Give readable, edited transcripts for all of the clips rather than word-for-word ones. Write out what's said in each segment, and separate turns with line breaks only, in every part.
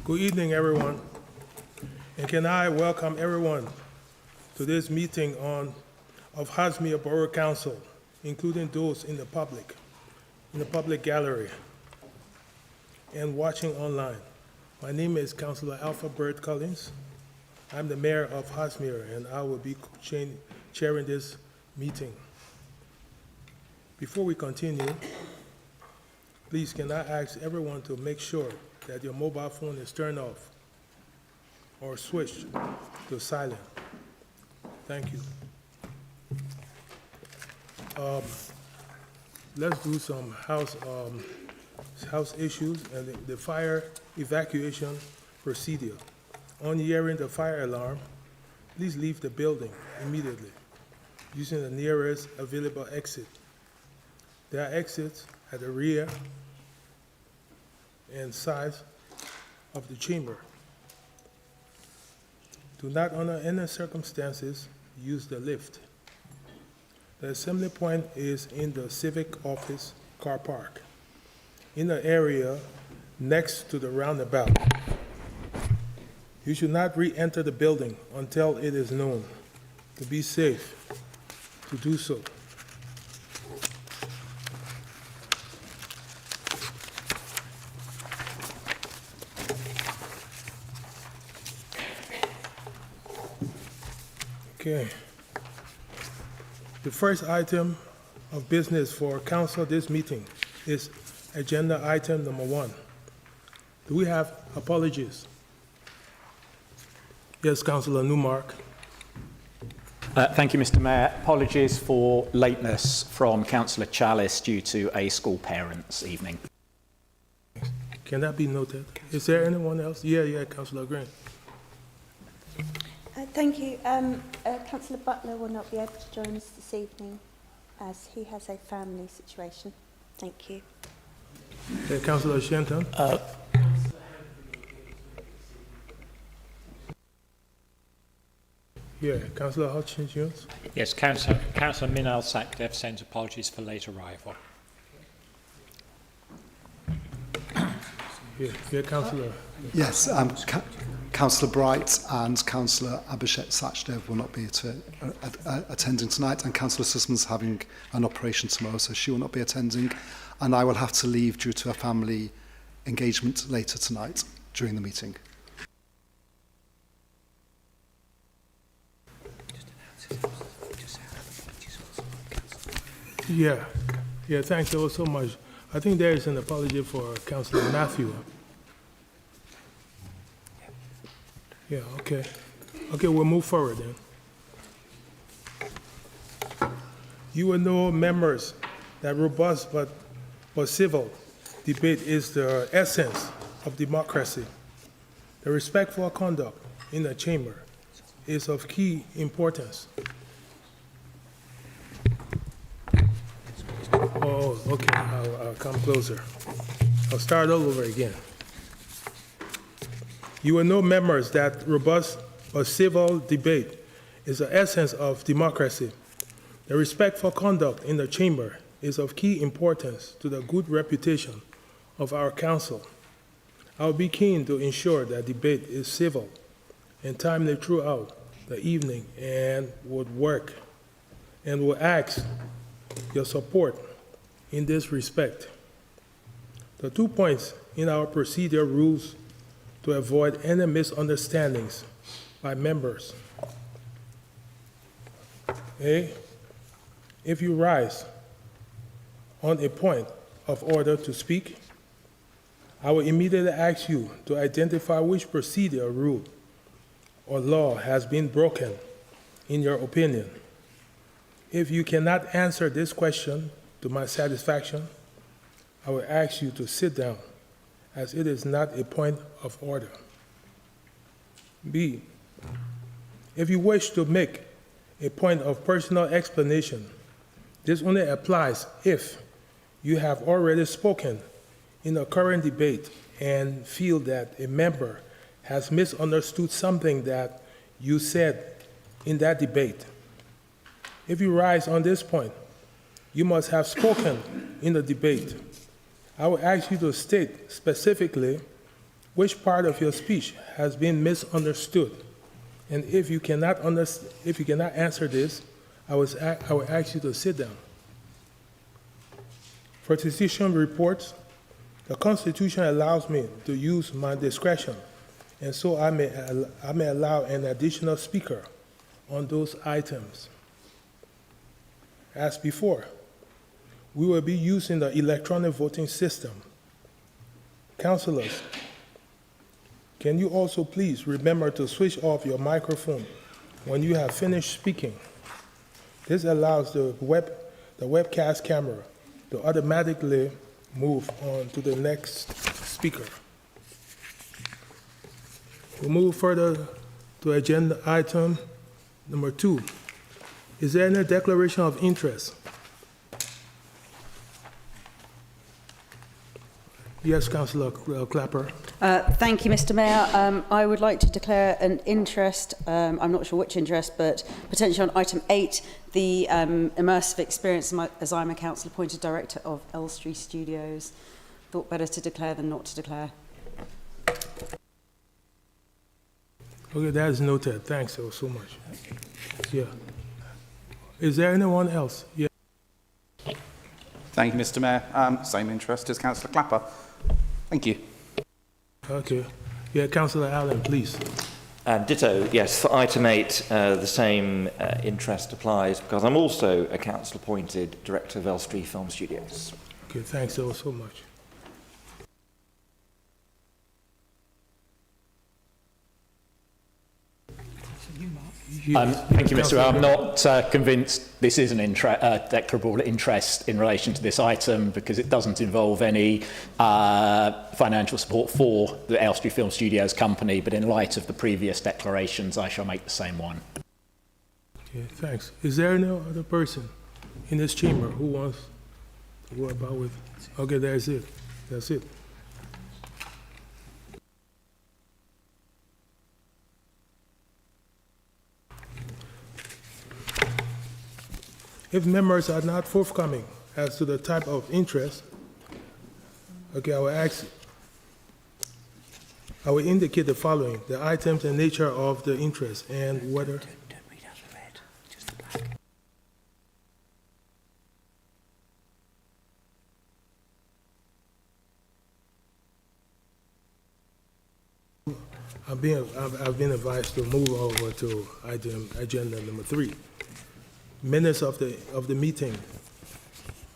Good evening, everyone. And can I welcome everyone to this meeting of Hertsmere Borough Council, including those in the public gallery and watching online. My name is Councillor Alpha Bird Collins. I'm the mayor of Hertsmere, and I will be chairing this meeting. Before we continue, please can I ask everyone to make sure that your mobile phone is turned off or switched to silent. Thank you. Let's do some house issues and the fire evacuation procedure. On hearing the fire alarm, please leave the building immediately using the nearest available exit. There are exits at the rear and sides of the chamber. Do not, under any circumstances, use the lift. The assembly point is in the civic office car park, in the area next to the roundabout. You should not re-enter the building until it is known to be safe to do so. Okay. The first item of business for council this meeting is agenda item number 1. Do we have apologies? Yes, Councillor Newmark.
Thank you, Mr. Mayor. Apologies for lateness from Councillor Chalice due to a school parents' evening.
Can that be noted? Is there anyone else? Yeah, Councillor Green.
Thank you. Councillor Butler will not be able to join us this evening as he has a family situation. Thank you.
Councillor Shenton. Councillor Hutchins.
Yes, Councillor Minal Sakdev sends apologies for late arrival.
Councillor.
Yes, Councillor Bright and Councillor Abhishek Sachdev will not be attending tonight, and Councillor Sussman's having an operation tomorrow, so she will not be attending, and I will have to leave due to a family engagement later tonight during the meeting.
Thanks ever so much. I think there is an apology for Councillor Matthew. Okay, we'll move forward then. You will know, members, that robust but civil debate is the essence of democracy. The respectful conduct in the chamber is of key importance. Oh, okay, I'll come closer. I'll start all over again. You will know, members, that robust but civil debate is the essence of democracy. The respectful conduct in the chamber is of key importance to the good reputation of our council. I will be keen to ensure that debate is civil and timely throughout the evening and will ask your support in this respect. The 2 points in our procedure rules to avoid any misunderstandings by members. If you rise on a point of order to speak, I will immediately ask you to identify which procedure, rule, or law has been broken in your opinion. If you cannot answer this question to my satisfaction, I will ask you to sit down, as it is not a point of order. B, if you wish to make a point of personal explanation, this only applies if you have already spoken in the current debate and feel that a member has misunderstood something that you said in that debate. If you rise on this point, you must have spoken in the debate. I will ask you to state specifically which part of your speech has been misunderstood? And if you cannot answer this, I will ask you to sit down. For decision reports, the Constitution allows me to use my discretion, and so I may allow an additional speaker on those items. As before, we will be using the electronic voting system. Councillors, can you also please remember to switch off your microphone when you have finished speaking? This allows the webcast camera to automatically move on to the next speaker. We'll move further to agenda item number 2. Is there any declaration of interest? Yes, Councillor Clapper.
Thank you, Mr. Mayor. I would like to declare an interest, I'm not sure which interest, but potentially on item 8, the immersive experience, as I'm a council appointed director of Elstree Studios. Thought better to declare than not to declare.
Okay, that is noted. Thanks so much. Yeah. Is there anyone else? Yeah.
Thank you, Mr. Mayor. Same interest as Councillor Clapper. Thank you.
Okay. Yeah, Councillor Allen, please.
Ditto, yes. For item 8, the same interest applies because I'm also a council-appointed director of Elstree Film Studios.
Okay, thanks so much.
Thank you, Mr. Mayor. I'm not convinced this is an declarable interest in relation to this item because it doesn't involve any financial support for the Elstree Film Studios company, but in light of the previous declarations, I shall make the same one.
Okay, thanks. Is there no other person in this chamber who wants to go about with? Okay, that's it. That's it. If members are not forthcoming as to the type of interest, okay, I will indicate the following: the items and nature of the interest and whether.
Don't read out the red, just the black.
I've been advised to move over to agenda number 3. Minutes of the meeting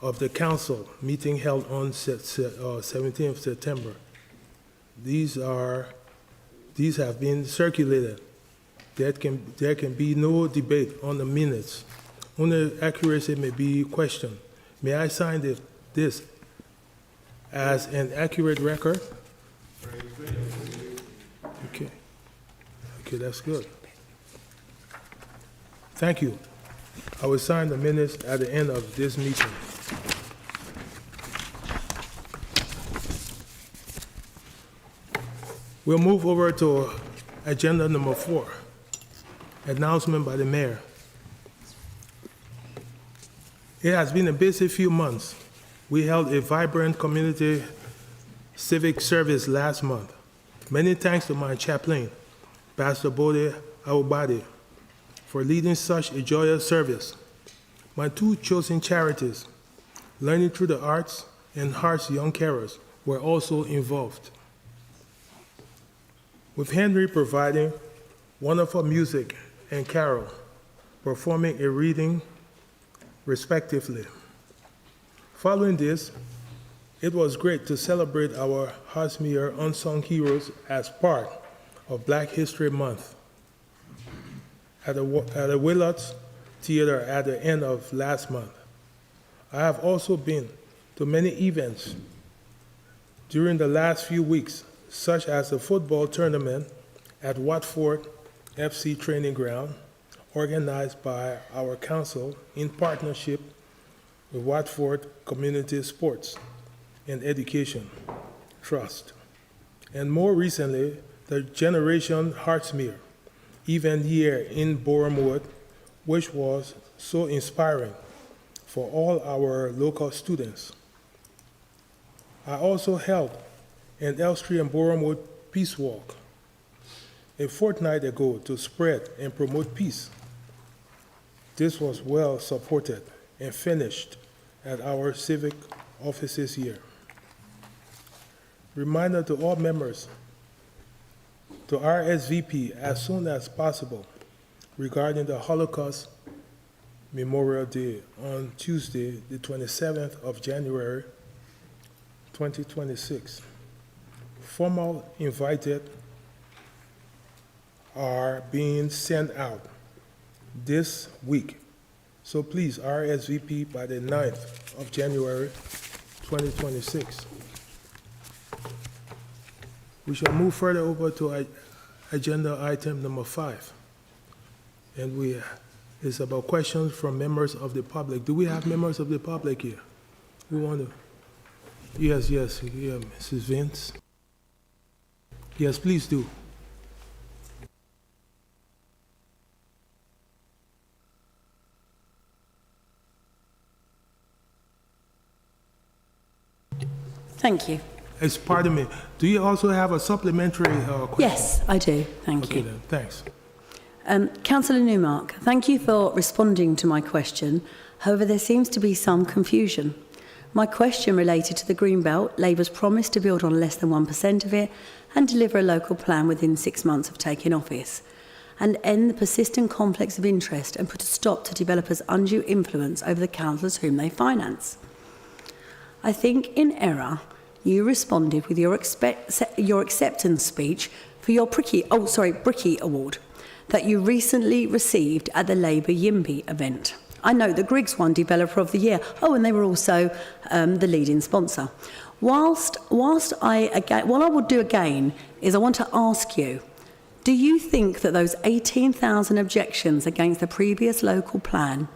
of the council meeting held on 17th September. These have been circulated. There can be no debate on the minutes. Only accuracy may be questioned. May I sign this as an accurate record? Okay. Okay, that's good. Thank you. I will sign the minutes at the end of this meeting. We'll move over to agenda number 4, announcement by the mayor. It has been a busy few months. We held a vibrant community civic service last month. Many thanks to my chaplain, Pastor Bode Awubade, for leading such a joyous service. My 2 chosen charities, Learning Through the Arts and Hearts Young Carers, were also involved, with Henry providing wonderful music and Carol performing a reading respectively. Following this, it was great to celebrate our Hertsmere unsung heroes as part of Black History Month at the Willots Theater at the end of last month. I have also been to many events during the last few weeks, such as the football tournament at Watford FC Training Ground, organized by our council in partnership with Watford Community Sports and Education Trust. And more recently, the Generation Hertsmere event here in Bournemouth, which was so inspiring for all our local students. I also held an Elstree and Bournemouth peace walk a fortnight ago to spread and promote peace. This was well supported and finished at our civic offices here. Reminder to all members to RSVP as soon as possible regarding the Holocaust Memorial Day on Tuesday, the 27th of January, 2026. Formal invited are being sent out this week. So please RSVP by the 9th of January, 2026. We shall move further over to agenda item number 5. And it's about questions from members of the public. Do we have members of the public here? Who want to? Yes, yeah, Mrs. Vince. Yes, please do.
Thank you.
Pardon me, do you also have a supplementary question?
Yes, I do. Thank
Okay,
you.
then, thanks.
Councillor Newmark, thank you for responding to my question. However, there seems to be some confusion. My question related to the Greenbelt. Labour's promised to build on less than 1% of it and deliver a local plan within 6 months of taking office, and end the persistent conflicts of interest and put a stop to developers' undue influence over the councillors whom they finance. I think in error, you responded with your acceptance speech for your Bricky Award that you recently received at the Labour YIMBY event. I know that Griggs won Developer of the Year. Oh, and they were also the leading sponsor. What I would do again is I want to ask you, do you think that those 18,000 objections against the previous local plan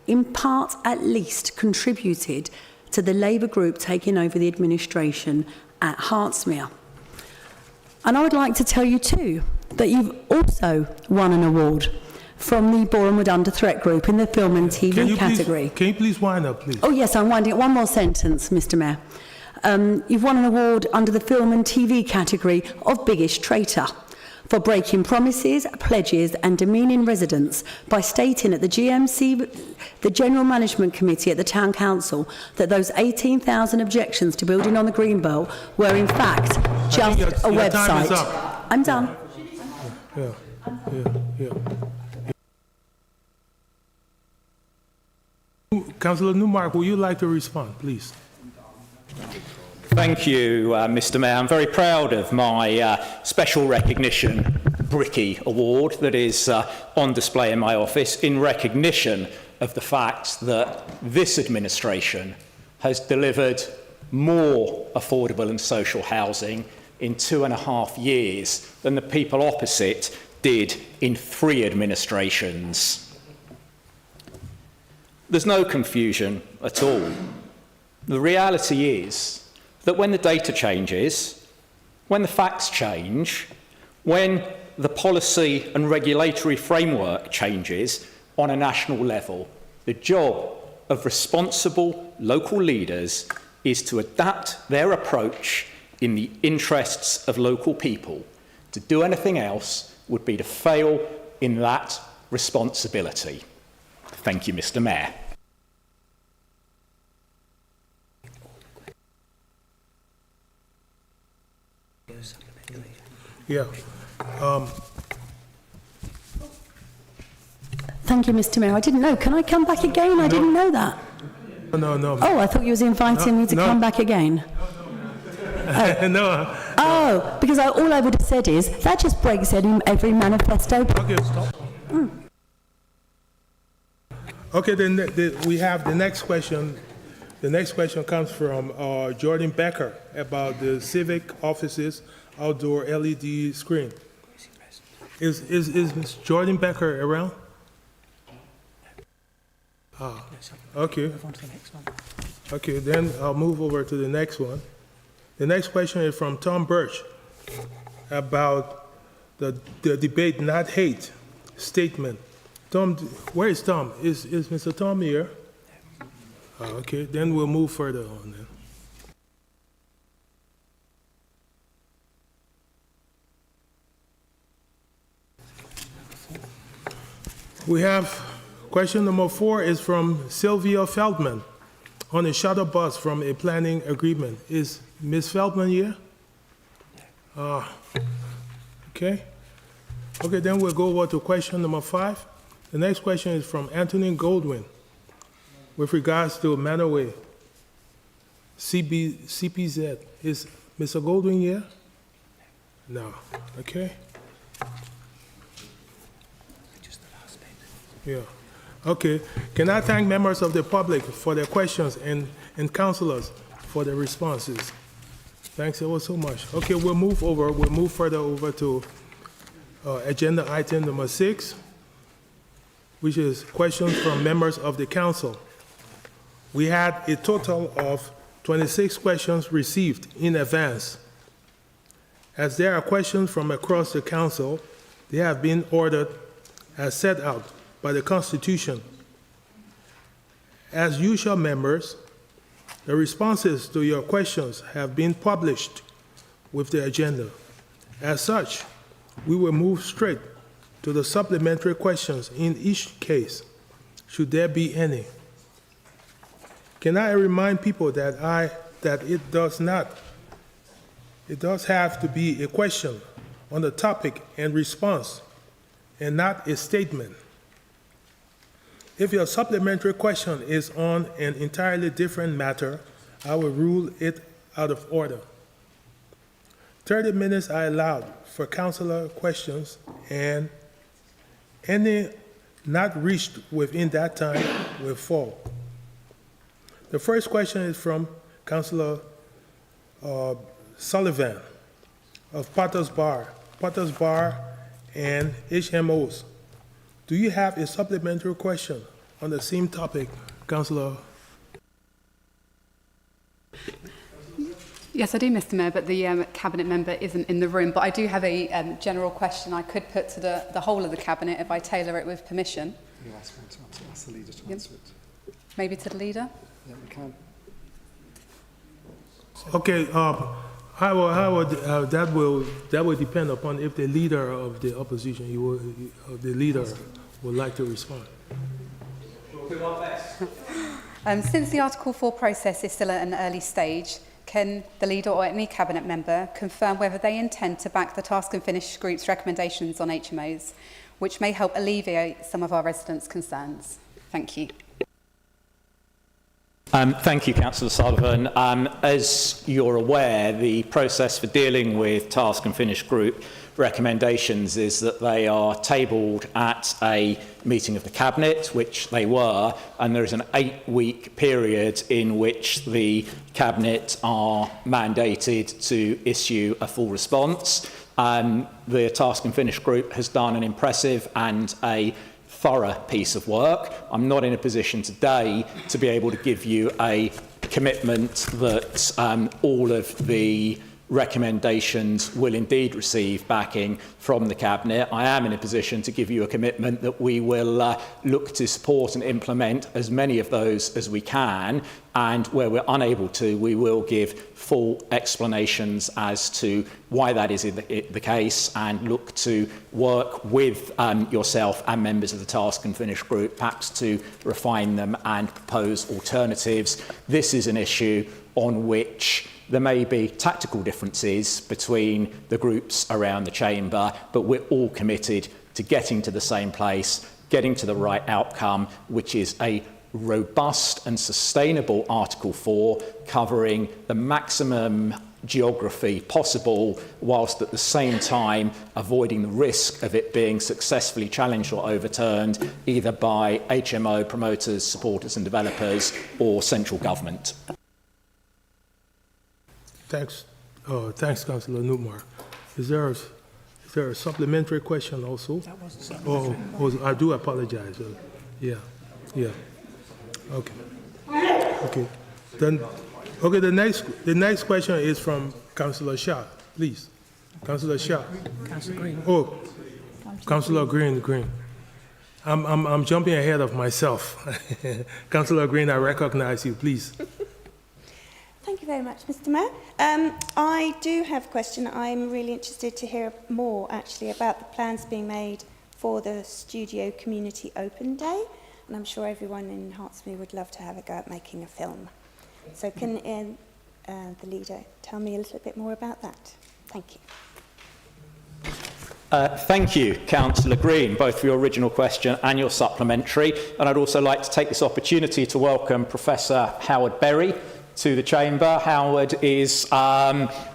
in part at least contributed to the Labour group taking over the administration at Hertsmere? And I would like to tell you too that you've also won an award from the Borehamwood Under Threat group in the film and TV category.
Can you please wind up, please?
Oh yes, I'm winding up. One more sentence, Mr. Mayor. You've won an award under the film and TV category of Biggest Traitor for breaking promises, pledges and demeaning residents by stating at the GMC, the General Management Committee at the Town Council, that those 18,000 objections to building on the Greenbelt were in fact just a website.
Time is up.
I'm done.
Yeah. Councillor Newmark, would you like to respond, please?
Thank you, Mr. Mayor. I'm very proud of my special recognition Bricky Award that is on display in my office in recognition of the fact that this administration has delivered more affordable and social housing in 2.5 years than the people opposite did in 3 administrations. There's no confusion at all. The reality is that when the data changes, when the facts change, when the policy and regulatory framework changes on a national level, the job of responsible local leaders is to adapt their approach in the interests of local people. To do anything else would be to fail in that responsibility. Thank you, Mr. Mayor.
Yeah.
Thank you, Mr. Mayor. I didn't know. Can I come back again? I didn't know that.
No.
Oh, I thought you was inviting me to come back again.
No.
Oh, because all I would have said is, that just breaks every manifesto.
Okay, stop. Okay, then we have the next question. The next question comes from Jordan Becker about the civic offices outdoor LED screen. Is Ms. Jordan Becker around? Okay. Okay, then I'll move over to the next one. The next question is from Tom Birch about the debate, not hate statement. Tom, where is Tom? Is Mr. Tom here? Okay, then we'll move further on then. We have question number 4 is from Sylvia Feldman on a shuttle bus from a planning agreement. Is Ms. Feldman here? Okay. Okay, then we'll go over to question number 5. The next question is from Anthony Goldwyn with regards to Manaway CPZ. Is Mr. Goldwyn here? No. Okay. Yeah. Okay. Can I thank members of the public for their questions and councillors for their responses? Thanks ever so much. Okay, we'll move further over to agenda item number 6, which is questions from members of the council. We had a total of 26 questions received in advance. As there are questions from across the council, they have been ordered as set out by the Constitution. As usual, members, the responses to your questions have been published with the agenda. As such, we will move straight to the supplementary questions in each case, should there be any. Can I remind people that it does have to be a question on the topic and response, and not a statement. If your supplementary question is on an entirely different matter, I will rule it out of order. 30 minutes are allowed for councillor questions, and any not reached within that time will fall. The first question is from Councillor Sullivan of Potter's Bar and HMOs. Do you have a supplementary question on the same topic, Councillor?
Yes, I do, Mr. Mayor, but the Cabinet member isn't in the room. But I do have a general question I could put to the whole of the Cabinet if I tailor it with permission.
You ask the leader to answer it.
Maybe to the leader?
Yeah, we can.
Okay, that will depend upon if the leader of the opposition, the leader would like to respond.
Since the Article 4 process is still at an early stage, can the leader or any Cabinet member confirm whether they intend to back the Task and Finish Group's recommendations on HMOs, which may help alleviate some of our residents' concerns? Thank you.
Thank you, Councillor Sullivan. As you're aware, the process for dealing with Task and Finish Group recommendations is that they are tabled at a meeting of the Cabinet, which they were, and there is an 8-week period in which the Cabinet are mandated to issue a full response. The Task and Finish Group has done an impressive and a thorough piece of work. I'm not in a position today to be able to give you a commitment that all of the recommendations will indeed receive backing from the Cabinet. I am in a position to give you a commitment that we will look to support and implement as many of those as we can, and where we're unable to, we will give full explanations as to why that is the case, and look to work with yourself and members of the Task and Finish Group perhaps to refine them and propose alternatives. This is an issue on which there may be tactical differences between the groups around the chamber, but we're all committed to getting to the same place, getting to the right outcome, which is a robust and sustainable Article 4 covering the maximum geography possible, whilst at the same time avoiding the risk of it being successfully challenged or overturned either by HMO promoters, supporters and developers or central government.
Thanks, Councillor Newmark. Is there a supplementary question also? That was a supplementary. Oh, I do apologize. Yeah. Okay. Then, the next question is from Councillor Shah, please. Councillor Shah.
Councillor Green.
Oh, Councillor Green. I'm jumping ahead of myself. Councillor Green, I recognize you, please.
Thank you very much, Mr. Mayor. I do have a question. I'm really interested to hear more, actually, about the plans being made for the Studio Community Open Day, and I'm sure everyone in Hertsmere would love to have a go at making a film. So can the leader tell me a little bit more about that? Thank you.
Thank you, Councillor Green, both for your original question and your supplementary. And I'd also like to take this opportunity to welcome Professor Howard Berry to the Chamber. Howard is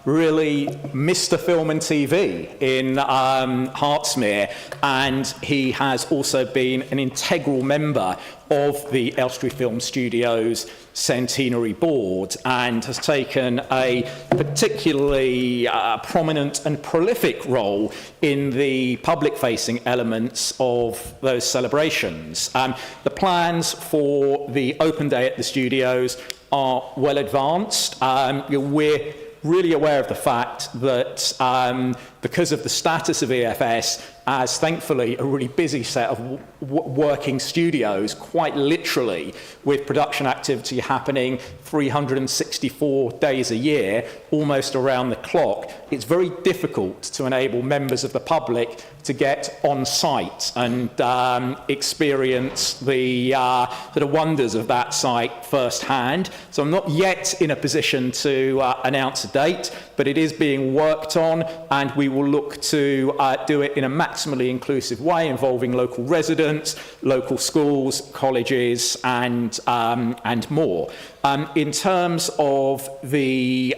really Mr. Film and TV in Hertsmere, and he has also been an integral member of the Elstree Film Studios Centenary Board and has taken a particularly prominent and prolific role in the public-facing elements of those celebrations. The plans for the open day at the studios are well advanced. We're really aware of the fact that because of the status of EFS as thankfully a really busy set of working studios, quite literally with production activity happening 364 days a year, almost around the clock, it's very difficult to enable members of the public to get on site and experience the sort of wonders of that site firsthand. So I'm not yet in a position to announce a date, but it is being worked on, and we will look to do it in a maximally inclusive way involving local residents, local schools, colleges, and more. In terms of the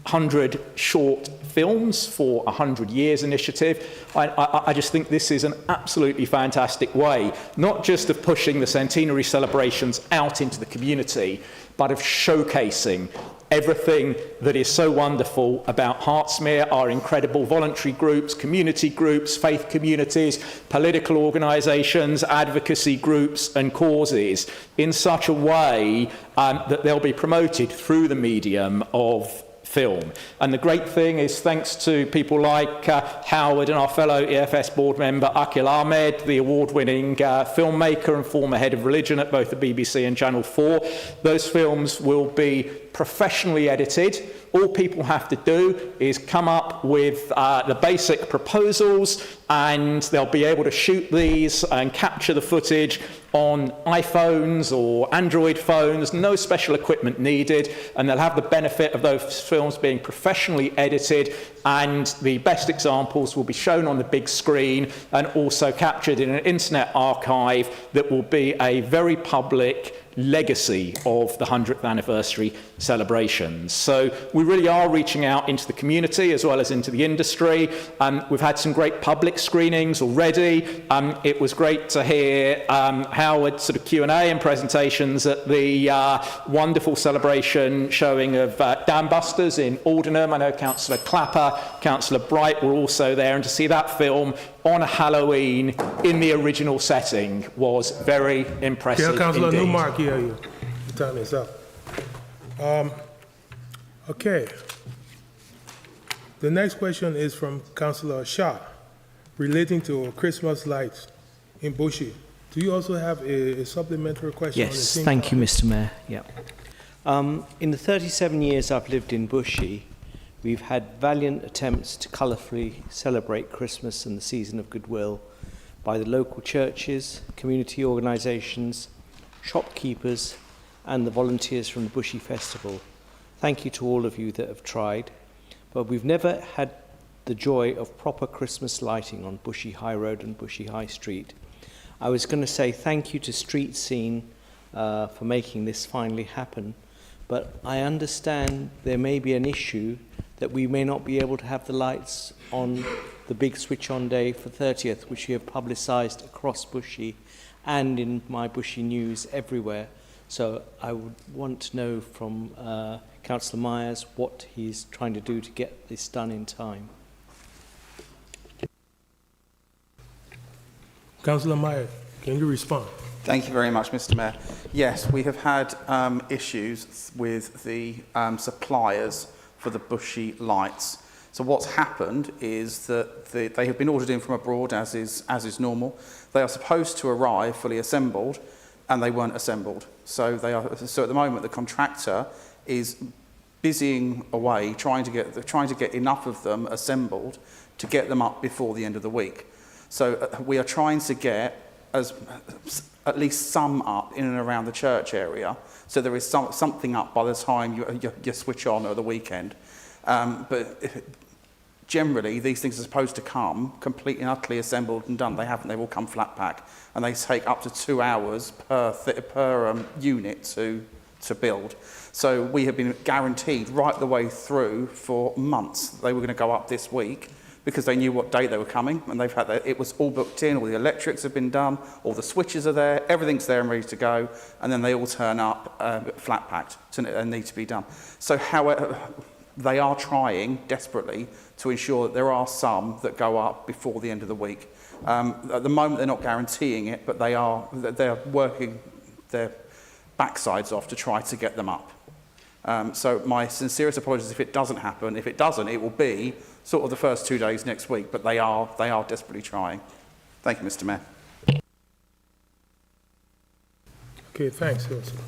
100 short films for 100 years initiative, I just think this is an absolutely fantastic way, not just of pushing the centenary celebrations out into the community, but of showcasing everything that is so wonderful about Hertsmere, our incredible voluntary groups, community groups, faith communities, political organisations, advocacy groups and causes in such a way that they'll be promoted through the medium of film. And the great thing is, thanks to people like Howard and our fellow EFS board member Akil Ahmed, the award-winning filmmaker and former head of religion at both the BBC and Channel 4, those films will be professionally edited. All people have to do is come up with the basic proposals, and they'll be able to shoot these and capture the footage on iPhones or Android phones, no special equipment needed, and they'll have the benefit of those films being professionally edited, and the best examples will be shown on the big screen and also captured in an internet archive that will be a very public legacy of the 100th anniversary celebrations. So we really are reaching out into the community as well as into the industry. We've had some great public screenings already. It was great to hear Howard's sort of Q&A and presentations at the wonderful celebration showing of Dam Busters in Aldenham. I know Councillor Clapper, Councillor Bright were also there, and to see that film on a Halloween in the original setting was very impressive.
Councillor
indeed.
Newmark, here you. The time is up. Okay. The next question is from Councillor Shah, relating to Christmas lights in Bushy. Do you also have a supplementary question?
Yes, thank you, Mr. Mayor. Yeah. In the 37 years I've lived in Bushy, we've had valiant attempts to colourfully celebrate Christmas and the season of goodwill by the local churches, community organisations, shopkeepers and the volunteers from the Bushy Festival. Thank you to all of you that have tried, but we've never had the joy of proper Christmas lighting on Bushy High Road and Bushy High Street. I was going to say thank you to Street Scene for making this finally happen, but I understand there may be an issue that we may not be able to have the lights on the big switch-on day for 30th, which we have publicised across Bushy and in my Bushy News everywhere. So I would want to know from Councillor Myers what he's trying to do to get this done in time.
Councillor Meyer, can you respond?
Thank you very much, Mr. Mayor. Yes, we have had issues with the suppliers for the Bushy lights. So what's happened is that they have been ordered in from abroad, as is normal. They are supposed to arrive fully assembled, and they weren't assembled. So at the moment, the contractor is busying away, trying to get enough of them assembled to get them up before the end of the week. So we are trying to get at least some up in and around the church area, so there is something up by the time you switch on at the weekend. But generally, these things are supposed to come completely and utterly assembled and done. They haven't. They've all come flat pack, and they take up to 2 hours per unit to build. So we have been guaranteed right the way through for months they were going to go up this week, because they knew what date they were coming, and they've had it was all booked in, all the electrics have been done, all the switches are there, everything's there and ready to go, and then they all turn up flat packed and need to be done. So however, they are trying desperately to ensure that there are some that go up before the end of the week. At the moment they're not guaranteeing it, but they're working their backsides off to try to get them up. So my sincerest apologies if it doesn't happen. If it doesn't, it will be sort of the first 2 days next week, but they are desperately trying. Thank you, Mr. Mayor.
Okay, thanks, Councillor.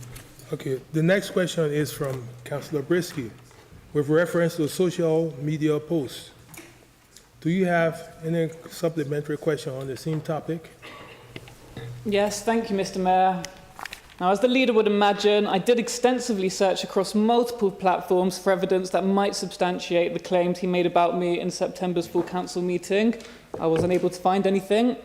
Okay, the next question is from Councillor Brisky with reference to social media posts. Do you have any supplementary question on the same topic?
Yes, thank you, Mr. Mayor. Now, as the leader would imagine, I did extensively search across multiple platforms for evidence that might substantiate the claims he made about me in September's full council meeting. I was unable to find anything.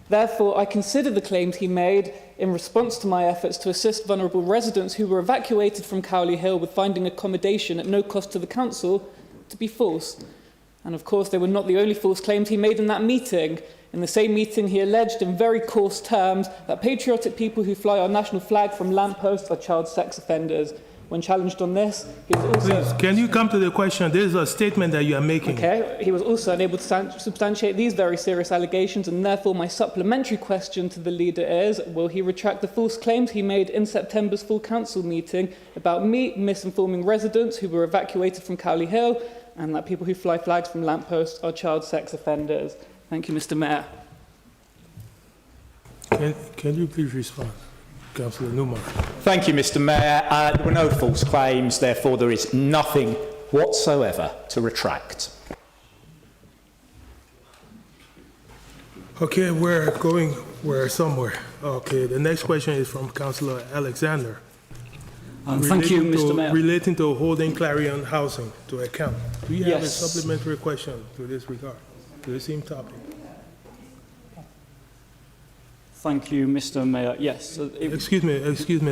Therefore, I consider the claims he made in response to my efforts to assist vulnerable residents who were evacuated from Cowley Hill with finding accommodation at no cost to the council to be false. And of course, they were not the only false claims he made in that meeting. In the same meeting, he alleged in very coarse terms that patriotic people who fly our national flag from lampposts are child sex offenders. When challenged on this, he was also...
Please, can you come to the question? This is a statement that you are making.
Okay, he was also unable to substantiate these very serious allegations, and therefore my supplementary question to the leader is, will he retract the false claims he made in September's full council meeting about me misinforming residents who were evacuated from Cowley Hill and that people who fly flags from lampposts are child sex offenders? Thank you, Mr. Mayor.
Can you please respond, Councillor Newmark?
Thank you, Mr. Mayor. There were no false claims, therefore there is nothing whatsoever to retract.
Okay, we're somewhere. Okay, the next question is from Councillor Alexander.
Thank you, Mr. Mayor.
Relating to holding Clarion Housing to account. Do you have
Yes.
a supplementary question to this regard, to the same topic?
Thank you, Mr. Mayor. Yes.
Excuse me,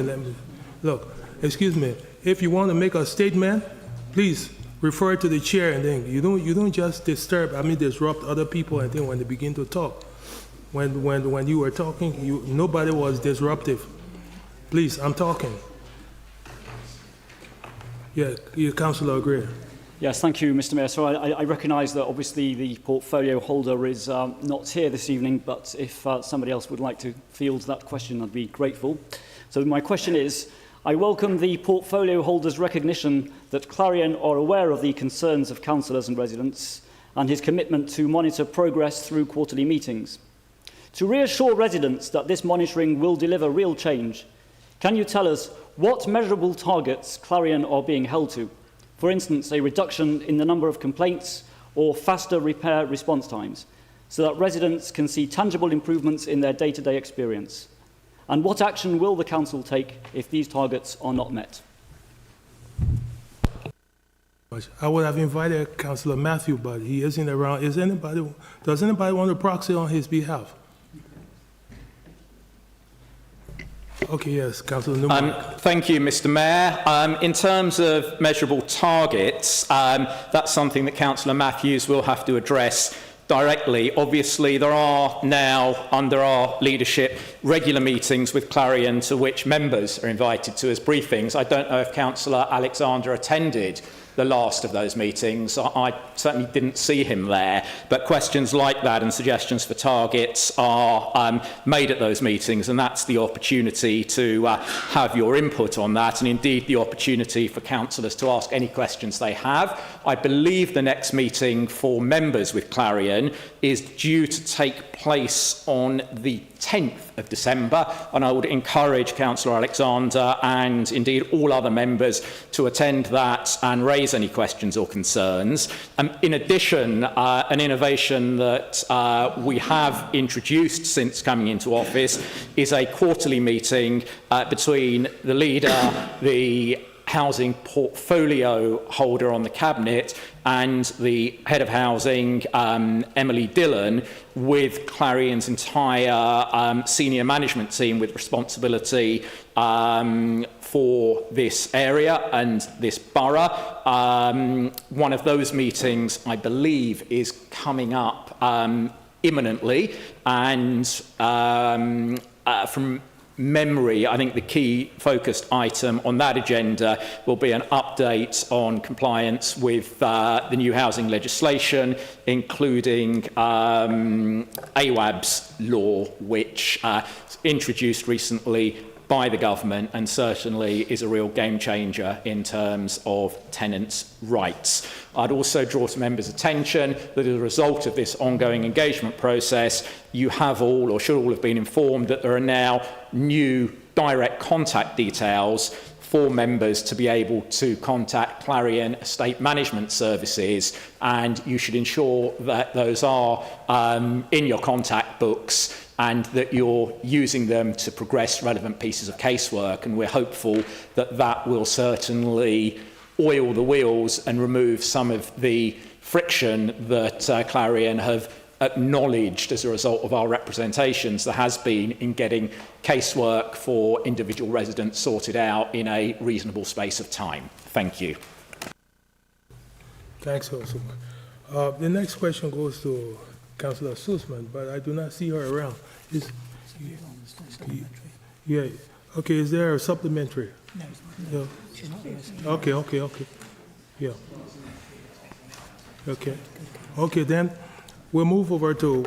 let me, look, excuse me. If you want to make a statement, please refer to the chair, and then you don't just disrupt other people, and then when they begin to talk. When you were talking, nobody was disruptive. Please, I'm talking. Yeah, your councillor agreed.
Yes, thank you, Mr. Mayor. So I recognise that obviously the portfolio holder is not here this evening, but if somebody else would like to field that question, I'd be grateful. So my question is, I welcome the portfolio holder's recognition that Clarion are aware of the concerns of councillors and residents and his commitment to monitor progress through quarterly meetings. To reassure residents that this monitoring will deliver real change, can you tell us what measurable targets Clarion are being held to? For instance, a reduction in the number of complaints or faster repair response times, so that residents can see tangible improvements in their day-to-day experience? And what action will the council take if these targets are not met?
I would have invited Councillor Matthew, but he isn't around. Does anybody want to proxy on his behalf? Okay, yes, Councillor Newmark.
Thank you, Mr. Mayor. In terms of measurable targets, that's something that Councillor Matthews will have to address directly. Obviously, there are now, under our leadership, regular meetings with Clarion to which members are invited to as briefings. I don't know if Councillor Alexander attended the last of those meetings. I certainly didn't see him there, but questions like that and suggestions for targets are made at those meetings, and that's the opportunity to have your input on that, and indeed the opportunity for councillors to ask any questions they have. I believe the next meeting for members with Clarion is due to take place on the 10th of December, and I would encourage Councillor Alexander and indeed all other members to attend that and raise raise any questions or concerns. In addition, an innovation that we have introduced since coming into office is a quarterly meeting between the leader, the housing portfolio holder on the cabinet, and the head of housing, Emily Dillon, with Clarion's entire senior management team with responsibility for this area and this borough. One of those meetings, I believe, is coming up imminently, and from memory, I think the key focused item on that agenda will be an update on compliance with the new housing legislation, including AWAB's law, which introduced recently by the government and certainly is a real game changer in terms of tenants' rights. I'd also draw to members' attention that as a result of this ongoing engagement process, you have all, or should all have been informed, that there are now new direct contact details for members to be able to contact Clarion Estate Management Services, and you should ensure that those are in your contact books and that you're using them to progress relevant pieces of casework. And we're hopeful that that will certainly oil the wheels and remove some of the friction that Clarion have acknowledged as a result of our representations there has been in getting casework for individual residents sorted out in a reasonable space of time. Thank you.
Thanks, Councilman. The next question goes to Councillor Sussman, but I do not see her around. Yeah. Okay, is there a supplementary? No. She's not here. Okay. Yeah. Okay. Okay, then we'll move over to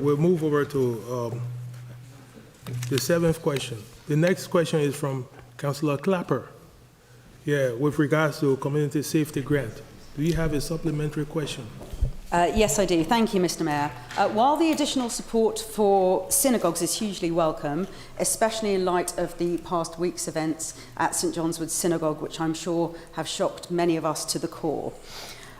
the seventh question. The next question is from Councillor Clapper. Yeah, with regards to community safety grant. Do you have a supplementary question?
Yes, I do. Thank you, Mr. Mayor. While the additional support for synagogues is hugely welcome, especially in light of the past week's events at St John's Wood Synagogue, which I'm sure have shocked many of us to the core,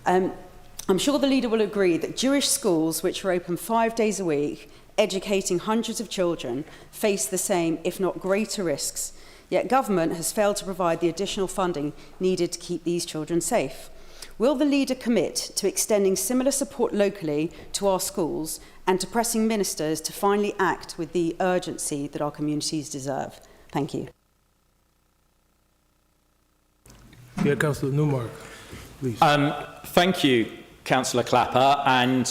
I'm sure the leader will agree that Jewish schools, which are open 5 days a week, educating hundreds of children, face the same, if not greater risks. Yet government has failed to provide the additional funding needed to keep these children safe. Will the leader commit to extending similar support locally to our schools and to pressing ministers to finally act with the urgency that our communities deserve? Thank you.
Yeah, Councillor Newmark, please.
Thank you, Councillor Clapper, and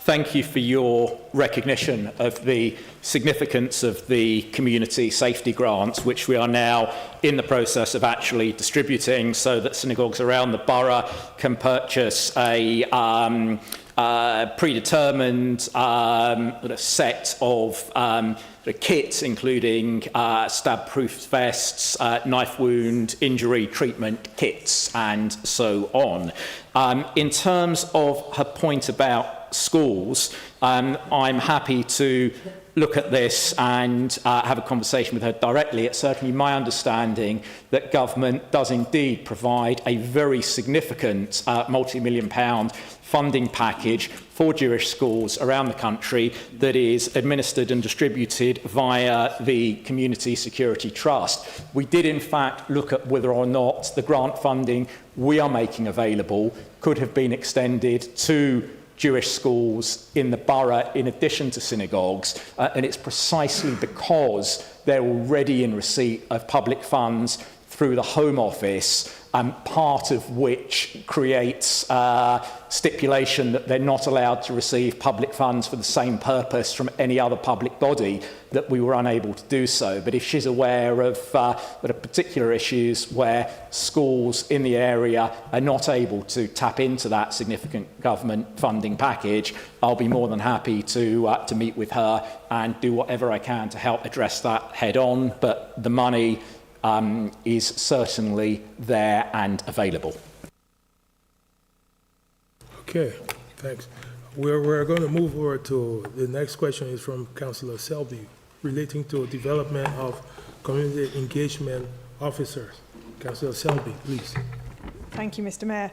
thank you for your recognition of the significance of the community safety grants, which we are now in the process of actually distributing so that synagogues around the borough can purchase a predetermined set of kits, including stab-proof vests, knife wound injury treatment kits, and so on. In terms of her point about schools, I'm happy to look at this and have a conversation with her directly. It's certainly my understanding that government does indeed provide a very significant multi-million pound funding package for Jewish schools around the country that is administered and distributed via the Community Security Trust. We did in fact look at whether or not the grant funding we are making available could have been extended to Jewish schools in the borough in addition to synagogues, and it's precisely because they're already in receipt of public funds through the Home Office, part of which creates stipulation that they're not allowed to receive public funds for the same purpose from any other public body, that we were unable to do so. But if she's aware of particular issues where schools in the area are not able to tap into that significant government funding package, I'll be more than happy to meet with her and do whatever I can to help address that head on. But the money is certainly there and available.
Okay, thanks. We're going to move over to the next question is from Councillor Selby relating to development of community engagement officers. Councillor Selby, please.
Thank you, Mr Mayor.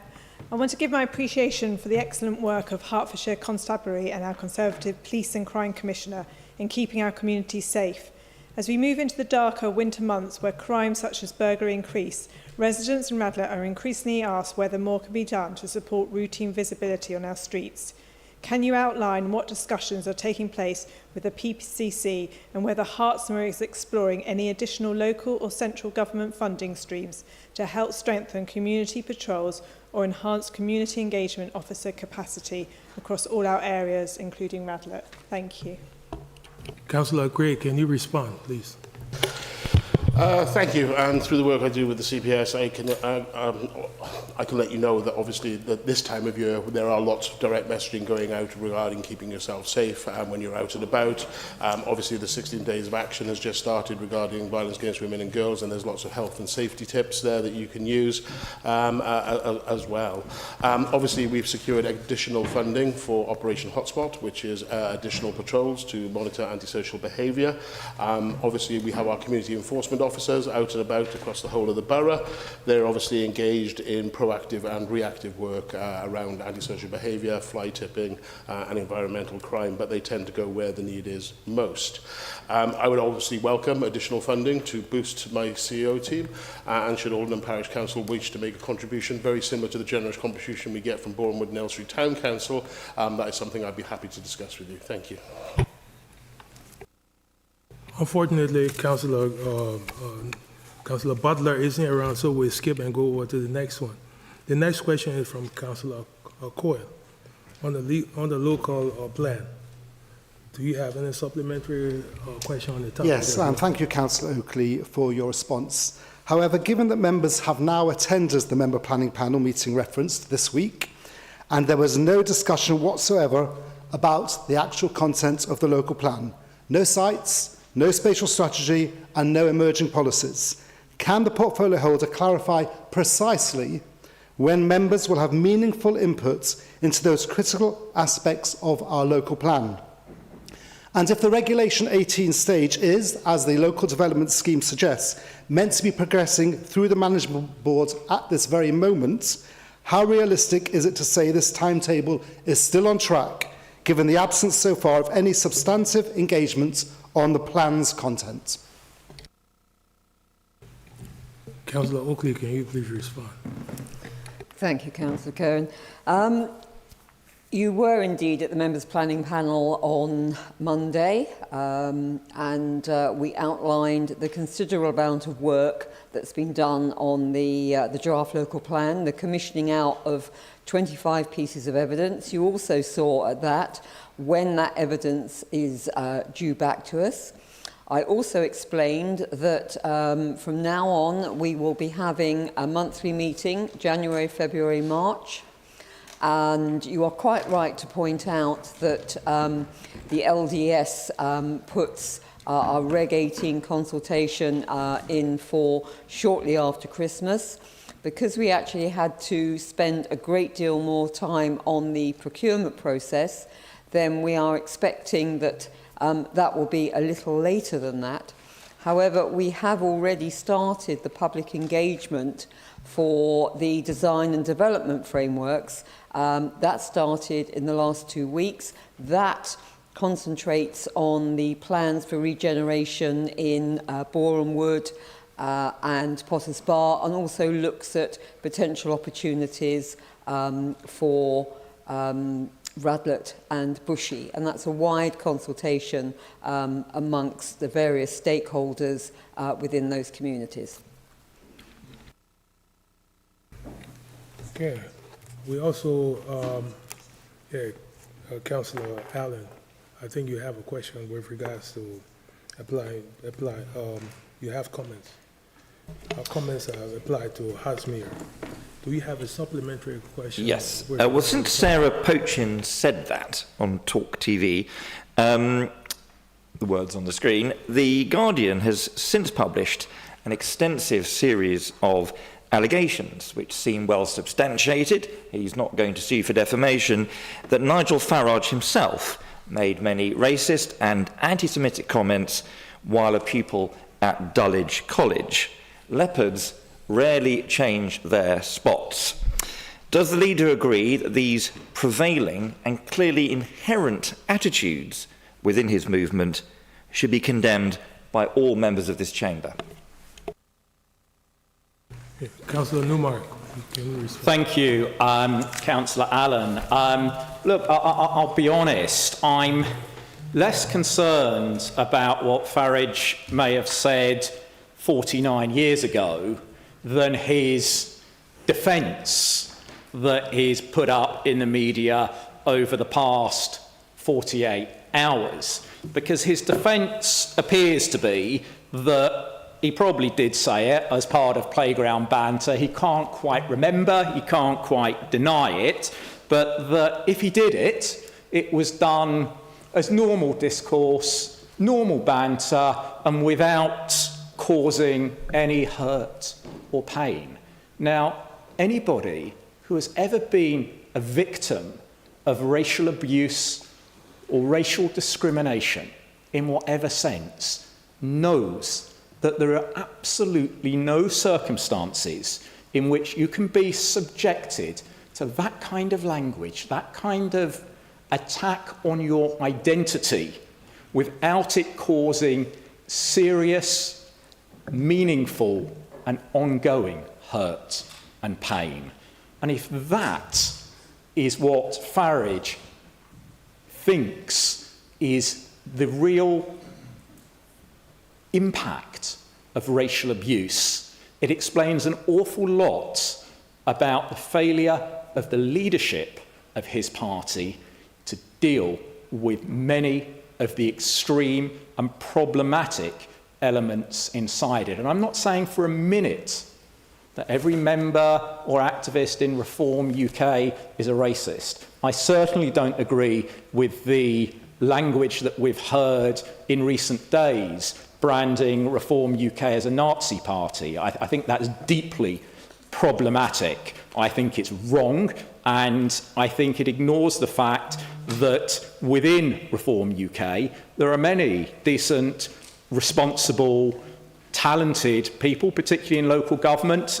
I want to give my appreciation for the excellent work of Hertfordshire Constabulary and our Conservative Police and Crime Commissioner in keeping our communities safe. As we move into the darker winter months where crimes such as burglary increase, residents in Radlett are increasingly asked whether more can be done to support routine visibility on our streets. Can you outline what discussions are taking place with the PCC and whether Hertsmere is exploring any additional local or central government funding streams to help strengthen community patrols or enhance community engagement officer capacity across all our areas, including Radlett? Thank you.
Councillor Gray, can you respond, please?
Thank you. And through the work I do with the CPS, I can let you know that obviously that this time of year there are lots of direct messaging going out regarding keeping yourself safe when you're out and about. Obviously the 16 days of action has just started regarding violence against women and girls, and there's lots of health and safety tips there that you can use as well. Obviously we've secured additional funding for Operation Hotspot, which is additional patrols to monitor antisocial behaviour. Obviously we have our community enforcement officers out and about across the whole of the borough. They're obviously engaged in proactive and reactive work around antisocial behaviour, fly tipping and environmental crime, but they tend to go where the need is most. I would obviously welcome additional funding to boost my CEO team, and should Alden Parish Council wish to make a contribution very similar to the generous contribution we get from Bournemouth and Elstree Town Council, that is something I'd be happy to discuss with you. Thank you.
Unfortunately, Councillor Butler isn't around, so we'll skip and go over to the next one. The next question is from Councillor Coyle on the local plan. Do you have any supplementary question on the topic?
Yes, and thank you, Councillor Oakley, for your response. However, given that members have now attended the member planning panel meeting referenced this week, and there was no discussion whatsoever about the actual content of the local plan, no sites, no spatial strategy and no emerging policies, can the portfolio holder clarify precisely when members will have meaningful input into those critical aspects of our local plan? And if the Regulation 18 stage is, as the local development scheme suggests, meant to be progressing through the management board at this very moment, how realistic is it to say this timetable is still on track, given the absence so far of any substantive engagement on the plan's content?
Councillor Oakley, can you please respond?
Thank you, Councillor Cohen. You were indeed at the members' planning panel on Monday, and we outlined the considerable amount of work that's been done on the draft local plan, the commissioning out of 25 pieces of evidence. You also saw at that when that evidence is due back to us. I also explained that from now on we will be having a monthly meeting, January, February, March. And you are quite right to point out that the LDS puts our Reg 18 consultation in for shortly after Christmas. Because we actually had to spend a great deal more time on the procurement process, then we are expecting that that will be a little later than that. However, we have already started the public engagement for the design and development frameworks. That started in the last 2 weeks. That concentrates on the plans for regeneration in Boreham Wood and Potters Bar, and also looks at potential opportunities for Radlett and Bushey, and that's a wide consultation amongst the various stakeholders within those communities.
Okay. We also, Councillor Allen, I think you have a question with regards to apply. You have comments. Our comments are applied to Hertsmere. Do we have a supplementary question?
Yes. Well, since Sarah Pochin said that on Talk TV, the words on the screen, The Guardian has since published an extensive series of allegations, which seem well substantiated, he's not going to sue for defamation, that Nigel Farage himself made many racist and anti-Semitic comments while a pupil at Dulwich College. Leopards rarely change their spots. Does the leader agree that these prevailing and clearly inherent attitudes within his movement should be condemned by all members of this chamber?
Councillor Newmark, can you respond?
Thank you, Councillor Allen. Look, I'll be honest, I'm less concerned about what Farage may have said 49 years ago than his defence that he's put up in the media over the past 48 hours. Because his defence appears to be that he probably did say it as part of playground banter. He can't quite remember, he can't quite deny it, but that if he did it, it was done as normal discourse, normal banter, and without causing any hurt or pain. Now, anybody who has ever been a victim of racial abuse or racial discrimination in whatever sense knows that there are absolutely no circumstances in which you can be subjected to that kind of language, that kind of attack on your identity without it causing serious, meaningful and ongoing hurt and pain. And if that is what Farage thinks is the real impact of racial abuse, it explains an awful lot about the failure of the leadership of his party to deal with many of the extreme and problematic elements inside it. And I'm not saying for a minute that every member or activist in Reform UK is a racist. I certainly don't agree with the language that we've heard in recent days, branding Reform UK as a Nazi party. I think that's deeply problematic. I think it's wrong, and I think it ignores the fact that within Reform UK, there are many decent, responsible, talented people, particularly in local government.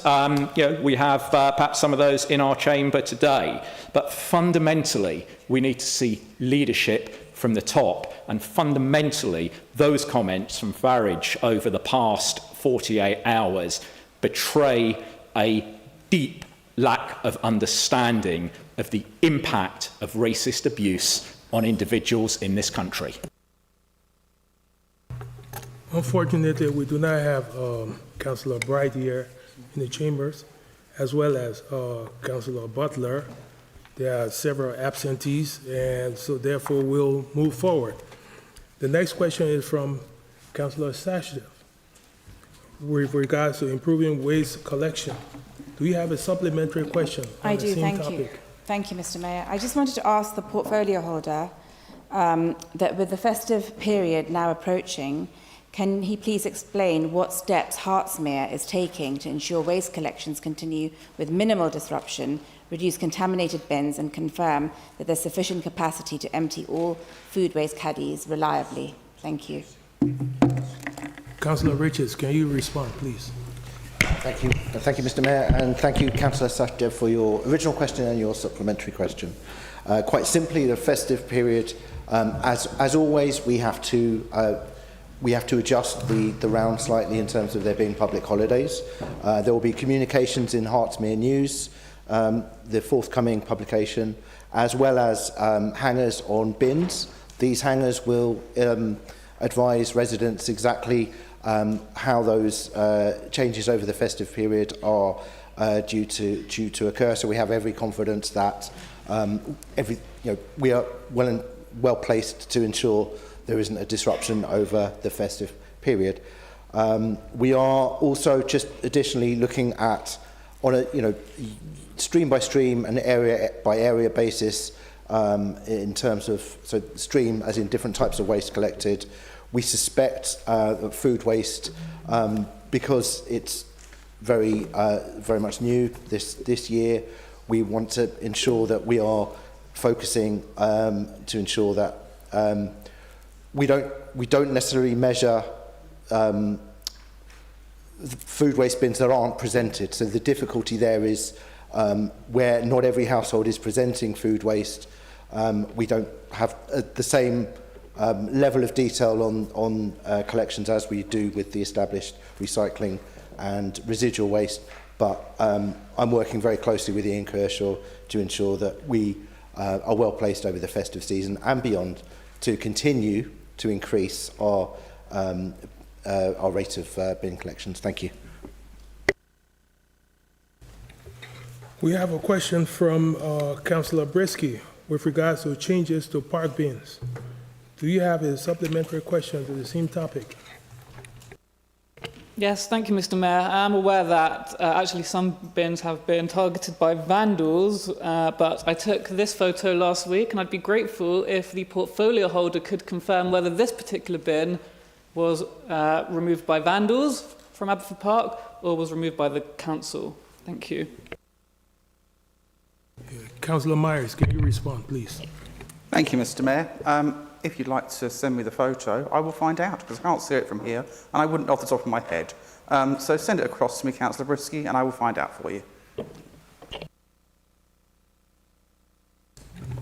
We have perhaps some of those in our chamber today. But fundamentally, we need to see leadership from the top. And fundamentally, those comments from Farage over the past 48 hours betray a deep lack of understanding of the impact of racist abuse on individuals in this country.
Unfortunately, we do not have Councillor Bright here in the chambers, as well as Councillor Butler. There are several absentees, and so therefore we'll move forward. The next question is from Councillor Sachdev with regards to improving waste collection. Do you have a supplementary question on
I
the
do,
same
thank
topic?
you. Thank you, Mr. Mayor. I just wanted to ask the portfolio holder that with the festive period now approaching, can he please explain what steps Hertsmere is taking to ensure waste collections continue with minimal disruption, reduce contaminated bins, and confirm that there's sufficient capacity to empty all food waste caddies reliably? Thank you.
Councillor Richards, can you respond, please?
Thank you. Thank you, Mr. Mayor, and thank you, Councillor Sachdev, for your original question and your supplementary question. Quite simply, the festive period, as always, we have to adjust the round slightly in terms of there being public holidays. There will be communications in Hertsmere News, the forthcoming publication, as well as hangers on bins. These hangers will advise residents exactly how those changes over the festive period are due to occur. So we have every confidence that we are well placed to ensure there isn't a disruption over the festive period. We are also just additionally looking at, on a stream by stream and area by area basis, in terms of stream as in different types of waste collected. We suspect that food waste, because it's very much new this year, we want to ensure that we are focusing to ensure that we don't necessarily measure food waste bins that aren't presented. So the difficulty there is where not every household is presenting food waste. We don't have the same level of detail on collections as we do with the established recycling and residual waste. But I'm working very closely with Ian Kershaw to ensure that we are well placed over the festive season and beyond to continue to increase our rate of bin collections. Thank you.
We have a question from Councillor Brisky with regards to changes to park bins. Do you have a supplementary question to the same topic?
Yes, thank you, Mr. Mayor. I'm aware that actually some bins have been targeted by vandals, but I took this photo last week, and I'd be grateful if the portfolio holder could confirm whether this particular bin was removed by vandals from Aberford Park or was removed by the council. Thank you.
Councillor Myers, can you respond, please?
Thank you, Mr. Mayor. If you'd like to send me the photo, I will find out, because I can't see it from here, and I wouldn't off the top of my head. So send it across to me, Councillor Brisky, and I will find out for you.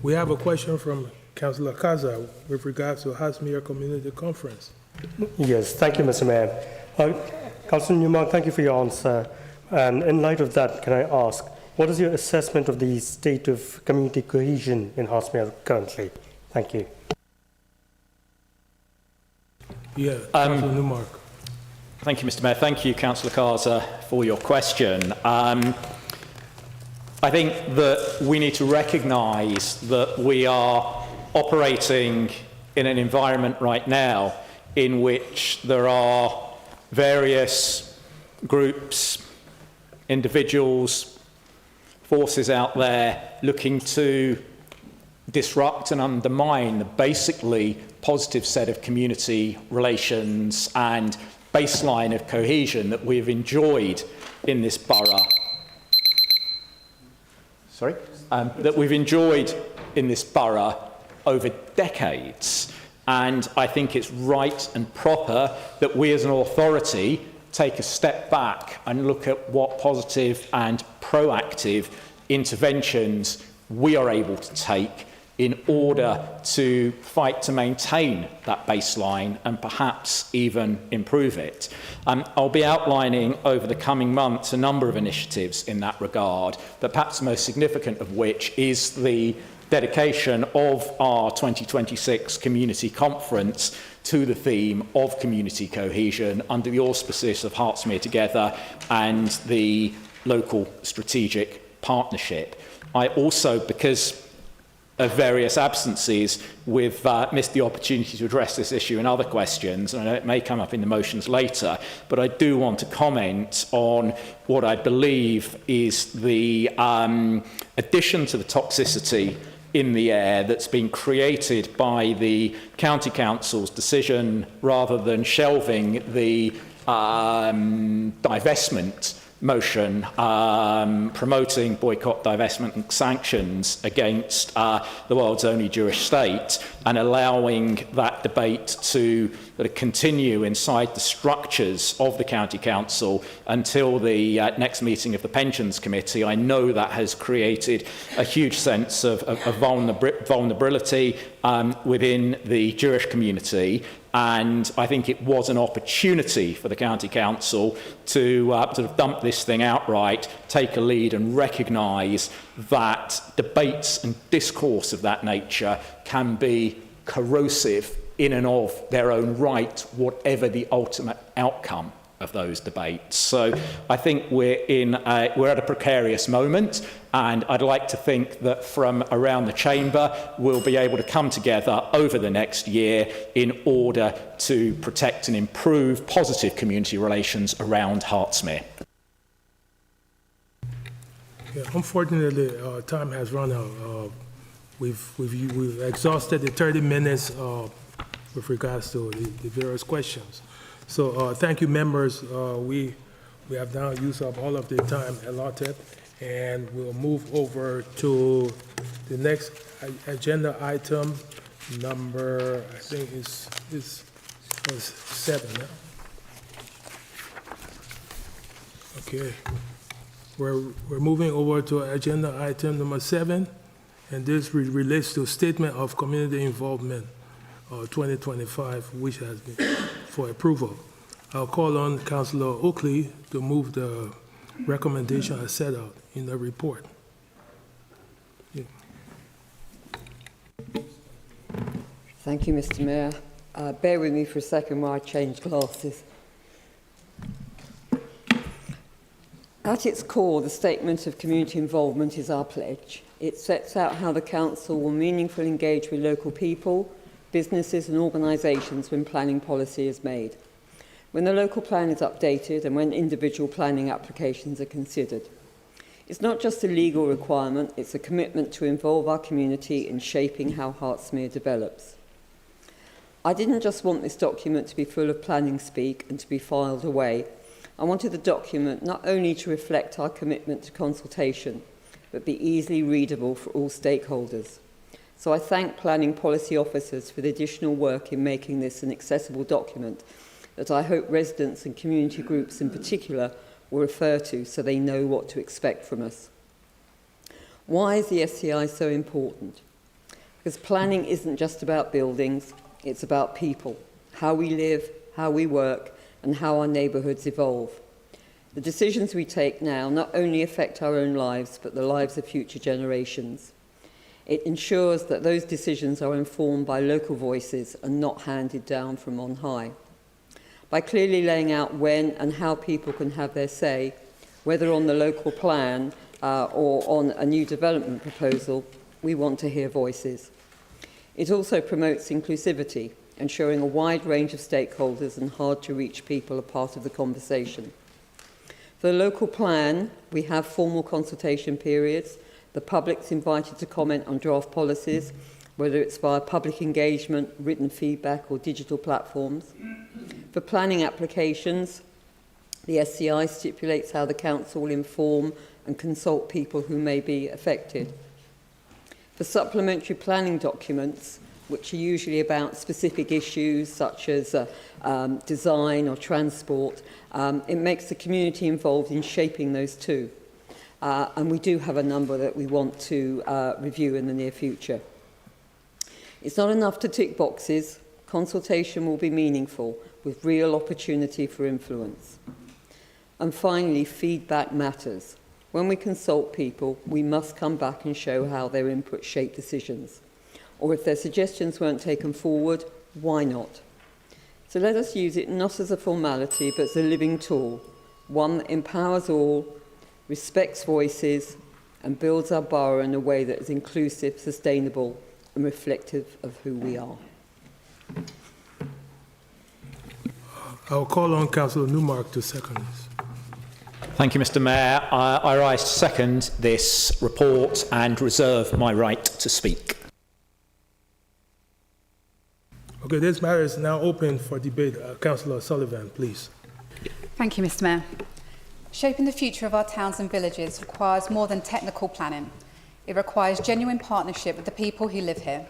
We have a question from Councillor Kaza with regards to Hertsmere Community Conference.
Yes, thank you, Mr. Mayor. Councillor Newmark, thank you for your answer. And in light of that, can I ask, what is your assessment of the state of community cohesion in Hertsmere currently? Thank you.
Yeah, Councillor Newmark.
Thank you, Mr. Mayor. Thank you, Councillor Kaza, for your question. I think that we need to recognise that we are operating in an environment right now in which there are various groups, individuals, forces out there looking to disrupt and undermine the basically positive set of community relations and baseline of cohesion that we've enjoyed in this borough. That we've enjoyed in this borough over decades. And I think it's right and proper that we as an authority take a step back and look at what positive and proactive interventions we are able to take in order to fight to maintain that baseline and perhaps even improve it. I'll be outlining over the coming months a number of initiatives in that regard, but perhaps the most significant of which is the dedication of our 2026 community conference to the theme of community cohesion under the auspices of Hertsmere Together and the local strategic partnership. I also, because of various absences, we've missed the opportunity to address this issue in other questions, and I know it may come up in the motions later, but I do want to comment on what I believe is the addition to the toxicity in the air that's been created by the County Council's decision, rather than shelving the divestment motion promoting boycott, divestment and sanctions against the world's only Jewish state, and allowing that debate to continue inside the structures of the County Council until the next meeting of the Pensions Committee. I know that has created a huge sense of vulnerability within the Jewish community. And I think it was an opportunity for the County Council to sort of dump this thing outright, take a lead and recognise that debates and discourse of that nature can be corrosive in and of their own right, whatever the ultimate outcome of those debates. So I think we're at a precarious moment, and I'd like to think that from around the chamber we'll be able to come together over the next year in order to protect and improve positive community relations around Hertsmere.
Yeah, unfortunately, time has run out. We've exhausted the 30 minutes with regards to the various questions. So thank you, members. We have now used up all of the time allotted, and we'll move over to the next agenda item, number, I think is 7. Okay. We're moving over to agenda item number 7, and this relates to statement of community involvement 2025, which has been for approval. I'll call on Councillor Oakley to move the recommendation as set out in the report. Yeah.
Thank you, Mr. Mayor. Bear with me for a second while I change glasses. At its core, the statement of community involvement is our pledge. It sets out how the council will meaningfully engage with local people, businesses and organisations when planning policy is made, when the local plan is updated and when individual planning applications are considered. It's not just a legal requirement, it's a commitment to involve our community in shaping how Hertsmere develops. I didn't just want this document to be full of planning speak and to be filed away. I wanted the document not only to reflect our commitment to consultation, but be easily readable for all stakeholders. So I thank planning policy officers for the additional work in making this an accessible document that I hope residents and community groups in particular will refer to so they know what to expect from us. Why is the SCI so important? Because planning isn't just about buildings, it's about people, how we live, how we work, and how our neighbourhoods evolve. The decisions we take now not only affect our own lives, but the lives of future generations. It ensures that those decisions are informed by local voices and not handed down from on high. By clearly laying out when and how people can have their say, whether on the local plan or on a new development proposal, we want to hear voices. It also promotes inclusivity, ensuring a wide range of stakeholders and hard-to-reach people are part of the conversation. For the local plan, we have formal consultation periods. The public's invited to comment on draft policies, whether it's via public engagement, written feedback or digital platforms. For planning applications, the SCI stipulates how the council will inform and consult people who may be affected. For supplementary planning documents, which are usually about specific issues such as design or transport, it makes the community involved in shaping those too. And we do have a number that we want to review in the near future. It's not enough to tick boxes. Consultation will be meaningful with real opportunity for influence. And finally, feedback matters. When we consult people, we must come back and show how their input shaped decisions. Or if their suggestions weren't taken forward, why not? So let us use it not as a formality, but as a living tool, one that empowers all, respects voices, and builds our borough in a way that is inclusive, sustainable, and reflective of who we are.
I'll call on Councillor Newmark to second this.
Thank you, Mr. Mayor. I rise to second this report and reserve my right to speak.
Okay, this matter is now open for debate. Councillor Sullivan, please.
Thank you, Mr. Mayor. Shaping the future of our towns and villages requires more than technical planning. It requires genuine partnership with the people who live here.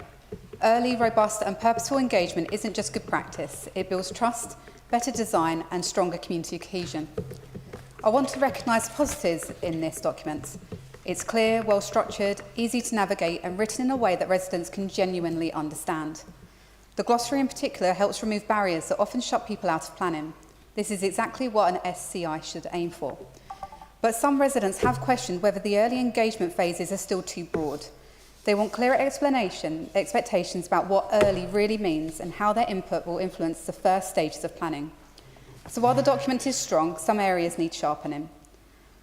Early, robust and purposeful engagement isn't just good practice. It builds trust, better design and stronger community cohesion. I want to recognise the positives in this document. It's clear, well structured, easy to navigate and written in a way that residents can genuinely understand. The glossary in particular helps remove barriers that often shut people out of planning. This is exactly what an SCI should aim for. But some residents have questioned whether the early engagement phases are still too broad. They want clearer expectations about what early really means and how their input will influence the first stages of planning. So while the document is strong, some areas need sharpening.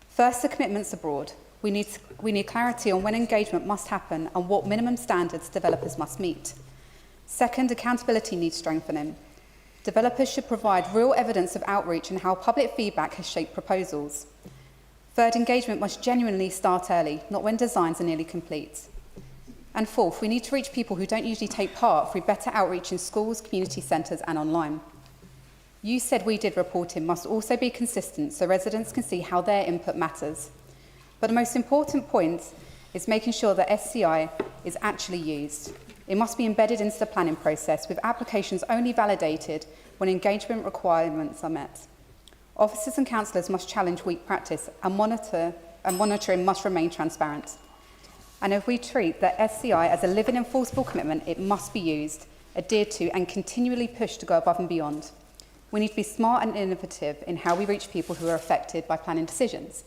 First, the commitments are broad. We need clarity on when engagement must happen and what minimum standards developers must meet. Second, accountability needs strengthening. Developers should provide real evidence of outreach and how public feedback has shaped proposals. Third, engagement must genuinely start early, not when designs are nearly complete. And fourth, we need to reach people who don't usually take part through better outreach in schools, community centres and online. You Said We Did reporting must also be consistent so residents can see how their input matters. But the most important point is making sure that SCI is actually used. It must be embedded into the planning process with applications only validated when engagement requirements are met. Officers and councillors must challenge weak practice and monitoring must remain transparent. And if we treat the SCI as a living enforceable commitment, it must be used, adhered to and continually pushed to go above and beyond. We need to be smart and innovative in how we reach people who are affected by planning decisions.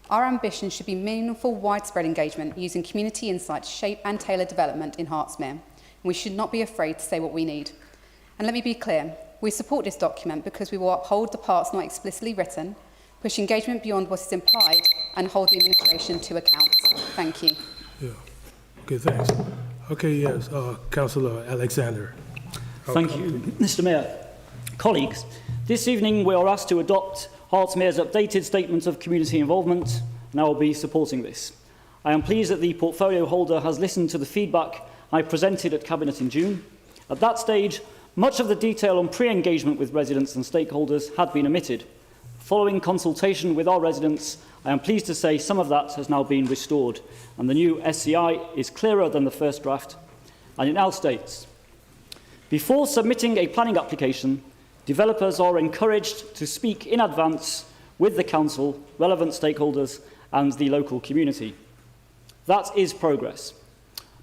Our ambition should be meaningful, widespread engagement using community insight to shape and tailor development in Hertsmere. And we should not be afraid to say what we need. And let me be clear, we support this document because we will uphold the parts not explicitly written, push engagement beyond what is implied and hold the administration to account. Thank you.
Yeah. Okay, thanks. Okay, yes, Councillor Alexander.
Thank you, Mr. Mayor. Colleagues, this evening we are asked to adopt Hertsmere's updated statement of community involvement, and I will be supporting this. I am pleased that the portfolio holder has listened to the feedback I presented at Cabinet in June. At that stage, much of the detail on pre-engagement with residents and stakeholders had been omitted. Following consultation with our residents, I am pleased to say some of that has now been restored, and the new SCI is clearer than the first draft, and it now states, before submitting a planning application, developers are encouraged to speak in advance with the council, relevant stakeholders and the local community. That is progress.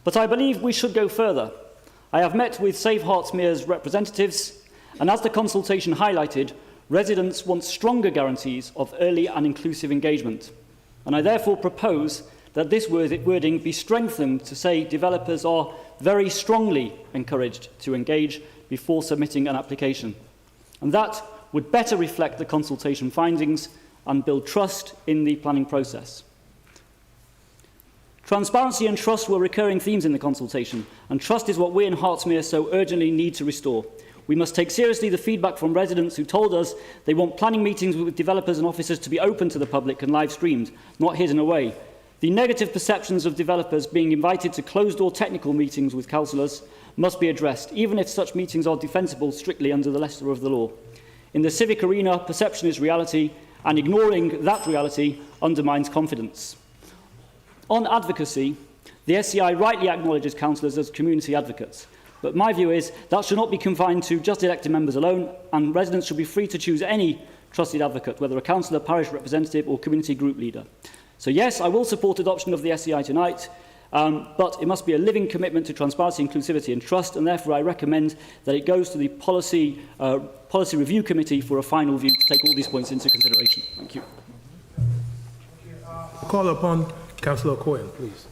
But I believe we should go further. I have met with Save Hertsmere's representatives, and as the consultation highlighted, residents want stronger guarantees of early and inclusive engagement. And I therefore propose that this wording be strengthened to say developers are very strongly encouraged to engage before submitting an application. And that would better reflect the consultation findings and build trust in the planning process. Transparency and trust were recurring themes in the consultation, and trust is what we in Hertsmere so urgently need to restore. We must take seriously the feedback from residents who told us they want planning meetings with developers and officers to be open to the public and live streamed, not hidden away. The negative perceptions of developers being invited to closed-door technical meetings with councillors must be addressed, even if such meetings are defensible strictly under the letter of the law. In the civic arena, perception is reality, and ignoring that reality undermines confidence. On advocacy, the SCI rightly acknowledges councillors as community advocates, but my view is that should not be confined to just elected members alone, and residents should be free to choose any trusted advocate, whether a councillor, parish representative or community group leader. So yes, I will support adoption of the SCI tonight, but it must be a living commitment to transparency, inclusivity and trust, and therefore I recommend that it goes to the Policy Review Committee for a final view to take all these points into consideration. Thank you.
Call upon Councillor Cohen, please.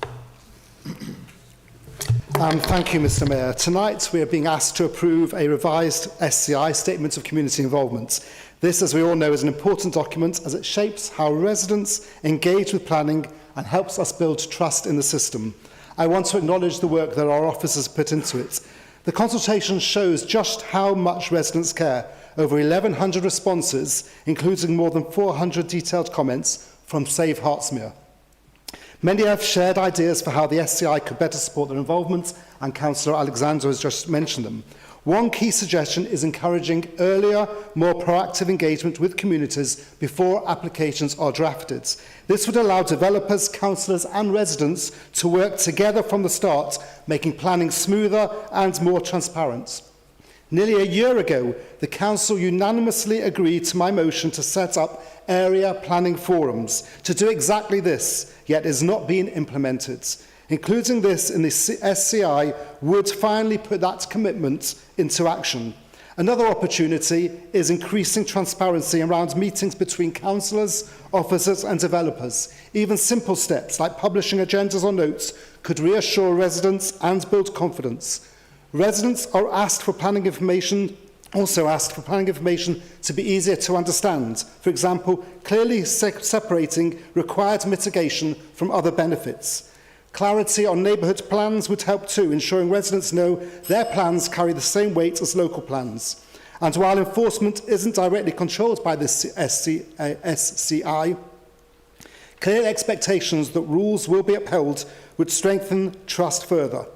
Thank you, Mr. Mayor. Tonight we are being asked to approve a revised SCI, Statement of Community Involvement. This, as we all know, is an important document as it shapes how residents engage with planning and helps us build trust in the system. I want to acknowledge the work that our officers put into it. The consultation shows just how much residents care. Over 1,100 responses, including more than 400 detailed comments from Save Hertsmere. Many have shared ideas for how the SCI could better support their involvement, and Councillor Alexander has just mentioned them. One key suggestion is encouraging earlier, more proactive engagement with communities before applications are drafted. This would allow developers, councillors and residents to work together from the start, making planning smoother and more transparent. Nearly a year ago, the Council unanimously agreed to my motion to set up area planning forums to do exactly this, yet is not being implemented. Including this in the SCI would finally put that commitment into action. Another opportunity is increasing transparency around meetings between councillors, officers and developers. Even simple steps like publishing agendas or notes could reassure residents and build confidence. Residents are asked for planning information, also asked for planning information to be easier to understand. For example, clearly separating required mitigation from other benefits. Clarity on neighbourhood plans would help too, ensuring residents know their plans carry the same weight as local plans. And while enforcement isn't directly controlled by this SCI, clear expectations that rules will be upheld would strengthen trust further.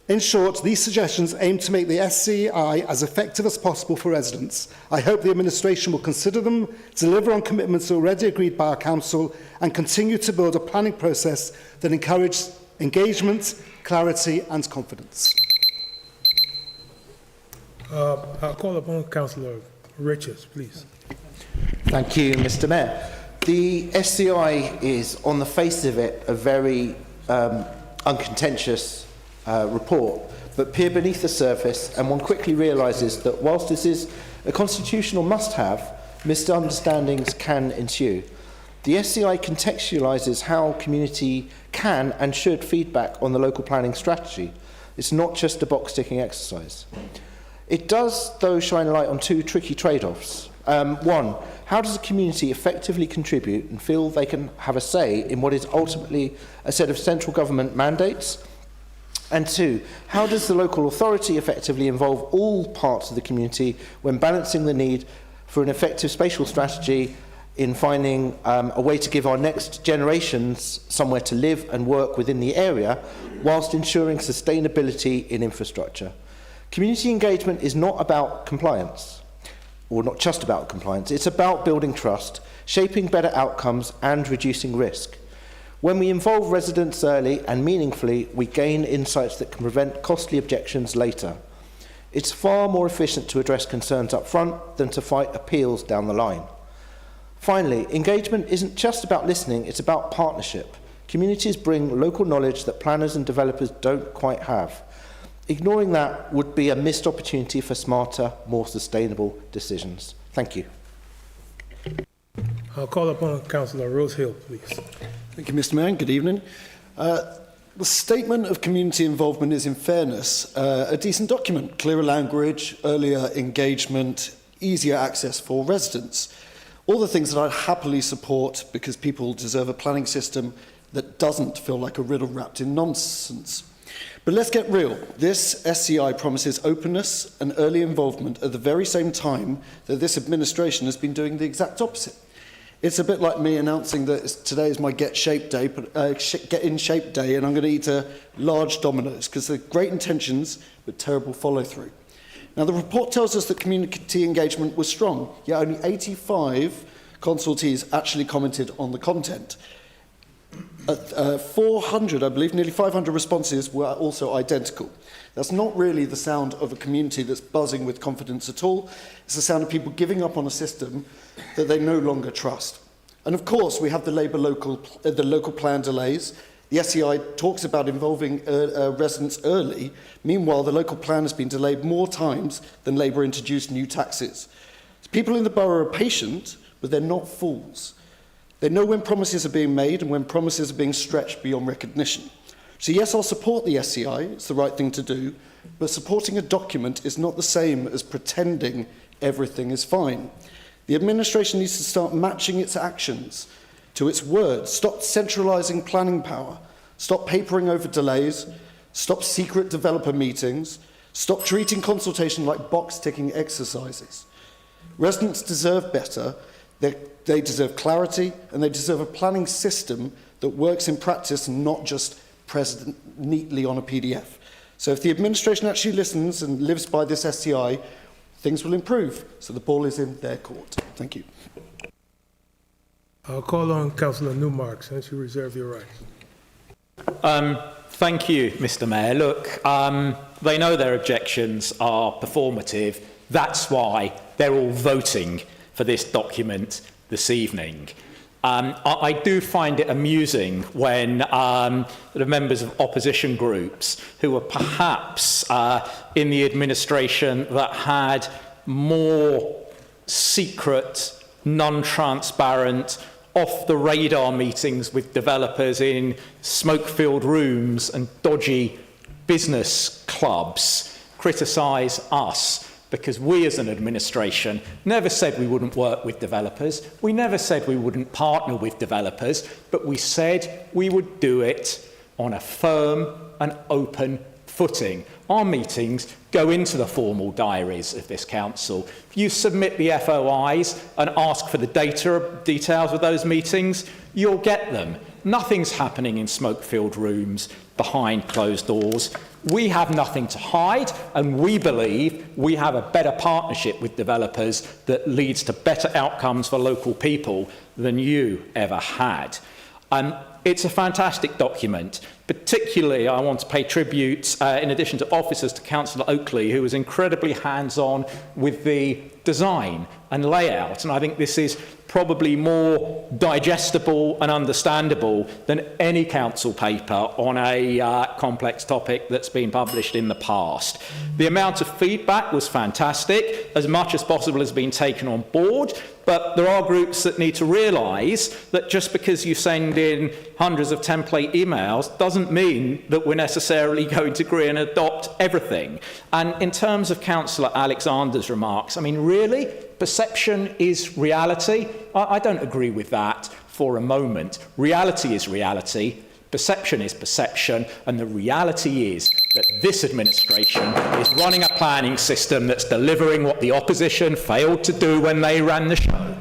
In short, these suggestions aim to make the SCI as effective as possible for residents. I hope the administration will consider them, deliver on commitments already agreed by our council, and continue to build a planning process that encourages engagement, clarity and confidence.
I'll call upon Councillor Richards, please.
Thank you, Mr. Mayor. The SCI is, on the face of it, a very uncontentious report, but peer beneath the surface, and one quickly realises that whilst this is a constitutional must-have, misunderstandings can ensue. The SCI contextualises how community can and should feedback on the local planning strategy. It's not just a box-ticking exercise. It does, though, shine a light on two tricky trade-offs. One, how does a community effectively contribute and feel they can have a say in what is ultimately a set of central government mandates? And two, how does the local authority effectively involve all parts of the community when balancing the need for an effective spatial strategy in finding a way to give our next generations somewhere to live and work within the area, whilst ensuring sustainability in infrastructure? Community engagement is not about compliance, or not just about compliance. It's about building trust, shaping better outcomes, and reducing risk. When we involve residents early and meaningfully, we gain insights that can prevent costly objections later. It's far more efficient to address concerns up front than to fight appeals down the line. Finally, engagement isn't just about listening, it's about partnership. Communities bring local knowledge that planners and developers don't quite have. Ignoring that would be a missed opportunity for smarter, more sustainable decisions. Thank you.
I'll call upon Councillor Rosehill, please.
Thank you, Mr. Mayor. Good evening. The statement of community involvement is, in fairness, a decent document. Clearer language, earlier engagement, easier access for residents. All the things that I'd happily support because people deserve a planning system that doesn't feel like a riddle wrapped in nonsense. But let's get real. This SCI promises openness and early involvement at the very same time that this administration has been doing the exact opposite. It's a bit like me announcing that today is my get in shape day, and I'm going to eat a large Domino's because they're great intentions but terrible follow through. Now, the report tells us that community engagement was strong, yet only 85 consultees actually commented on the content. 400, I believe, nearly 500 responses were also identical. That's not really the sound of a community that's buzzing with confidence at all. It's the sound of people giving up on a system that they no longer trust. And of course, we have the local plan delays. The SCI talks about involving residents early. Meanwhile, the local plan has been delayed more times than Labour introduced new taxes. People in the borough are patient, but they're not fools. They know when promises are being made and when promises are being stretched beyond recognition. So yes, I'll support the SCI, it's the right thing to do, but supporting a document is not the same as pretending everything is fine. The administration needs to start matching its actions to its words, stop centralising planning power, stop papering over delays, stop secret developer meetings, stop treating consultation like box-ticking exercises. Residents deserve better. They deserve clarity, and they deserve a planning system that works in practice and not just present neatly on a PDF. So if the administration actually listens and lives by this SCI, things will improve. So the ball is in their court. Thank you.
I'll call on Councillor Newmark, since you reserve your rights.
Thank you, Mr. Mayor. Look, they know their objections are performative. That's why they're all voting for this document this evening. I do find it amusing when the members of opposition groups who were perhaps in the administration that had more secret, non-transparent, off-the-radar meetings with developers in smoke-filled rooms and dodgy business clubs criticise us because we as an administration never said we wouldn't work with developers, we never said we wouldn't partner with developers, but we said we would do it on a firm and open footing. Our meetings go into the formal diaries of this council. If you submit the FOIs and ask for the details of those meetings, you'll get them. Nothing's happening in smoke-filled rooms behind closed doors. We have nothing to hide, and we believe we have a better partnership with developers that leads to better outcomes for local people than you ever had. It's a fantastic document. Particularly, I want to pay tribute, in addition to officers, to Councillor Oakley, who was incredibly hands-on with the design and layout. And I think this is probably more digestible and understandable than any council paper on a complex topic that's been published in the past. The amount of feedback was fantastic. As much as possible has been taken on board, but there are groups that need to realise that just because you send in hundreds of template emails doesn't mean that we're necessarily going to agree and adopt everything. And in terms of Councillor Alexander's remarks, I mean, really, perception is reality? I don't agree with that for a moment. Reality is reality. Perception is perception, and the reality is that this administration is running a planning system that's delivering what the opposition failed to do when they ran the show.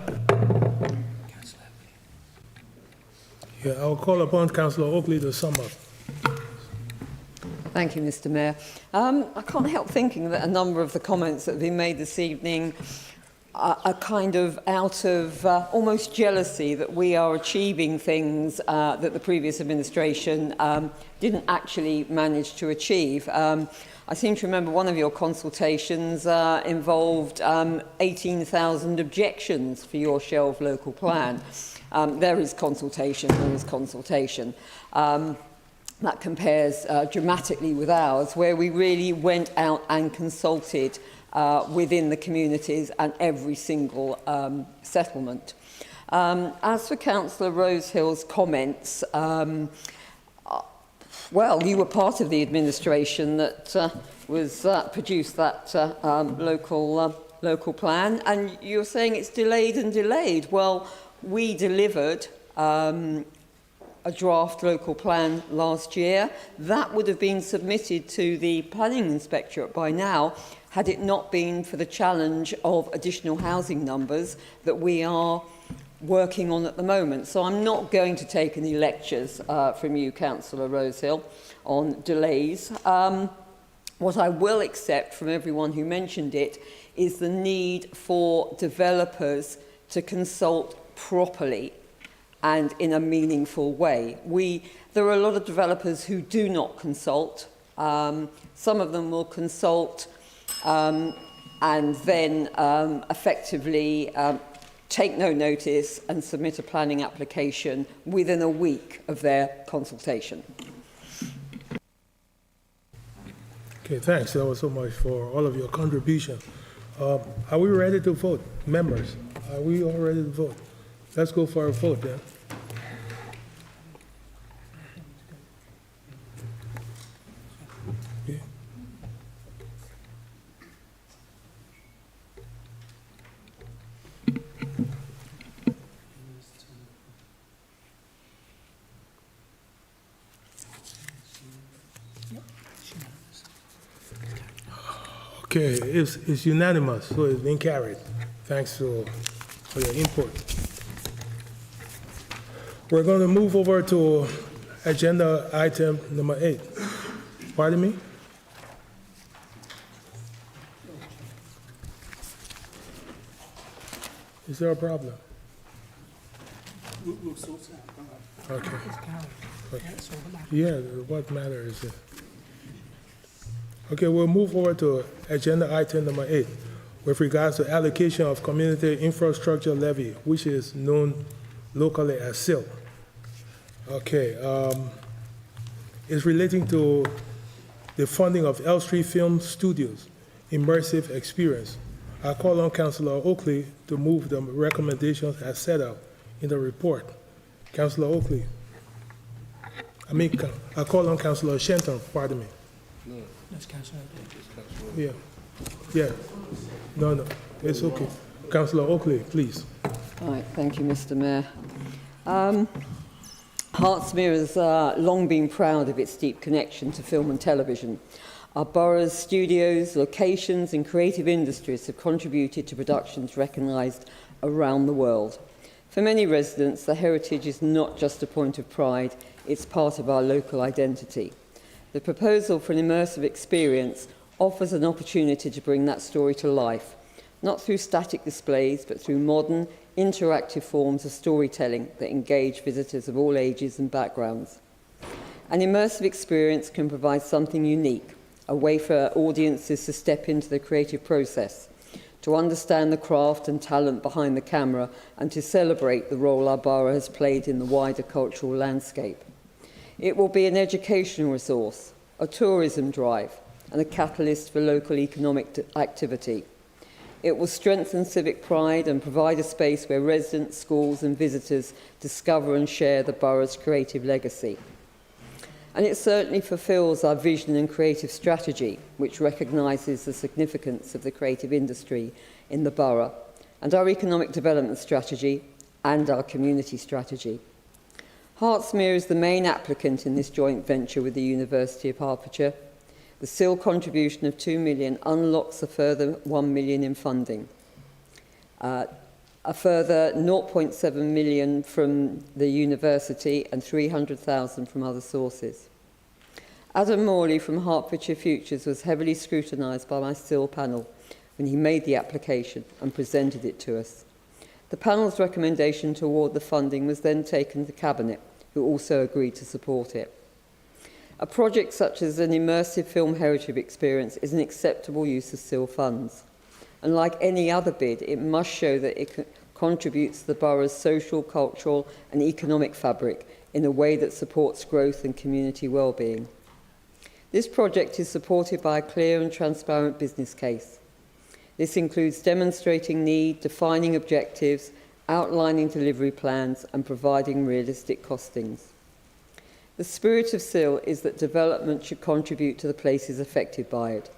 Yeah, I'll call upon Councillor Oakley to sum up.
Thank you, Mr. Mayor. I can't help thinking that a number of the comments that have been made this evening are kind of out of almost jealousy that we are achieving things that the previous administration didn't actually manage to achieve. I seem to remember one of your consultations involved 18,000 objections for your shelved local plan. There is consultation, that compares dramatically with ours, where we really went out and consulted within the communities and every single settlement. As for Councillor Rosehill's comments, well, you were part of the administration that produced that local plan, and you're saying it's delayed and delayed. Well, we delivered a draft local plan last year. That would have been submitted to the planning inspectorate by now, had it not been for the challenge of additional housing numbers that we are working on at the moment. So I'm not going to take any lectures from you, Councillor Rosehill, on delays. What I will accept from everyone who mentioned it is the need for developers to consult properly and in a meaningful way. There are a lot of developers who do not consult. Some of them will consult and then effectively take no notice and submit a planning application within a week of their consultation.
Okay, thanks. That was so much for all of your contribution. Are we ready to vote? Members, are we all ready to vote? Let's go for a vote then. Okay, it's unanimous, so it's been carried. Thanks for your input. We're going to move over to agenda item number 8. Pardon me? Is there a problem?
We'll sort it out.
Okay.
It's carried.
Okay.
Yeah, it's all that matters.
Yeah, what matter is it? Okay, we'll move over to agenda item number 8 with regards to allocation of community infrastructure levy, which is known locally as SIL. Okay, it's relating to the funding of Elstree Film Studios immersive experience. I call on Councillor Oakley to move the recommendations as set out in the report. Councillor Oakley. I call on Councillor Shenton, pardon me.
No. That's Councillor
Yeah. Yeah. No, it's okay. Councillor Oakley, please.
Right, thank you, Mr. Mayor. Hertsmere has long been proud of its deep connection to film and television. Our borough's studios, locations and creative industries have contributed to productions recognised around the world. For many residents, the heritage is not just a point of pride, it's part of our local identity. The proposal for an immersive experience offers an opportunity to bring that story to life, not through static displays, but through modern, interactive forms of storytelling that engage visitors of all ages and backgrounds. An immersive experience can provide something unique, a way for audiences to step into the creative process, to understand the craft and talent behind the camera, and to celebrate the role our borough has played in the wider cultural landscape. It will be an educational resource, a tourism drive, and a catalyst for local economic activity. It will strengthen civic pride and provide a space where residents, schools and visitors discover and share the borough's creative legacy. And it certainly fulfills our vision and creative strategy, which recognises the significance of the creative industry in the borough, and our economic development strategy and our community strategy. Hertsmere is the main applicant in this joint venture with the University of Hertfordshire. The SIL contribution of £2 million unlocks a further £1 million in funding. A further £0.7 million from the university and £300,000 from other sources. Adam Morley from Hertfordshire Futures was heavily scrutinised by my SIL panel when he made the application and presented it to us. The panel's recommendation to award the funding was then taken to Cabinet, who also agreed to support it. A project such as an immersive film heritage experience is an acceptable use of SIL funds. And like any other bid, it must show that it contributes to the borough's social, cultural and economic fabric in a way that supports growth and community well-being. This project is supported by a clear and transparent business case. This includes demonstrating need, defining objectives, outlining delivery plans and providing realistic costings. The spirit of SIL is that development should contribute to the places affected by it.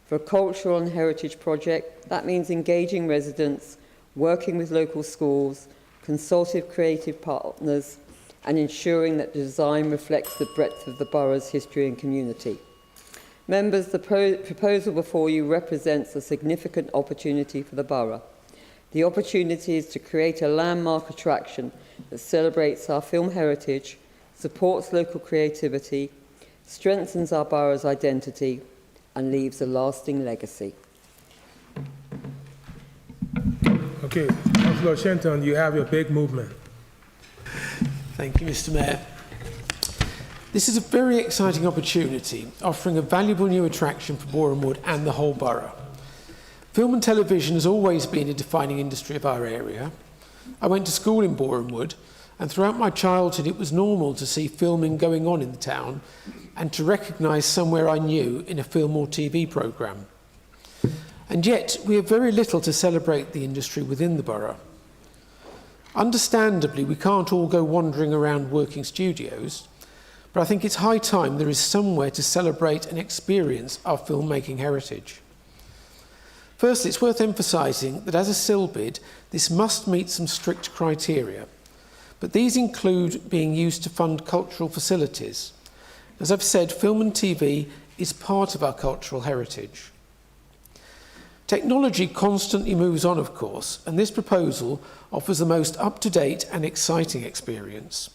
For a cultural and heritage project, that means engaging residents, working with local schools, consultative creative partners, and ensuring that the design reflects the breadth of the borough's history and community. Members, the proposal before you represents a significant opportunity for the borough. The opportunity is to create a landmark attraction that celebrates our film heritage, supports local creativity, strengthens our borough's identity, and leaves a lasting legacy.
Okay, Councillor Shenton, you have your big movement.
Thank you, Mr. Mayor. This is a very exciting opportunity, offering a valuable new attraction for Boreham Wood and the whole borough. Film and television has always been a defining industry of our area. I went to school in Boreham Wood, and throughout my childhood it was normal to see filming going on in the town and to recognise somewhere I knew in a film or TV programme. And yet we have very little to celebrate the industry within the borough. Understandably, we can't all go wandering around working studios, but I think it's high time there is somewhere to celebrate and experience our filmmaking heritage. First, it's worth emphasising that as a SIL bid, this must meet some strict criteria, but these include being used to fund cultural facilities. As I've said, film and TV is part of our cultural heritage. Technology constantly moves on, of course, and this proposal offers the most up-to-date and exciting experience.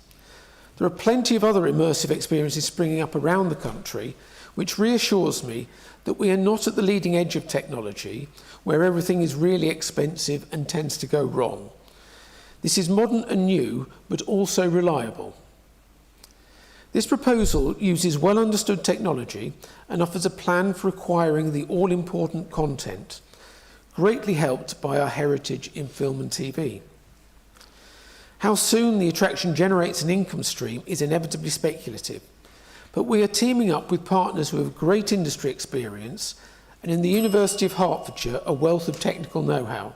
There are plenty of other immersive experiences springing up around the country, which reassures me that we are not at the leading edge of technology, where everything is really expensive and tends to go wrong. This is modern and new, but also reliable. This proposal uses well-understood technology and offers a plan for acquiring the all-important content, greatly helped by our heritage in film and TV. How soon the attraction generates an income stream is inevitably speculative, but we are teaming up with partners who have great industry experience and in the University of Hertfordshire a wealth of technical know-how.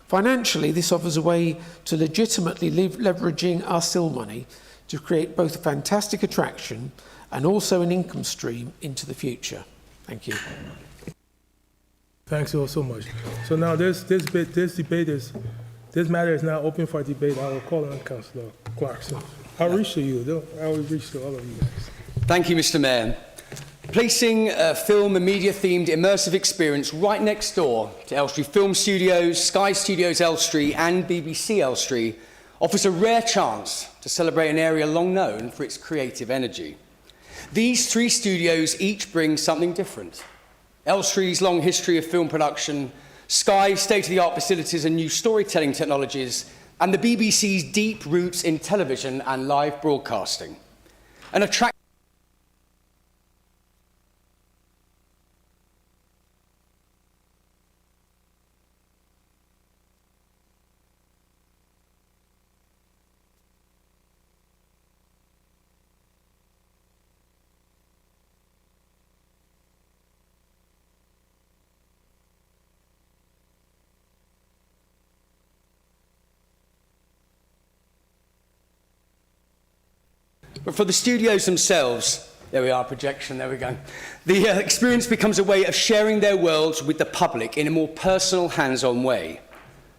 Financially, this offers a way to legitimately leveraging our SIL money to create both a fantastic attraction and also an income stream into the future. Thank you.
Thanks all so much. So now this matter is now open for debate. I will call on Councillor Clarkson. I'll reach to you. I will reach to all of you guys.
Thank you, Mr. Mayor. Placing a film and media-themed immersive experience right next door to Elstree Film Studios, Sky Studios Elstree and BBC Elstree offers a rare chance to celebrate an area long known for its creative energy. These three studios each bring something different. Elstree's long history of film production, Sky's state-of-the-art facilities and new storytelling technologies, and the BBC's deep roots in television and live broadcasting. An attraction But for the studios themselves, there we are, projection, there we go. The experience becomes a way of sharing their worlds with the public in a more personal, hands-on way.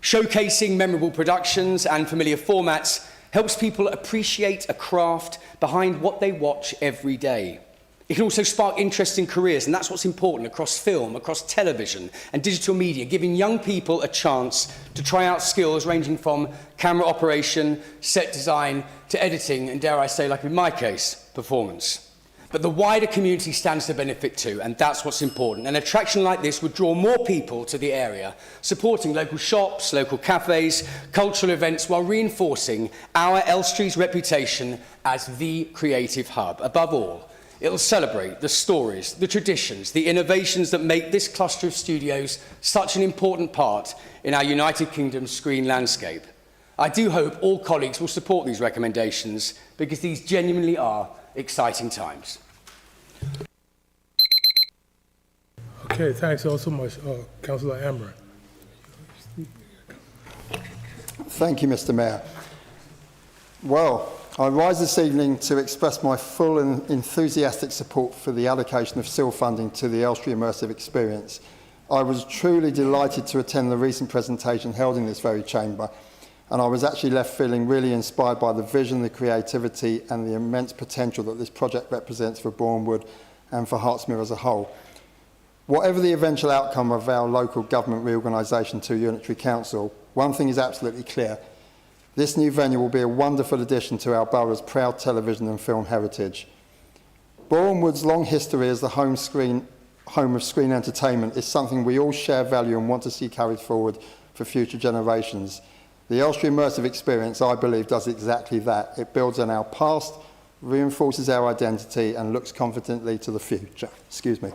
Showcasing memorable productions and familiar formats helps people appreciate a craft behind what they watch every day. It can also spark interest in careers, and that's what's important across film, across television and digital media, giving young people a chance to try out skills ranging from camera operation, set design, to editing, and dare I say, like in my case, performance. But the wider community stands to benefit too, and that's what's important. An attraction like this would draw more people to the area, supporting local shops, local cafes, cultural events, while reinforcing our Elstrie's reputation as the creative hub. Above all, it'll celebrate the stories, the traditions, the innovations that make this cluster of studios such an important part in our United Kingdom screen landscape. I do hope all colleagues will support these recommendations, because these genuinely are exciting times.
Okay, thanks so much, Councillor Amber.
Thank you, Mr. Mayor. Well, I rise this evening to express my full and enthusiastic support for the allocation of SIL funding to the Elstree Immersive Experience. I was truly delighted to attend the recent presentation held in this very chamber, and I was actually left feeling really inspired by the vision, the creativity and the immense potential that this project represents for Bournemouth and for Hertsmere as a whole. Whatever the eventual outcome of our local government reorganisation to Unitary Council, one thing is absolutely clear. This new venue will be a wonderful addition to our borough's proud television and film heritage. Bournemouth's long history as the home of screen entertainment is something we all share value and want to see carried forward for future generations. The Elstree Immersive Experience, I believe, does exactly that. It builds on our past, reinforces our identity and looks confidently to the future. Excuse me.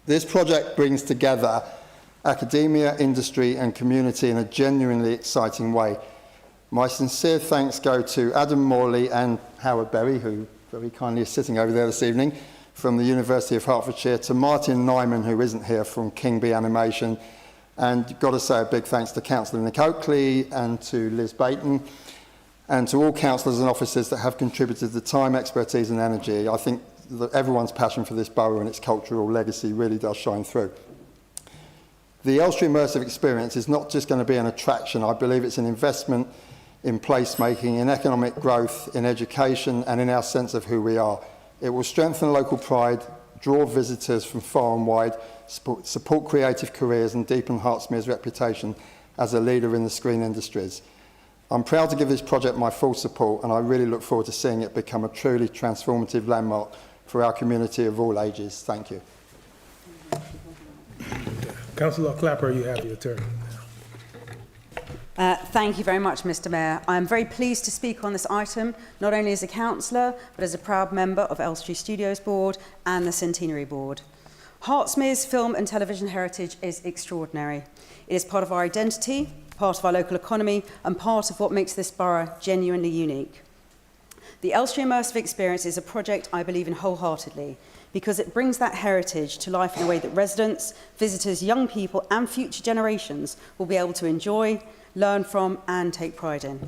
This project brings together academia, industry and community in a genuinely exciting way. My sincere thanks go to Adam Morley and Howard Berry, who very kindly is sitting over there this evening, from the University of Hertfordshire, to Martin Nyman, who isn't here, from King Bee Animation, and got to say a big thanks to Councillor Nick Oakley and to Liz Baton, and to all councillors and officers that have contributed the time, expertise and energy. I think that everyone's passion for this borough and its cultural legacy really does shine through. The Elstree Immersive Experience is not just going to be an attraction. I believe it's an investment in placemaking, in economic growth, in education and in our sense of who we are. It will strengthen local pride, draw visitors from far and wide, support creative careers and deepen Hertsmere's reputation as a leader in the screen industries. I'm proud to give this project my full support, and I really look forward to seeing it become a truly transformative landmark for our community of all ages. Thank you.
Councillor Clapper, you have your turn.
Thank you very much, Mr. Mayor. I am very pleased to speak on this item, not only as a councillor, but as a proud member of Elstree Studios Board and the Centenary Board. Hertsmere's film and television heritage is extraordinary. It is part of our identity, part of our local economy, and part of what makes this borough genuinely unique. The Elstree Immersive Experience is a project I believe in wholeheartedly, because it brings that heritage to life in a way that residents, visitors, young people and future generations will be able to enjoy, learn from and take pride in.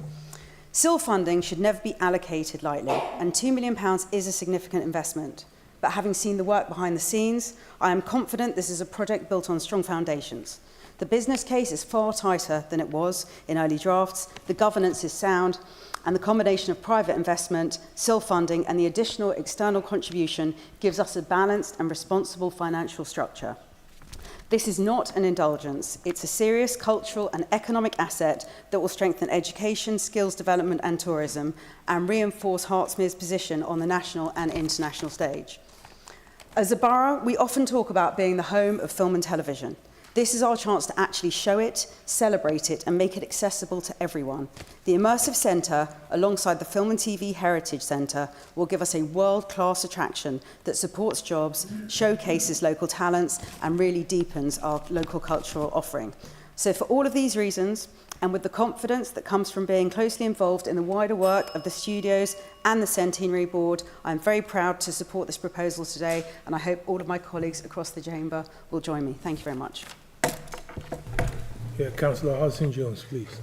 SIL funding should never be allocated lightly, and £2 million is a significant investment. But having seen the work behind the scenes, I am confident this is a project built on strong foundations. The business case is far tighter than it was in early drafts, the governance is sound, and the combination of private investment, SIL funding and the additional external contribution gives us a balanced and responsible financial structure. This is not an indulgence. It's a serious cultural and economic asset that will strengthen education, skills development and tourism and reinforce Hertsmere's position on the national and international stage. As a borough, we often talk about being the home of film and television. This is our chance to actually show it, celebrate it and make it accessible to everyone. The Immersive Centre, alongside the Film and TV Heritage Centre, will give us a world-class attraction that supports jobs, showcases local talents and really deepens our local cultural offering. So for all of these reasons, and with the confidence that comes from being closely involved in the wider work of the studios and the Centenary Board, I'm very proud to support this proposal today, and I hope all of my colleagues across the chamber will join me. Thank you very much.
Yeah, Councillor Hodgson-Jones, please.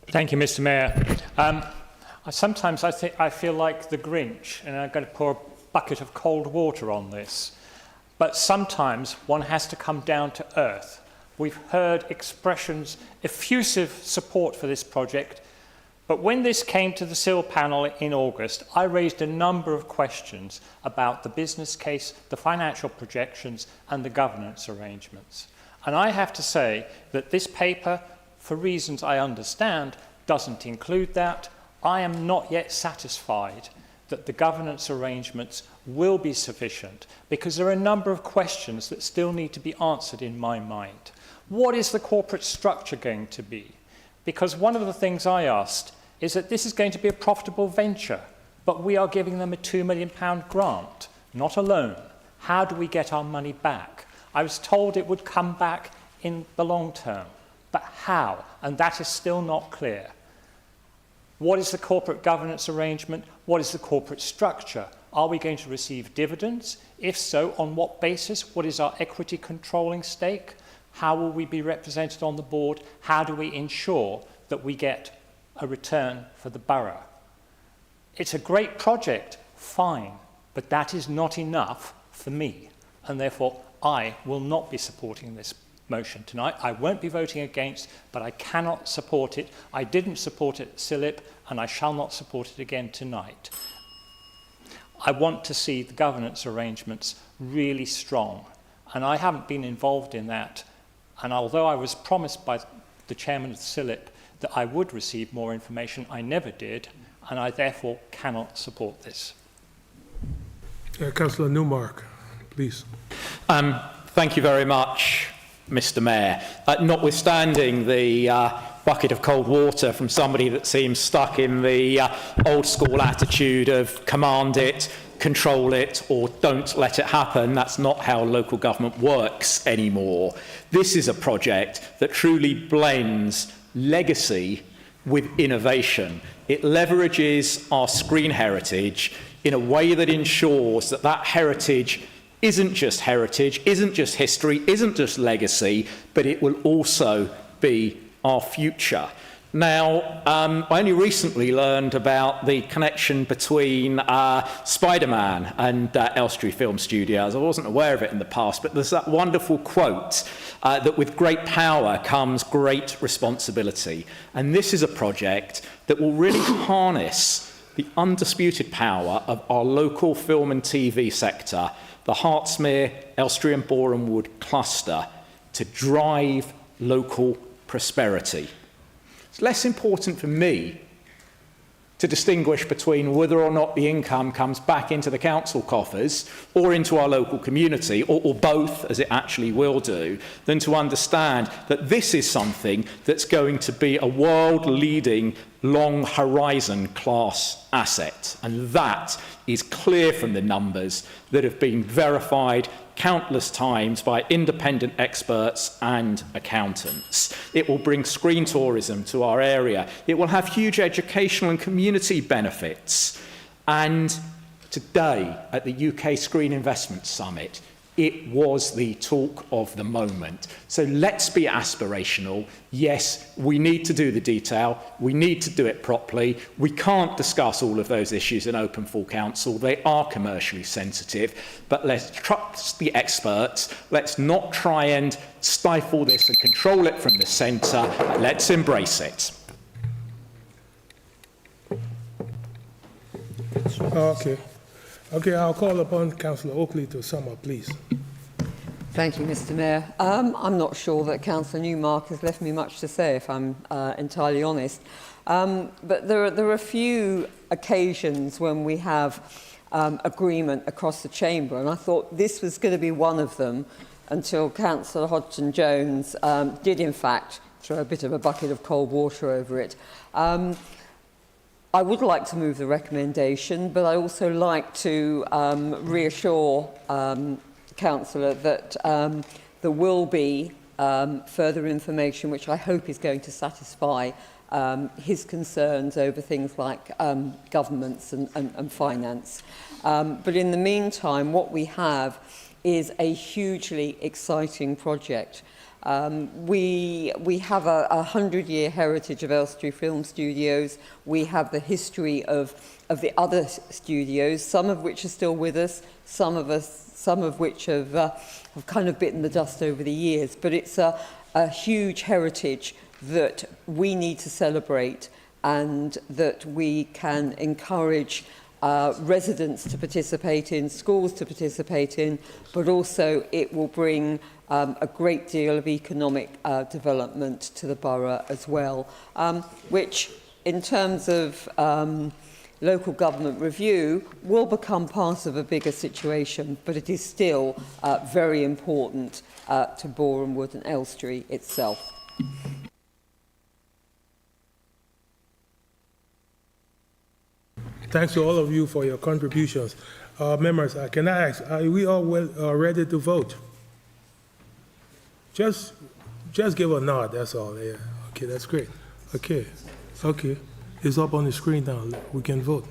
Thank you, Mr. Mayor. Sometimes I feel like the Grinch, and I'm going to pour a bucket of cold water on this. But sometimes one has to come down to earth. We've heard expressions, effusive support for this project, but when this came to the CIL panel in August, I raised a number of questions about the business case, the financial projections, and the governance arrangements. And I have to say that this paper, for reasons I understand, doesn't include that. I am not yet satisfied that the governance arrangements will be sufficient, because there are a number of questions that still need to be answered in my mind. What is the corporate structure going to be? Because one of the things I asked is that this is going to be a profitable venture, but we are giving them a £2 million grant, not a loan. How do we get our money back? I was told it would come back in the long term, but how? And that is still not clear. What is the corporate governance arrangement? What is the corporate structure? Are we going to receive dividends? If so, on what basis? What is our equity controlling stake? How will we be represented on the board? How do we ensure that we get a return for the borough? It's a great project, fine, but that is not enough for me, and therefore I will not be supporting this motion tonight. I won't be voting against, but I cannot support it. I didn't support it at CILIP, and I shall not support it again tonight. I want to see the governance arrangements really strong, and I haven't been involved in that. And although I was promised by the chairman of the CILIP that I would receive more information, I never did, and I therefore cannot support this.
Councillor Newmark, please.
Thank you very much, Mr. Mayor. Notwithstanding the bucket of cold water from somebody that seems stuck in the old school attitude of command it, control it, or don't let it happen, that's not how local government works anymore. This is a project that truly blends legacy with innovation. It leverages our screen heritage in a way that ensures that that heritage, isn't just history, isn't just legacy, but it will also be our future. Now, I only recently learned about the connection between Spider-Man and Elstree Film Studios. I wasn't aware of it in the past, but there's that wonderful quote that with great power comes great responsibility. And this is a project that will really harness the undisputed power of our local film and TV sector, the Hertsmere, Elstree and Boreham Wood cluster, to drive local prosperity. It's less important for me to distinguish between whether or not the income comes back into the council coffers or into our local community, or both, as it actually will do, than to understand that this is something that's going to be a world-leading, long horizon class asset. And that is clear from the numbers that have been verified countless times by independent experts and accountants. It will bring screen tourism to our area. It will have huge educational and community benefits. And today, at the UK Screen Investment Summit, it was the talk of the moment. So let's be aspirational. Yes, we need to do the detail. We need to do it properly. We can't discuss all of those issues in open full council. They are commercially sensitive. But let's trust the experts. Let's not try and stifle this and control it from the centre. Let's embrace it.
Okay, I'll call upon Councillor Oakley to sum up, please.
Thank you, Mr. Mayor. I'm not sure that Councillor Newmark has left me much to say, if I'm entirely honest. But there are a few occasions when we have agreement across the chamber, and I thought this was going to be one of them until Councillor Hodgson-Jones did, in fact, throw a bit of a bucket of cold water over it. I would like to move the recommendation, but I also like to reassure Councillor that there will be further information which I hope is going to satisfy his concerns over things like governments and finance. But in the meantime, what we have is a hugely exciting project. We have a 100-year heritage of Elstree Film Studios. We have the history of the other studios, some of which are still with us, some of which have kind of bitten the dust over the years. But it's a huge heritage that we need to celebrate, and that we can encourage residents to participate in, schools to participate in, but also it will bring a great deal of economic development to the borough as well, which in terms of local government review will become part of a bigger situation, but it is still very important to Boreham Wood and Elstree itself.
Thanks to all of you for your contributions. Members, can I ask, are we all ready to vote? Just give a nod, that's all. Yeah. Okay, that's great. Okay. It's up on the screen now. We can vote.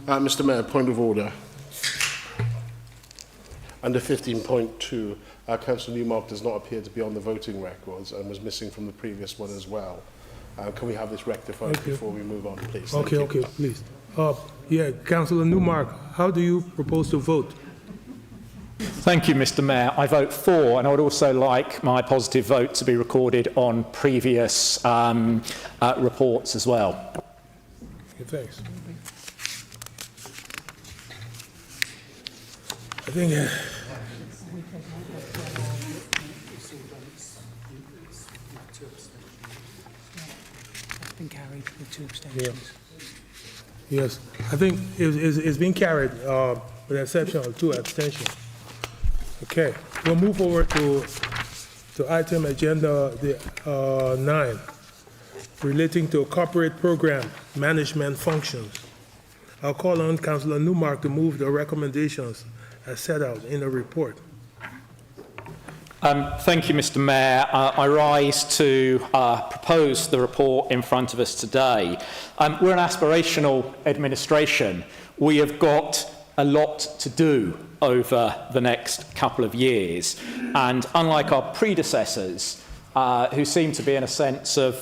Mr. Mayor, point of order. Under 15.2, Councillor Newmark does not appear to be on the voting records and was missing from the previous one as well. Can we have this rectified before we move on, please?
Okay, please. Yeah, Councillor Newmark, how do you propose to vote?
Thank you, Mr. Mayor. I vote for, and I would also like my positive vote to be recorded on previous reports as well.
Okay, thanks. I think
been carried with 2 abstentions.
Yes, I think it's been carried with the exception of 2 abstentions. Okay, we'll move over to item agenda 9, relating to corporate program management functions. I'll call on Councillor Newmark to move the recommendations as set out in the report.
Thank you, Mr. Mayor. I rise to propose the report in front of us today. We're an aspirational administration. We have got a lot to do over the next couple of years. And unlike our predecessors, who seem to be in a sense of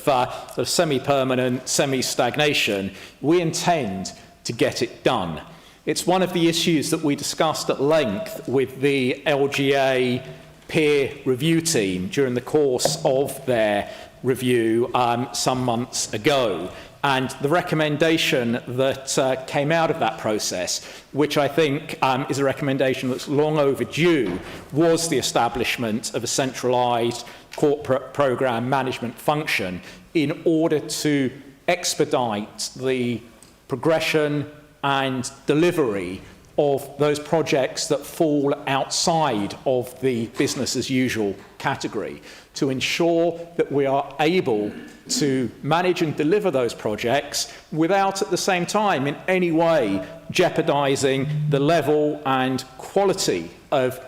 semi-permanent, semi-stagnation, we intend to get it done. It's one of the issues that we discussed at length with the LGA peer review team during the course of their review some months ago. And the recommendation that came out of that process, which I think is a recommendation that's long overdue, was the establishment of a centralised corporate programme management function in order to expedite the progression and delivery of those projects that fall outside of the business as usual category, to ensure that we are able to manage and deliver those projects without at the same time in any way jeopardising the level and quality of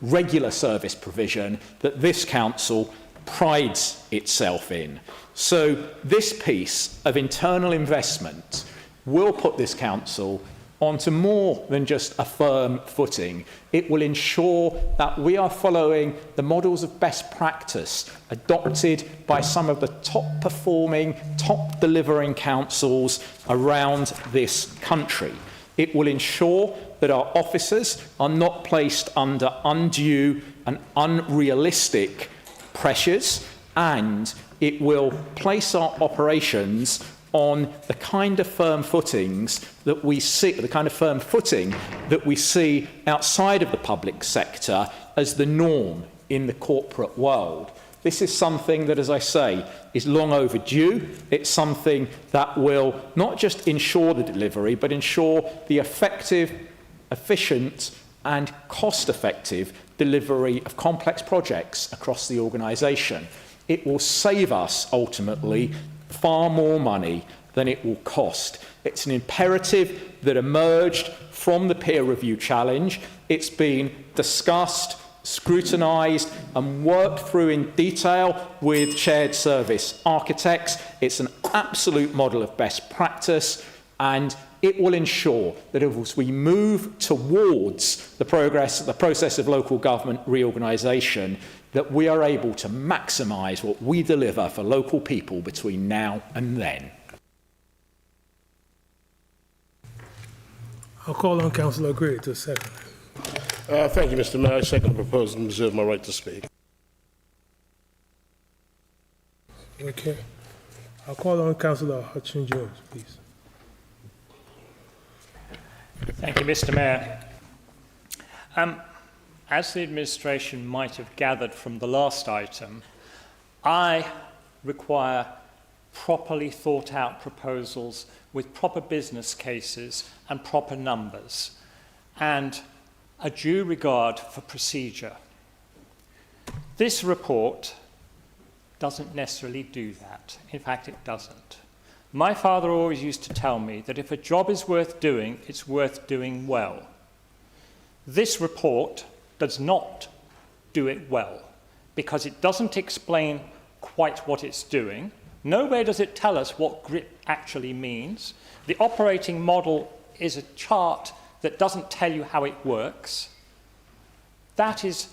regular service provision that this council prides itself in. So this piece of internal investment will put this council onto more than just a firm footing. It will ensure that we are following the models of best practice adopted by some of the top performing, top delivering councils around this country. It will ensure that our officers are not placed under undue and unrealistic pressures, and it will place our operations on the kind of firm footings that we see, the kind of firm footing that we see outside of the public sector as the norm in the corporate world. This is something that, as I say, is long overdue. It's something that will not just ensure the delivery, but ensure the effective, efficient, and cost-effective delivery of complex projects across the organisation. It will save us, ultimately, far more money than it will cost. It's an imperative that emerged from the peer review challenge. It's been discussed scrutinised and worked through in detail with shared service architects. It's an absolute model of best practice, and it will ensure that as we move towards the process of local government reorganisation, that we are able to maximise what we deliver for local people between now and then.
I'll call on Councillor Gray to second.
Thank you, Mr. Mayor. I second the proposal and reserve my right to speak.
Okay. I'll call on Councillor Hutchinson-Jones, please.
Thank you, Mr. Mayor. As the administration might have gathered from the last item, I require properly thought out proposals with proper business cases and proper numbers, and a due regard for procedure. This report doesn't necessarily do that. In fact, it doesn't. My father always used to tell me that if a job is worth doing, it's worth doing well. This report does not do it well because it doesn't explain quite what it's doing. Nowhere does it tell us what GRIP actually means. The operating model is a chart that doesn't tell you how it works. That is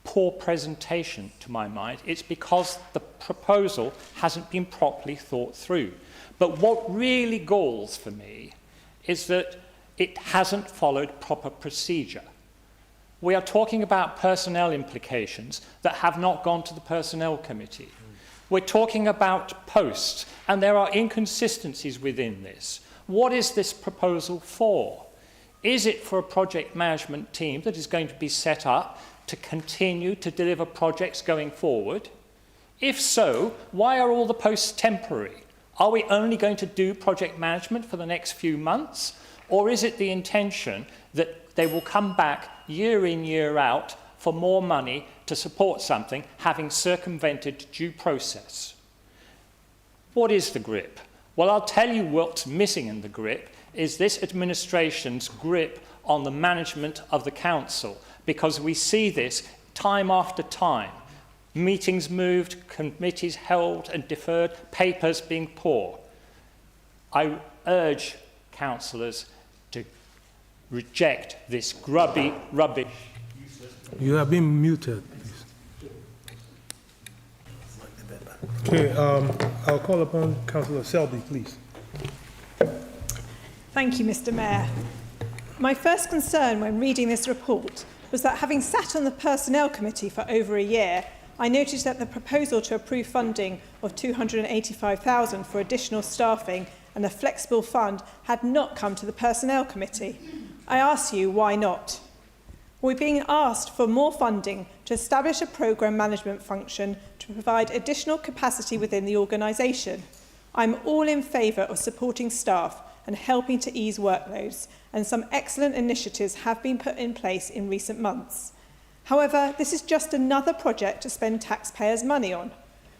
poor presentation, to my mind. It's because the proposal hasn't been properly thought through. But what really galls for me is that it hasn't followed proper procedure. We are talking about personnel implications that have not gone to the Personnel Committee. We're talking about posts, and there are inconsistencies within this. What is this proposal for? Is it for a project management team that is going to be set up to continue to deliver projects going forward? If so, why are all the posts temporary? Are we only going to do project management for the next few months? Or is it the intention that they will come back year in, year out for more money to support something, having circumvented due process? What is the grip? Well, I'll tell you what's missing in the grip is this administration's grip on the management of the council, because we see this time after time. Meetings moved, committees held and deferred, papers being poor. I urge councillors to reject this grubby, rubbish.
You have been muted, please. Okay, I'll call upon Councillor Selby, please.
Thank you, Mr. Mayor. My first concern when reading this report was that, having sat on the Personnel Committee for over a year, I noticed that the proposal to approve funding of £285,000 for additional staffing and a flexible fund had not come to the Personnel Committee. I ask you, why not? We're being asked for more funding to establish a programme management function to provide additional capacity within the organisation. I'm all in favour of supporting staff and helping to ease workloads, and some excellent initiatives have been put in place in recent months. However, this is just another project to spend taxpayers' money on.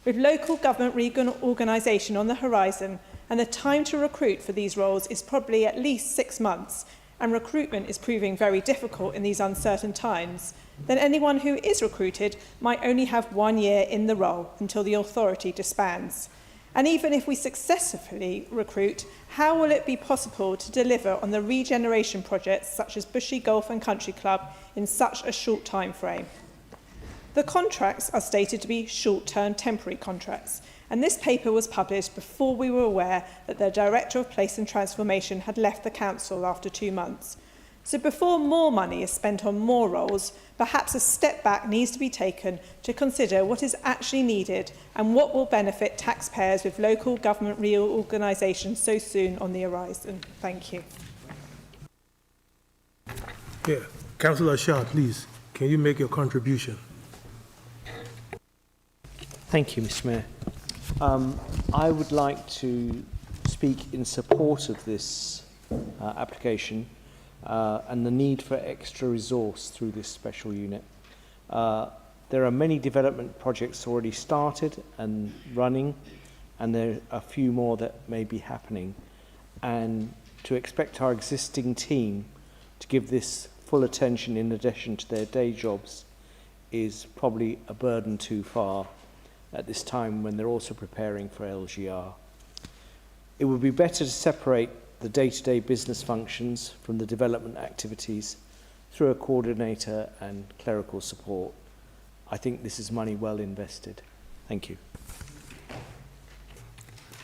With local government reorganisation on the horizon, and the time to recruit for these roles is probably at least 6 months, and recruitment is proving very difficult in these uncertain times, then anyone who is recruited might only have 1 year in the role until the authority disbands. And even if we successfully recruit, how will it be possible to deliver on the regeneration projects such as Bushy Golf and Country Club in such a short time frame? The contracts are stated to be short-term temporary contracts, and this paper was published before we were aware that the Director of Place and Transformation had left the Council after 2 months. So before more money is spent on more roles, perhaps a step back needs to be taken to consider what is actually needed and what will benefit taxpayers with local government reorganisation so soon on the horizon. Thank you.
Yeah, Councillor Shah, please, can you make your contribution?
Thank you, Mr. Mayor. I would like to speak in support of this application and the need for extra resource through this special unit. There are many development projects already started and running, and there are a few more that may be happening. And to expect our existing team to give this full attention in addition to their day jobs is probably a burden too far at this time when they're also preparing for LGR. It would be better to separate the day-to-day business functions from the development activities through a coordinator and clerical support. I think this is money well invested. Thank you.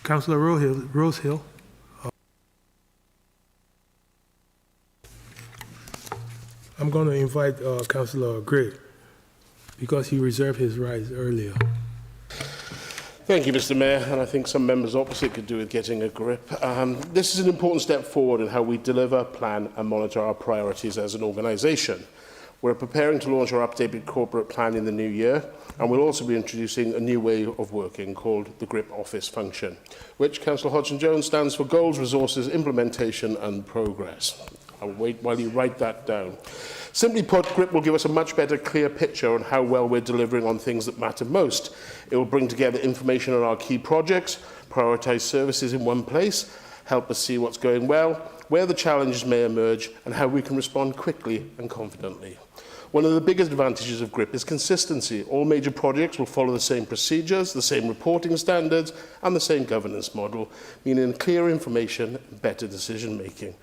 Councillor Rosehill. I'm going to invite Councillor Gray because he reserved his rights earlier.
Thank you, Mr. Mayor, and I think some members opposite could do with getting a grip. This is an important step forward in how we deliver, plan and monitor our priorities as an organisation. We're preparing to launch our updated corporate plan in the new year, and we'll also be introducing a new way of working called the GRIP Office function, which Councillor Hodgson-Jones stands for Goals, Resources, Implementation and Progress. I'll wait while you write that down. Simply put, GRIP will give us a much better, clear picture on how well we're delivering on things that matter most. It will bring together information on our key projects, prioritise services in one place, help us see what's going well, where the challenges may emerge, and how we can respond quickly and confidently. One of the biggest advantages of GRIP is consistency. All major projects will follow the same procedures, the same reporting standards, and the same governance model, meaning clear information and better decision making.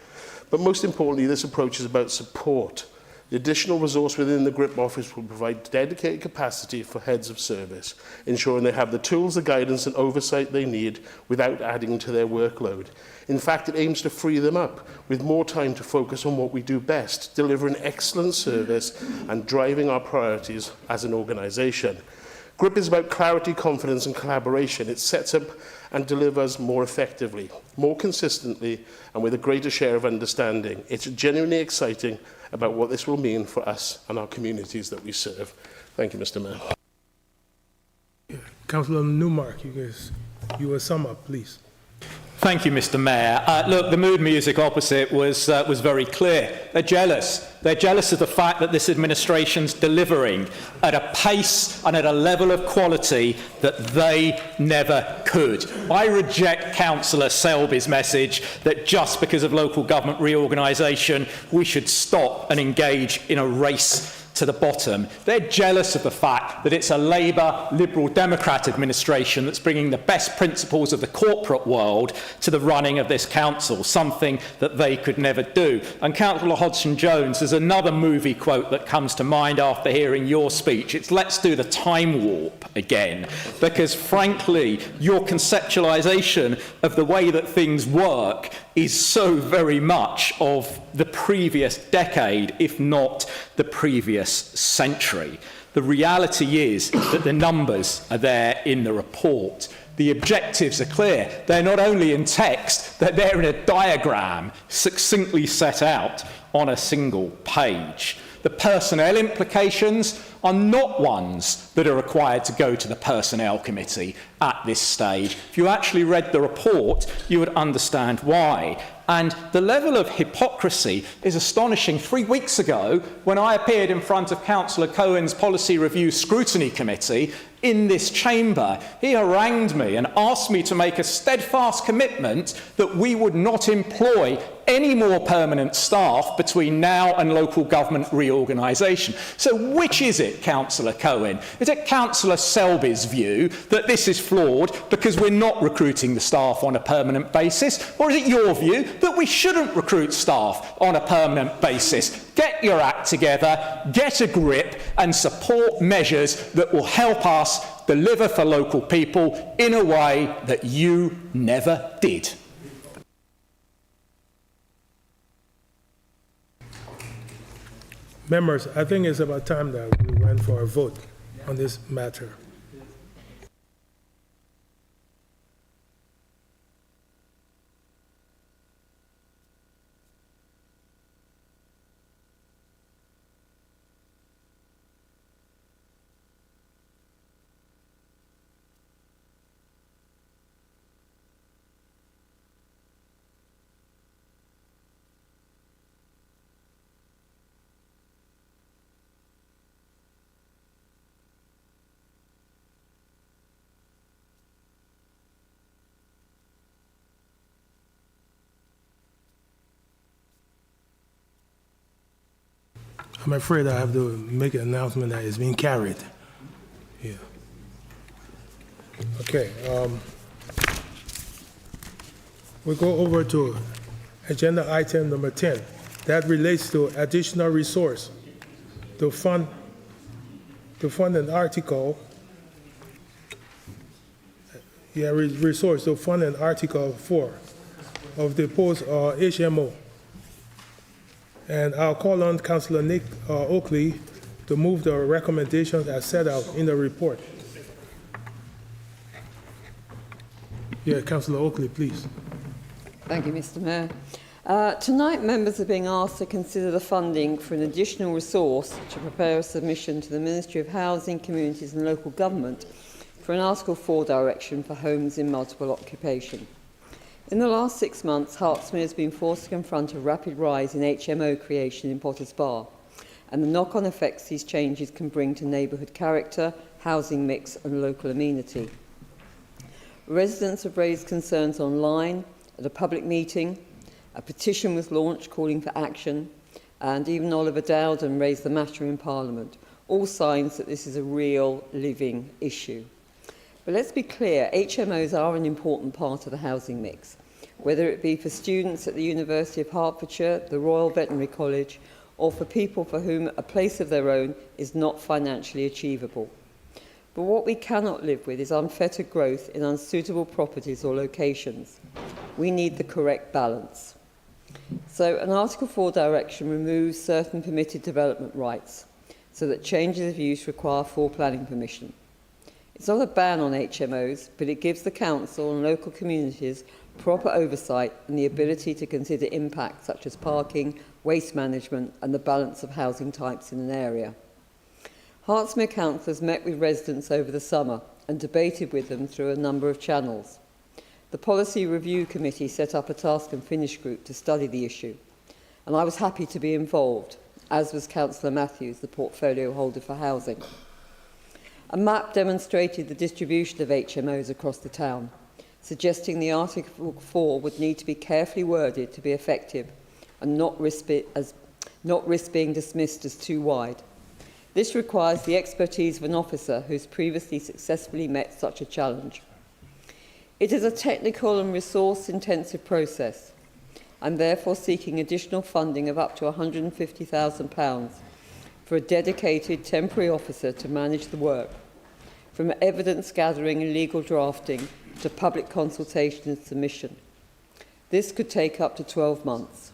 But most importantly, this approach is about support. The additional resource within the GRIP office will provide dedicated capacity for heads of service, ensuring they have the tools, the guidance and oversight they need without adding to their workload. In fact, it aims to free them up with more time to focus on what we do best, delivering excellent service and driving our priorities as an organisation. GRIP is about clarity, confidence and collaboration. It sets up and delivers more effectively, more consistently and with a greater share of understanding. It's genuinely exciting about what this will mean for us and our communities that we serve. Thank you, Mr. Mayor.
Councillor Newmark, you will sum up, please.
Thank you, Mr. Mayor. Look, the mood music opposite was very clear. They're jealous. They're jealous of the fact that this administration's delivering at a pace and at a level of quality that they never could. I reject Councillor Selby's message that just because of local government reorganisation, we should stop and engage in a race to the bottom. They're jealous of the fact that it's a Labour, Liberal Democrat administration that's bringing the best principles of the corporate world to the running of this council, something that they could never do. And Councillor Hodgson-Jones, there's another movie quote that comes to mind after hearing your speech. It's let's do the time warp again, because frankly, your conceptualisation of the way that things work is so very much of the previous decade, if not the previous century. The reality is that the numbers are there in the report. The objectives are clear. They're not only in text, they're in a diagram succinctly set out on a single page. The personnel implications are not ones that are required to go to the Personnel Committee at this stage. If you actually read the report, you would understand why. And the level of hypocrisy is astonishing. 3 weeks ago, when I appeared in front of Councillor Cohen's Policy Review Scrutiny Committee in this chamber, he harangued me and asked me to make a steadfast commitment that we would not employ any more permanent staff between now and local government reorganisation. So which is it, Councillor Cohen? Is it Councillor Selby's view that this is flawed because we're not recruiting the staff on a permanent basis? Or is it your view that we shouldn't recruit staff on a permanent basis? Get your act together, get a grip and support measures that will help us deliver for local people in a way that you never did.
Members, I think it's about time that we went for a vote on this matter. I'm afraid I have to make an announcement that it's being carried. Yeah. Okay. We go over to agenda item number 10. That relates to additional resource to fund an article. Yeah, resource to fund an Article 4 of the post HMO. And I'll call on Councillor Nick Oakley to move the recommendations as set out in the report. Yeah, Councillor Oakley, please.
Thank you, Mr. Mayor. Tonight, members are being asked to consider the funding for an additional resource to prepare a submission to the Ministry of Housing, Communities and Local Government for an Article 4 direction for homes in multiple occupation. In the last 6 months, Hertsmere has been forced to confront a rapid rise in HMO creation in Potters Bar, and the knock-on effects these changes can bring to neighbourhood character, housing mix and local amenity. Residents have raised concerns online, at a public meeting, a petition was launched calling for action, and even Oliver Dowden raised the matter in Parliament, all signs that this is a real living issue. But let's be clear, HMOs are an important part of the housing mix, whether it be for students at the University of Hertfordshire, the Royal Veterinary College, or for people for whom a place of their own is not financially achievable. But what we cannot live with is unfettered growth in unsuitable properties or locations. We need the correct balance. So an Article 4 direction removes certain permitted development rights so that changes of use require full planning permission. It's not a ban on HMOs, but it gives the council and local communities proper oversight and the ability to consider impacts such as parking, waste management and the balance of housing types in an area. Hertsmere councillors met with residents over the summer and debated with them through a number of channels. The Policy Review Committee set up a task and finish group to study the issue, and I was happy to be involved, as was Councillor Matthews, the portfolio holder for housing. A map demonstrated the distribution of HMOs across the town, suggesting the Article 4 would need to be carefully worded to be effective and not risk being dismissed as too wide. This requires the expertise of an officer who's previously successfully met such a challenge. It is a technical and resource-intensive process. I'm therefore seeking additional funding of up to £150,000 for a dedicated temporary officer to manage the work, from evidence gathering and legal drafting to public consultation and submission. This could take up to 12 months.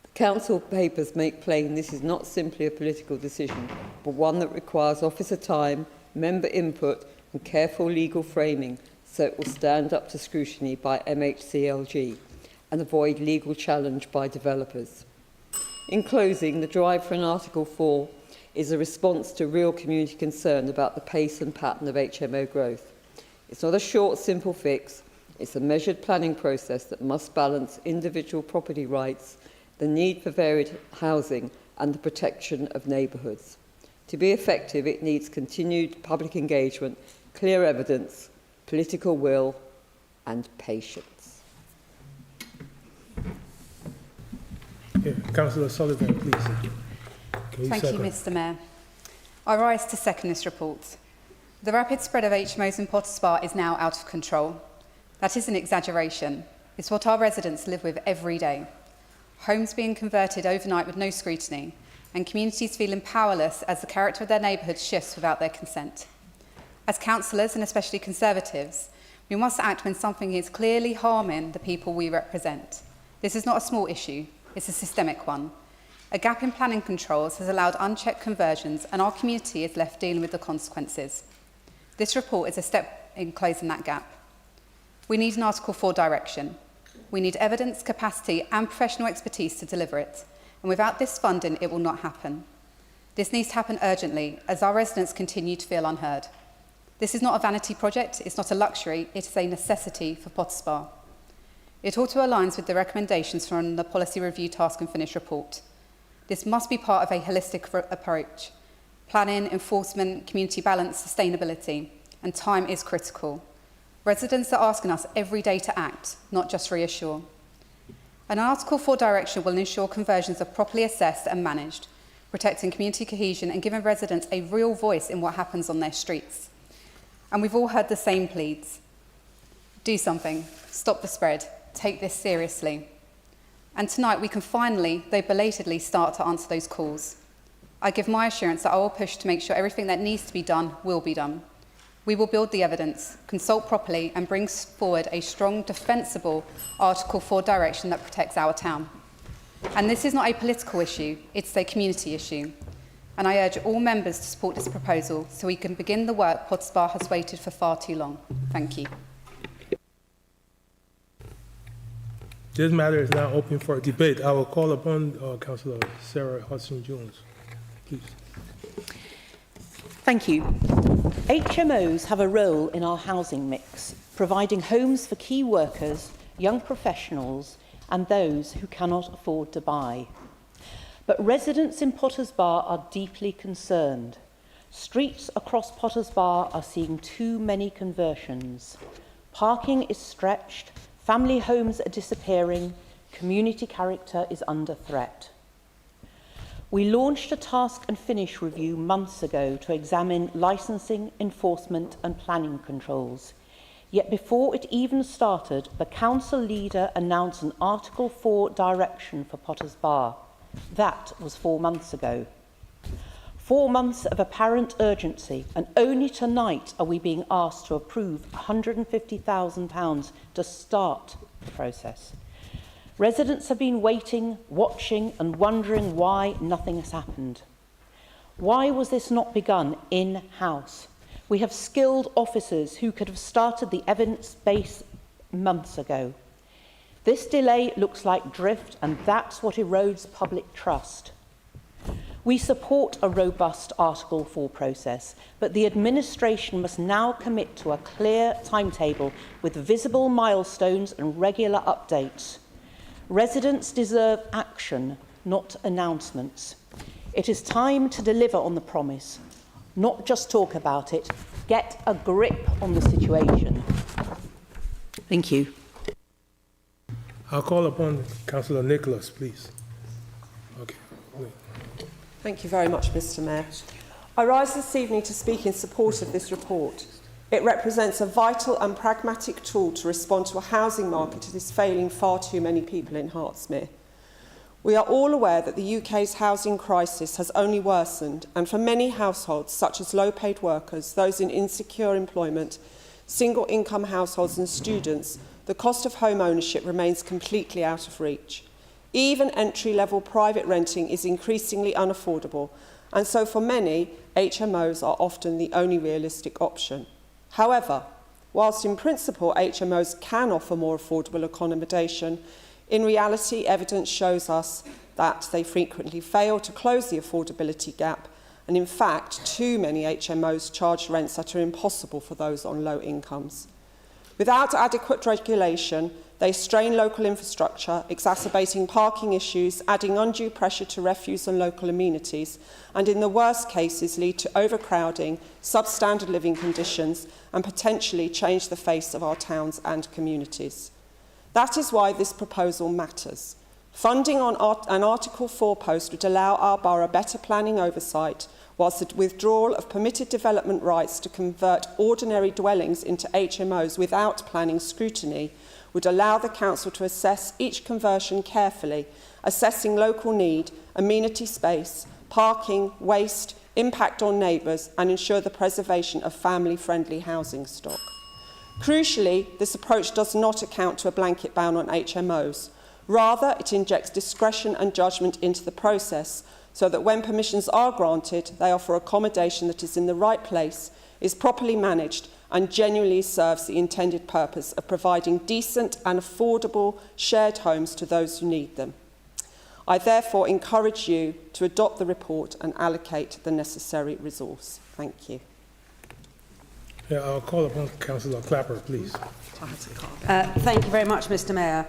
The council papers make plain this is not simply a political decision, but one that requires officer time, member input and careful legal framing so it will stand up to scrutiny by MHCLG and avoid legal challenge by developers. In closing, the drive for an Article 4 is a response to real community concern about the pace and pattern of HMO growth. It's not a short, simple fix. It's a measured planning process that must balance individual property rights, the need for varied housing, and the protection of neighbourhoods. To be effective, it needs continued public engagement, clear evidence, political will, and patience.
Yeah, Councillor Sullivan, please.
Thank you, Mr. Mayor. I rise to second this report. The rapid spread of HMOs in Potters Bar is now out of control. That is an exaggeration. It's what our residents live with every day. Homes being converted overnight with no scrutiny, and communities feeling powerless as the character of their neighbourhood shifts without their consent. As councillors, and especially Conservatives, we must act when something is clearly harming the people we represent. This is not a small issue, it's a systemic one. A gap in planning controls has allowed unchecked conversions, and our community is left dealing with the consequences. This report is a step in closing that gap. We need an Article 4 direction. We need evidence, capacity and professional expertise to deliver it. And without this funding, it will not happen. This needs to happen urgently as our residents continue to feel unheard. This is not a vanity project, it's not a luxury, it is a necessity for Potters Bar. It also aligns with the recommendations from the Policy Review Task and Finish report. This must be part of a holistic approach. Planning, enforcement, community balance, sustainability, and time is critical. Residents are asking us every day to act, not just reassure. An Article 4 direction will ensure conversions are properly assessed and managed. protecting community cohesion and giving residents a real voice in what happens on their streets. And we've all heard the same pleads. Do something, stop the spread, take this seriously. And tonight we can finally, though belatedly, start to answer those calls. I give my assurance that I will push to make sure everything that needs to be done will be done. We will build the evidence, consult properly and bring forward a strong, defensible Article 4 direction that protects our town. And this is not a political issue, it's a community issue. And I urge all members to support this proposal so we can begin the work Potters Bar has waited for far too long. Thank you.
This matter is now open for debate. I will call upon Councillor Sarah Hodgson-Jones. Please.
Thank you. HMOs have a role in our housing mix, providing homes for key workers, young professionals, and those who cannot afford to buy. But residents in Potters Bar are deeply concerned. Streets across Potters Bar are seeing too many conversions. Parking is stretched, family homes are disappearing, community character is under threat. We launched a task and finish review months ago to examine licensing, enforcement and planning controls. Yet before it even started, the council leader announced an Article 4 direction for Potters Bar. That was 4 months ago. 4 months of apparent urgency, and only tonight are we being asked to approve £150,000 to start the process. Residents have been waiting, watching and wondering why nothing has happened. Why was this not begun in-house? We have skilled officers who could have started the evidence base months ago. This delay looks like drift, and that's what erodes public trust. We support a robust Article 4 process, but the administration must now commit to a clear timetable with visible milestones and regular updates. Residents deserve action, not announcements. It is time to deliver on the promise, not just talk about it. Get a grip on the situation. Thank you.
I'll call upon Councillor Nicholas, please. Okay.
Thank you very much, Mr. Mayor. I rise this evening to speak in support of this report. It represents a vital and pragmatic tool to respond to a housing market that is failing far too many people in Hertsmere. We are all aware that the UK's housing crisis has only worsened, and for many households, such as low-paid workers, those in insecure employment, single-income households and students, the cost of home ownership remains completely out of reach. Even entry-level private renting is increasingly unaffordable, and so for many, HMOs are often the only realistic option. However, whilst in principle HMOs can offer more affordable accommodation, in reality evidence shows us that they frequently fail to close the affordability gap, and in fact too many HMOs charge rents that are impossible for those on low incomes. Without adequate regulation, they strain local infrastructure, exacerbating parking issues, adding undue pressure to refuse and local amenities, and in the worst cases lead to overcrowding, substandard living conditions, and potentially change the face of our towns and communities. That is why this proposal matters. Funding on an Article 4 post would allow our borough better planning oversight, whilst the withdrawal of permitted development rights to convert ordinary dwellings into HMOs without planning scrutiny would allow the council to assess each conversion carefully, assessing local need, amenity space, parking, waste, impact on neighbours, and ensure the preservation of family-friendly housing stock. Crucially, this approach does not account to a blanket ban on HMOs. Rather, it injects discretion and judgment into the process so that when permissions are granted, they offer accommodation that is in the right place, is properly managed, and genuinely serves the intended purpose of providing decent and affordable shared homes to those who need them. I therefore encourage you to adopt the report and allocate the necessary resource. Thank you.
Yeah, I'll call upon Councillor Clapper, please.
Thank you very much, Mr. Mayor.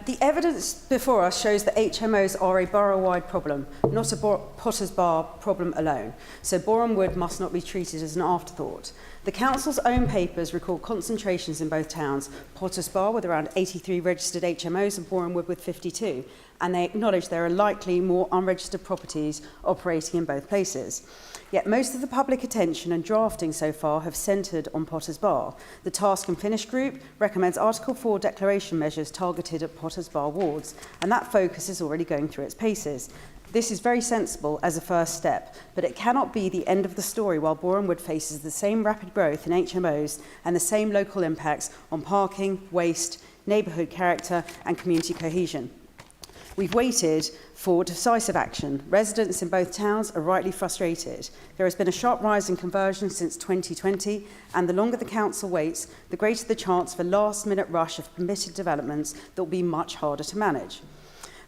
The evidence before us shows that HMOs are a borough-wide problem, not a Potters Bar problem alone. So Boreham Wood must not be treated as an afterthought. The council's own papers record concentrations in both towns, Potters Bar with around 83 registered HMOs and Boreham Wood with 52. and they acknowledge there are likely more unregistered properties operating in both places. Yet most of the public attention and drafting so far have centred on Potters Bar. The Task and Finish Group recommends Article 4 declaration measures targeted at Potters Bar wards, and that focus is already going through its paces. This is very sensible as a first step, but it cannot be the end of the story while Boreham Wood faces the same rapid growth in HMOs and the same local impacts on parking, waste, neighbourhood character and community cohesion. We've waited for decisive action. Residents in both towns are rightly frustrated. There has been a sharp rise in conversion since 2020, and the longer the council waits, the greater the chance for a last-minute rush of permitted developments that will be much harder to manage.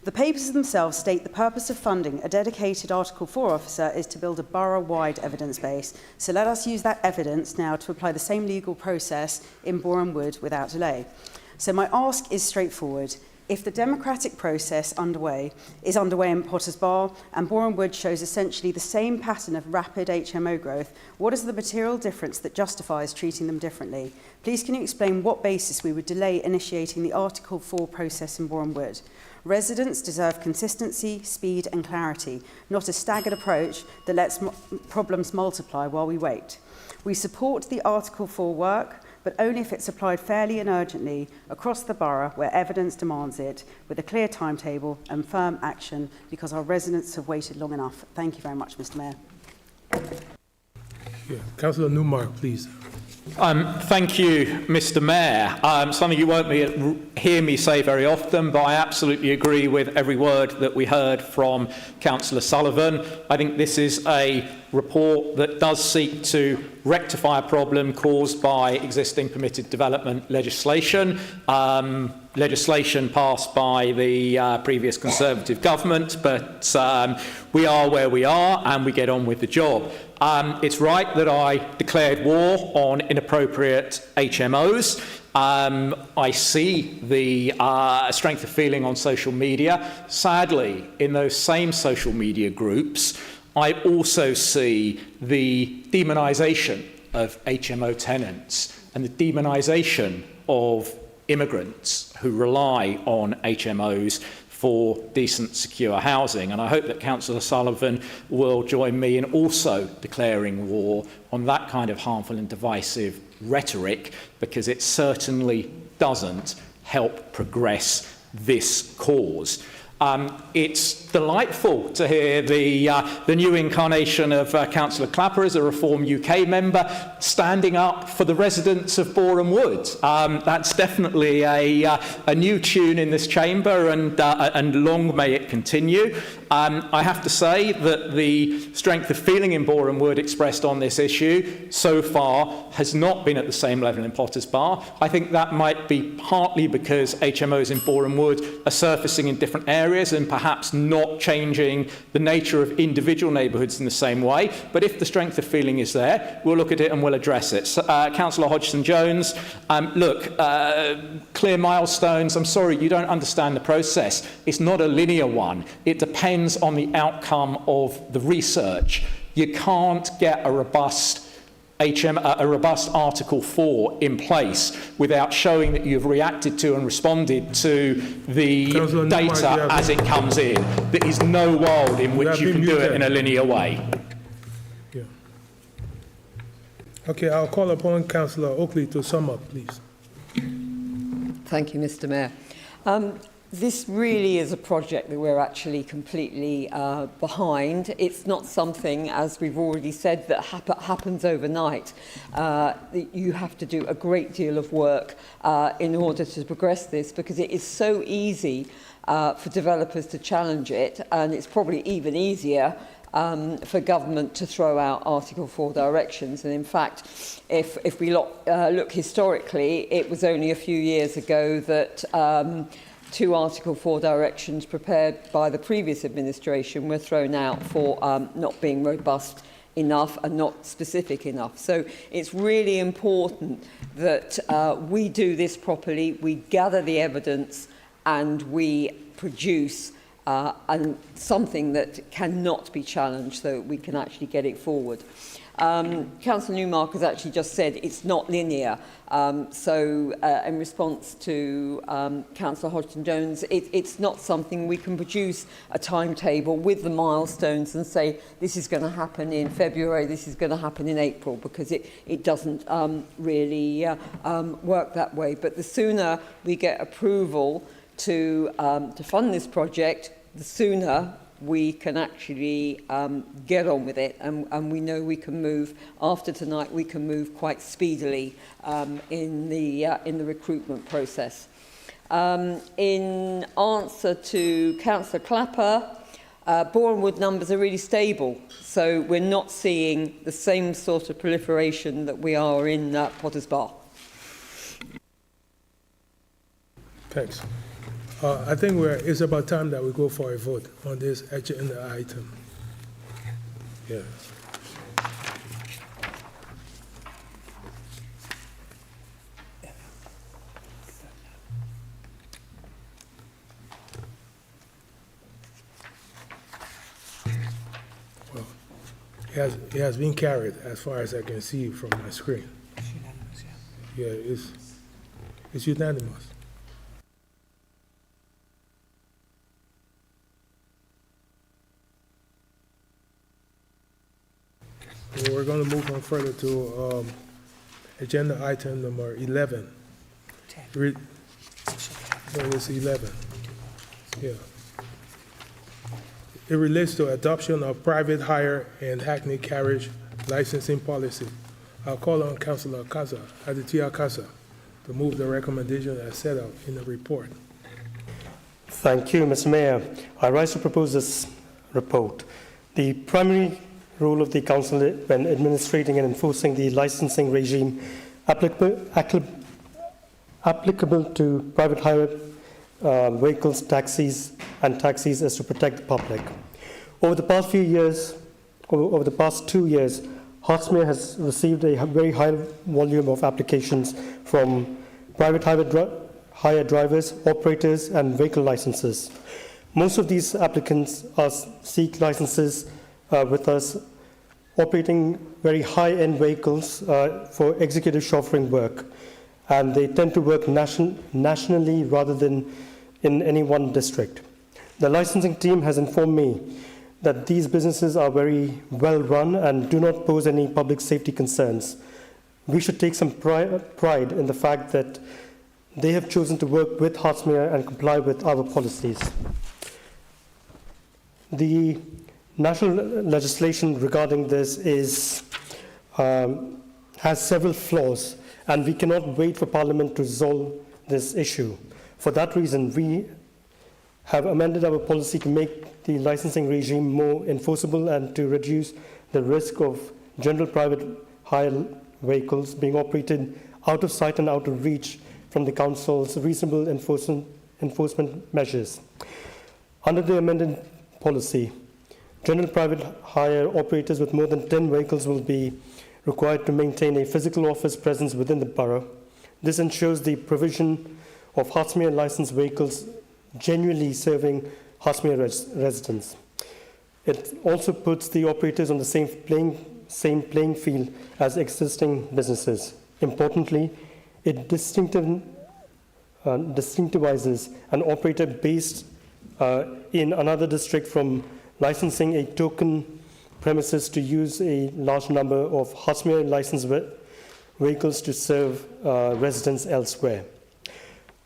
The papers themselves state the purpose of funding a dedicated Article 4 officer is to build a borough-wide evidence base. So let us use that evidence now to apply the same legal process in Boreham Wood without delay. So my ask is straightforward. If the democratic process is underway in Potters Bar and Boreham Wood shows essentially the same pattern of rapid HMO growth, what is the material difference that justifies treating them differently? Please can you explain what basis we would delay initiating the Article 4 process in Boreham Wood? Residents deserve consistency, speed and clarity, not a staggered approach that lets problems multiply while we wait. We support the Article 4 work, but only if it's applied fairly and urgently across the borough where evidence demands it, with a clear timetable and firm action, because our residents have waited long enough. Thank you very much, Mr. Mayor.
Yeah. Councillor Newmark, please.
Thank you, Mr. Mayor. Something you won't hear me say very often, but I absolutely agree with every word that we heard from Councillor Sullivan. I think this is a report that does seek to rectify a problem caused by existing permitted development legislation. Legislation passed by the previous Conservative government, but we are where we are and we get on with the job. It's right that I declared war on inappropriate HMOs. I see the strength of feeling on social media. Sadly, in those same social media groups, I also see the demonisation of HMO tenants and the demonisation of immigrants who rely on HMOs for decent, secure housing. And I hope that Councillor Sullivan will join me in also declaring war on that kind of harmful and divisive rhetoric, because it certainly doesn't help progress this cause. It's delightful to hear the new incarnation of Councillor Clapper as a Reform UK member standing up for the residents of Boreham Wood. That's definitely a new tune in this chamber, and long may it continue. I have to say that the strength of feeling in Boreham Wood expressed on this issue so far has not been at the same level in Potters Bar. I think that might be partly because HMOs in Boreham Wood are surfacing in different areas and perhaps not changing the nature of individual neighbourhoods in the same way. But if the strength of feeling is there, we'll look at it and we'll address it. So, Councillor Hodgson-Jones, clear milestones. I'm sorry, you don't understand the process. It's not a linear one. It depends on the outcome of the research. You can't get a robust Article 4 in place without showing that you've reacted to and responded to the data as it comes in. There is no world in which you can do it in a linear way.
Yeah. Okay, I'll call upon Councillor Oakley to sum up, please.
Thank you, Mr. Mayor. This really is a project that we're actually completely behind. It's not something, as we've already said, that happens overnight. You have to do a great deal of work in order to progress this, because it is so easy for developers to challenge it, and it's probably even easier for government to throw out Article 4 directions. And in fact, if we look historically, it was only a few years ago that 2 Article 4 directions prepared by the previous administration were thrown out for not being robust enough and not specific enough. So it's really important that we do this properly, we gather the evidence and we produce and something that cannot be challenged, so we can actually get it forward. Councillor Newmark has actually just said it's not linear. In response to Councillor Hodgson-Jones, it's not something we can produce a timetable with the milestones and say this is going to happen in February, this is going to happen in April, because it doesn't really work that way. But the sooner we get approval to fund this project, the sooner we can actually get on with it, and we know we can move after tonight. We can move quite speedily in the recruitment process. In answer to Councillor Clapper, Bournemouth numbers are really stable, so we're not seeing the same sort of proliferation that we are in Potters Bar.
Thanks. I think it's about time that we go for a vote on this agenda item. Yeah. Well, it has been carried as far as I can see from my screen.
It's unanimous,
yeah. Yeah, it's unanimous. We're going to move on further to agenda item number 11. It's 11. Yeah. It relates to adoption of private hire and hackney carriage licensing policy. I'll call on Councillor Aditya Kasa to move the recommendation as set out in the report.
Thank you, Mr. Mayor. I rise to propose this report. The primary role of the Council when administrating and enforcing the licensing regime applicable to private hire vehicles, taxis is to protect the public. Over the past 2 years, Hertsmere has received a very high volume of applications from private hire drivers, operators, and vehicle licenses. Most of these applicants seek licenses with us, operating very high-end vehicles for executive chauffeuring work, and they tend to work nationally rather than in any one district. The licensing team has informed me that these businesses are very well run and do not pose any public safety concerns. We should take some pride in the fact that they have chosen to work with Hertsmere and comply with our policies. The national legislation regarding this has several flaws, and we cannot wait for Parliament to resolve this issue. For that reason, we have amended our policy to make the licensing regime more enforceable and to reduce the risk of general private hire vehicles being operated out of sight and out of reach from the Council's reasonable enforcement measures. Under the amended policy, general private hire operators with more than 10 vehicles will be required to maintain a physical office presence within the borough. This ensures the provision of Hertsmere licensed vehicles genuinely serving Hertsmere residents. It also puts the operators on the same playing field as existing businesses. Importantly, it distinctivizes an operator based in another district from licensing a token premises to use a large number of Hertsmere licensed vehicles to serve residents elsewhere.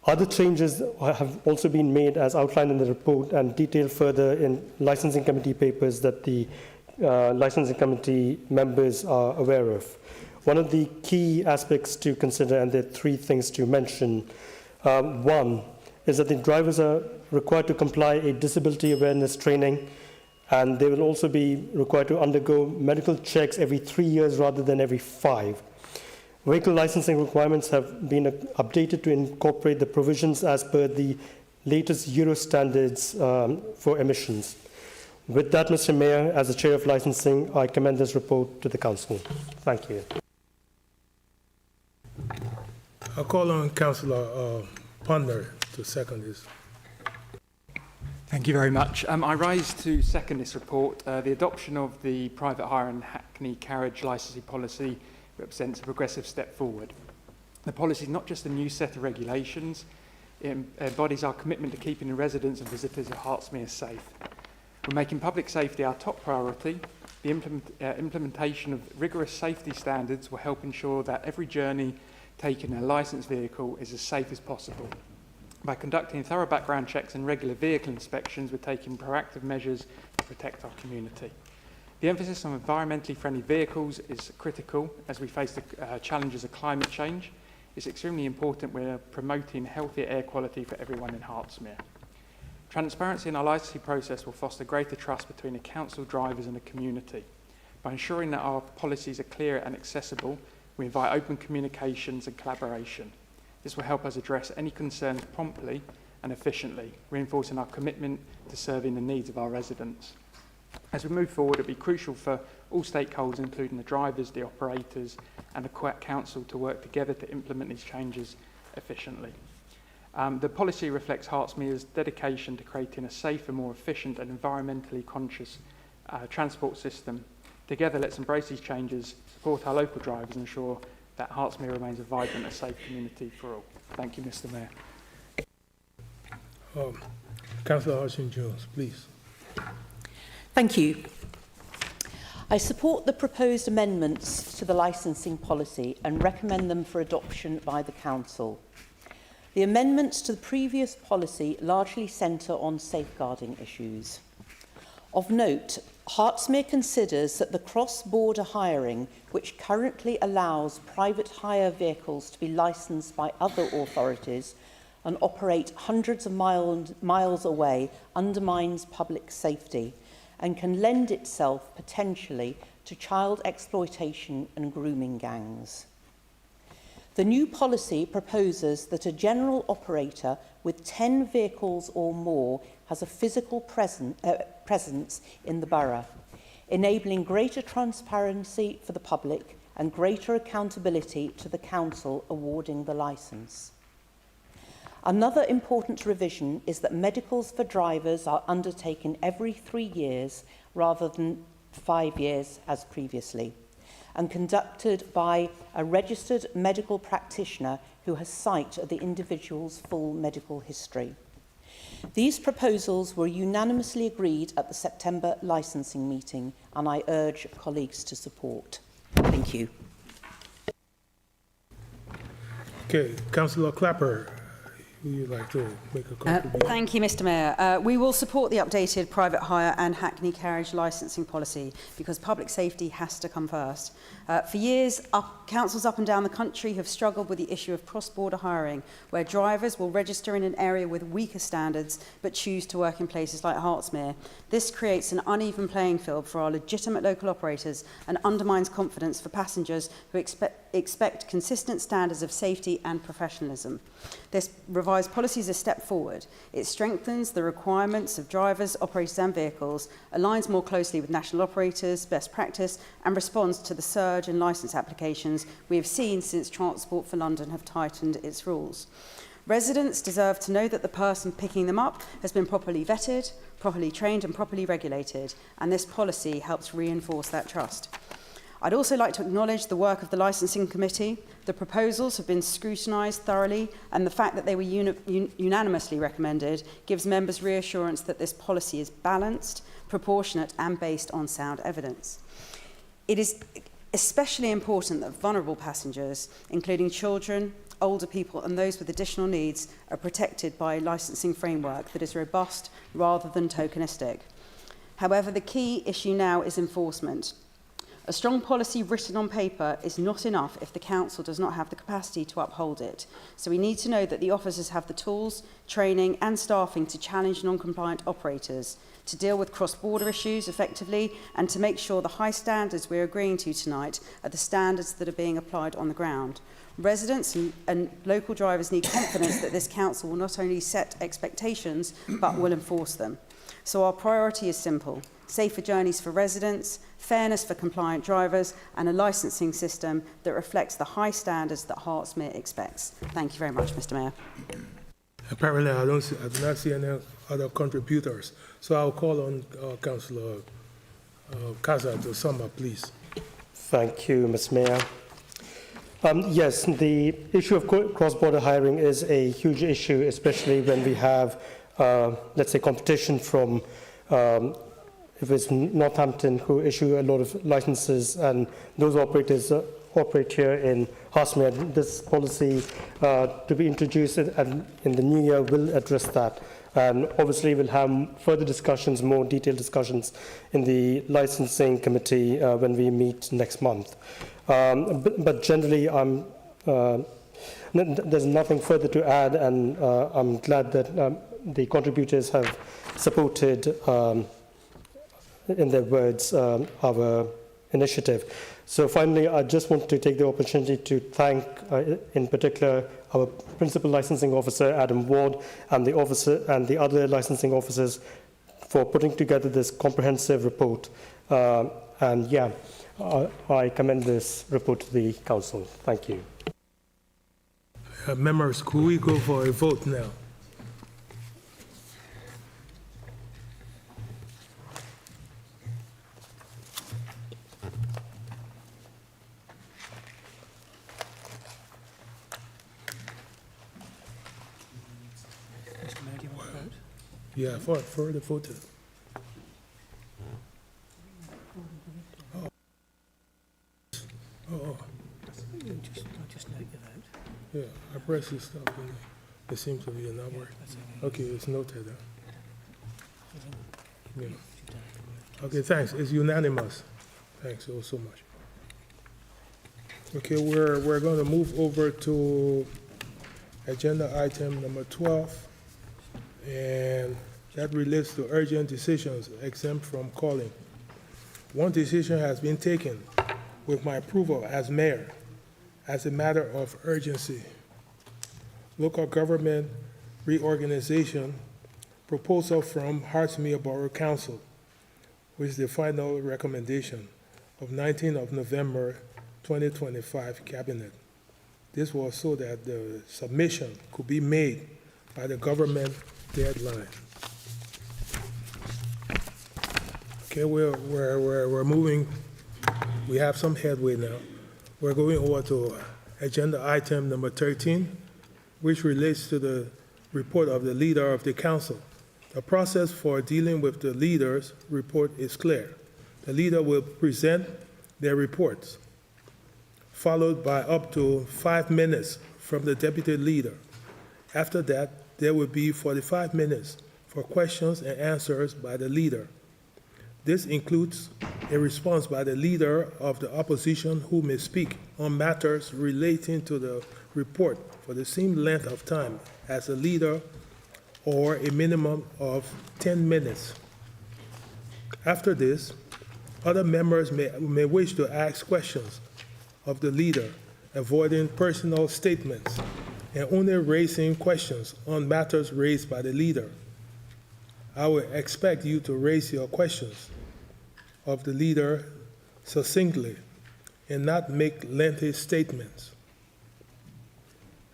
Other changes have also been made as outlined in the report and detailed further in licensing committee papers that the licensing committee members are aware of. One of the key aspects to consider, and there are three things to mention. One is that the drivers are required to comply a disability awareness training, and they will also be required to undergo medical checks every 3 years rather than every 5. Vehicle licensing requirements have been updated to incorporate the provisions as per the latest Euro standards for emissions. With that, Mr. Mayor, as the Chair of Licensing, I commend this report to the Council. Thank you.
I'll call on Councillor Ponder to second this.
Thank you very much. I rise to second this report. The adoption of the private hire and hackney carriage licensing policy represents a progressive step forward. The policy is not just a new set of regulations, it embodies our commitment to keeping the residents and visitors of Hertsmere safe. We're making public safety our top priority. The implementation of rigorous safety standards will help ensure that every journey taken in a licensed vehicle is as safe as possible. By conducting thorough background checks and regular vehicle inspections, we're taking proactive measures to protect our community. The emphasis on environmentally friendly vehicles is critical as we face the challenges of climate change. It's extremely important we're promoting healthier air quality for everyone in Hertsmere. Transparency in our licensing process will foster greater trust between the council, drivers and the community. By ensuring that our policies are clear and accessible, we invite open communications and collaboration. This will help us address any concerns promptly and efficiently, reinforcing our commitment to serving the needs of our residents. As we move forward, it will be crucial for all stakeholders, including the drivers, the operators and the council, to work together to implement these changes efficiently. The policy reflects Hertsmere's dedication to creating a safer, more efficient and environmentally conscious transport system. Together, let's embrace these changes, support our local drivers and ensure that Hertsmere remains a vibrant and safe community for all. Thank you, Mr. Mayor.
Councillor Hodgson-Jones, please.
Thank you. I support the proposed amendments to the licensing policy and recommend them for adoption by the Council. The amendments to the previous policy largely centre on safeguarding issues. Of note, Hertsmere considers that the cross-border hiring, which currently allows private hire vehicles to be licensed by other authorities and operate hundreds of miles away, undermines public safety and can lend itself potentially to child exploitation and grooming gangs. The new policy proposes that a general operator with 10 vehicles or more has a physical presence in the borough, enabling greater transparency for the public and greater accountability to the council awarding the licence. Another important revision is that medicals for drivers are undertaken every 3 years rather than 5 years as previously, and conducted by a registered medical practitioner who has sight of the individual's full medical history. These proposals were unanimously agreed at the September licensing meeting, and I urge colleagues to support. Thank you.
Okay, Councillor Clapper, who would you like to make a contribution?
Thank you, Mr. Mayor. We will support the updated private hire and hackney carriage licensing policy because public safety has to come first. For years, councils up and down the country have struggled with the issue of cross-border hiring, where drivers will register in an area with weaker standards but choose to work in places like Hertsmere. This creates an uneven playing field for our legitimate local operators and undermines confidence for passengers who expect consistent standards of safety and professionalism. This revised policy is a step forward. It strengthens the requirements of drivers, operators and vehicles, aligns more closely with national operators, best practice, and responds to the surge in licence applications we have seen since Transport for London have tightened its rules. Residents deserve to know that the person picking them up has been properly vetted, properly trained and properly regulated, and this policy helps reinforce that trust. I'd also like to acknowledge the work of the Licensing Committee. The proposals have been scrutinised thoroughly, and the fact that they were unanimously recommended gives members reassurance that this policy is balanced, proportionate and based on sound evidence. It is especially important that vulnerable passengers, including children, older people and those with additional needs, are protected by a licensing framework that is robust rather than tokenistic. However, the key issue now is enforcement. A strong policy written on paper is not enough if the council does not have the capacity to uphold it. So we need to know that the officers have the tools, training and staffing to challenge non-compliant operators, to deal with cross-border issues effectively and to make sure the high standards we're agreeing to tonight are the standards that are being applied on the ground. Residents and local drivers need confidence that this council will not only set expectations but will enforce them. So our priority is simple: safer journeys for residents, fairness for compliant drivers and a licensing system that reflects the high standards that Hertsmere expects. Thank you very much, Mr. Mayor.
Apparently, I do not see any other contributors. So I'll call on Councillor Kaza to sum up, please.
Thank you, Mr. Mayor. Yes, the issue of cross-border hiring is a huge issue, especially when we have, let's say, competition from, if it's Northampton, who issue a lot of licenses, and those operators operate here in Hertsmere. This policy to be introduced in the new year will address that. And obviously, we'll have further discussions, more detailed discussions in the licensing committee when we meet next month. But generally, there's nothing further to add, and I'm glad that the contributors have supported, in their words, our initiative. So finally, I just want to take the opportunity to thank, in particular, our Principal Licensing Officer, Adam Ward, and the other licensing officers for putting together this comprehensive report. And yeah, I commend this report to the Council. Thank you.
Members, could we go for a vote now? Yeah, for the vote. Oh.
Just note the vote.
Yeah, I pressed this stuff and it seems to be not working. Okay, it's noted. Yeah. Okay, thanks. It's unanimous. Thanks so much. Okay, we're going to move over to agenda item number 12. And that relates to urgent decisions exempt from calling. One decision has been taken with my approval as mayor as a matter of urgency. Local government reorganization proposal from Hertsmere Borough Council, which is the final recommendation of 19th of November 2025 cabinet. This was so that the submission could be made by the government deadline. Okay, we're moving. We have some headway now. We're going over to agenda item number 13, which relates to the report of the leader of the council. The process for dealing with the leader's report is clear. The leader will present their reports, followed by up to 5 minutes from the deputy leader. After that, there will be 45 minutes for questions and answers by the leader. This includes a response by the leader of the opposition who may speak on matters relating to the report for the same length of time as the leader, or a minimum of 10 minutes. After this, other members may wish to ask questions of the leader, avoiding personal statements and only raising questions on matters raised by the leader. I would expect you to raise your questions of the leader succinctly and not make lengthy statements.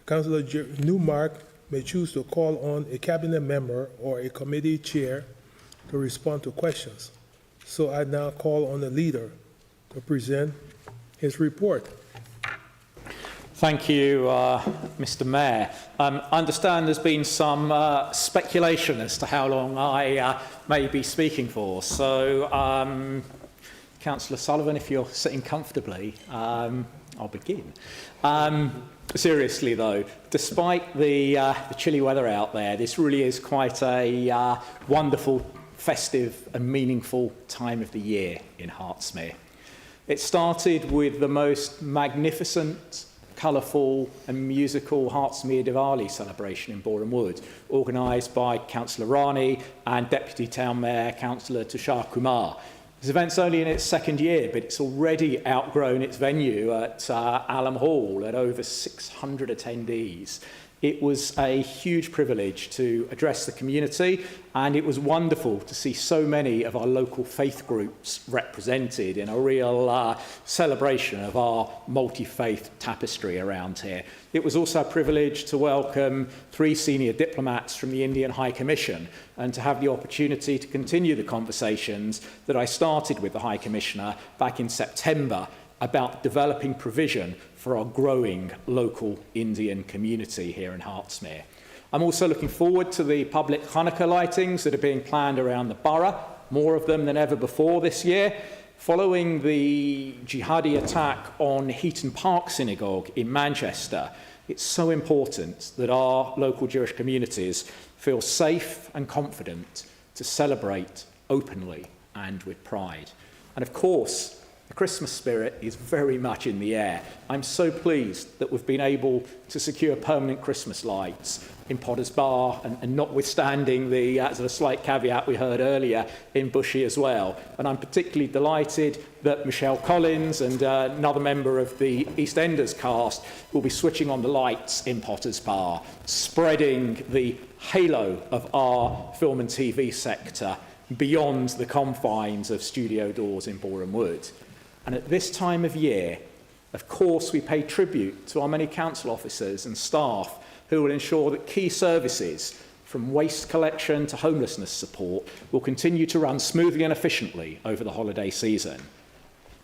Councillor Newmark may choose to call on a cabinet member or a committee chair to respond to questions. So I now call on the leader to present his report.
Thank you, Mr. Mayor. I understand there's been some speculation as to how long I may be speaking for. So, Councillor Sullivan, if you're sitting comfortably, I'll begin. Seriously, though, despite the chilly weather out there, this really is quite a wonderful, festive and meaningful time of the year in Hertsmere. It started with the most magnificent, colourful and musical Hertsmere Diwali celebration in Boreham Wood, organised by Councillor Rani and Deputy Town Mayor Councillor Tushar Kumar. This event's only in its second year, but it's already outgrown its venue at Allam Hall at over 600 attendees. It was a huge privilege to address the community, and it was wonderful to see so many of our local faith groups represented in a real celebration of our multi-faith tapestry around here. It was also a privilege to welcome 3 senior diplomats from the Indian High Commission and to have the opportunity to continue the conversations that I started with the High Commissioner back in September about developing provision for our growing local Indian community here in Hertsmere. I'm also looking forward to the public Hanukkah lightings that are being planned around the borough, more of them than ever before this year. Following the jihadi attack on Heaton Park Synagogue in Manchester, it's so important that our local Jewish communities feel safe and confident to celebrate openly and with pride. And of course, the Christmas spirit is very much in the air. I'm so pleased that we've been able to secure permanent Christmas lights in Potters Bar, and notwithstanding the sort of slight caveat we heard earlier, in Bushy as well. And I'm particularly delighted that Michelle Collins and another member of the EastEnders cast will be switching on the lights in Potters Bar, spreading the halo of our film and TV sector beyond the confines of studio doors in Boreham Wood. And at this time of year, of course, we pay tribute to our many council officers and staff who will ensure that key services, from waste collection to homelessness support, will continue to run smoothly and efficiently over the holiday season.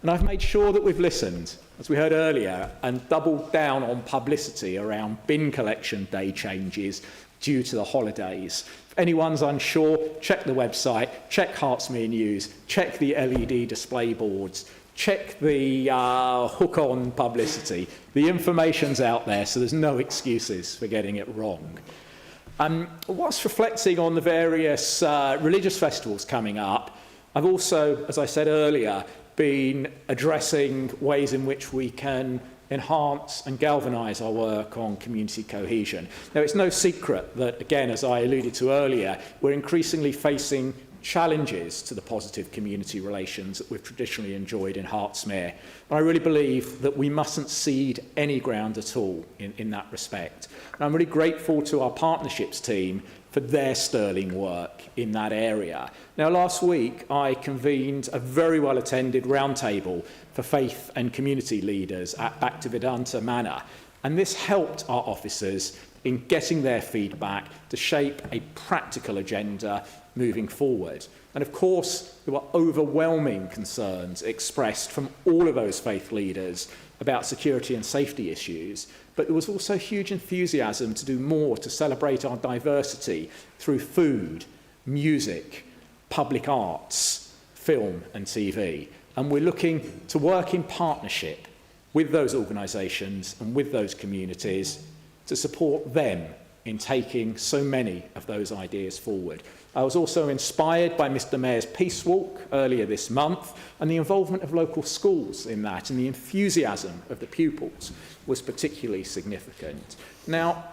And I've made sure that we've listened, as we heard earlier, and doubled down on publicity around bin collection day changes due to the holidays. If anyone's unsure, check the website, check Hertsmere News, check the LED display boards, check the hook-on publicity. The information's out there, so there's no excuses for getting it wrong. Whilst reflecting on the various religious festivals coming up, I've also, as I said earlier, been addressing ways in which we can enhance and galvanise our work on community cohesion. Now, it's no secret that, again, as I alluded to earlier, we're increasingly facing challenges to the positive community relations that we've traditionally enjoyed in Hertsmere. And I really believe that we mustn't cede any ground at all in that respect. And I'm really grateful to our partnerships team for their sterling work in that area. Now, last week, I convened a very well-attended roundtable for faith and community leaders at Bhaktivedanta Manor, and this helped our officers in getting their feedback to shape a practical agenda moving forward. And of course, there were overwhelming concerns expressed from all of those faith leaders about security and safety issues, but there was also huge enthusiasm to do more to celebrate our diversity through food, music, public arts, film and TV. And we're looking to work in partnership with those organisations and with those communities to support them in taking so many of those ideas forward. I was also inspired by Mr Mayor's Peace Walk earlier this month, and the involvement of local schools in that and the enthusiasm of the pupils was particularly significant. Now,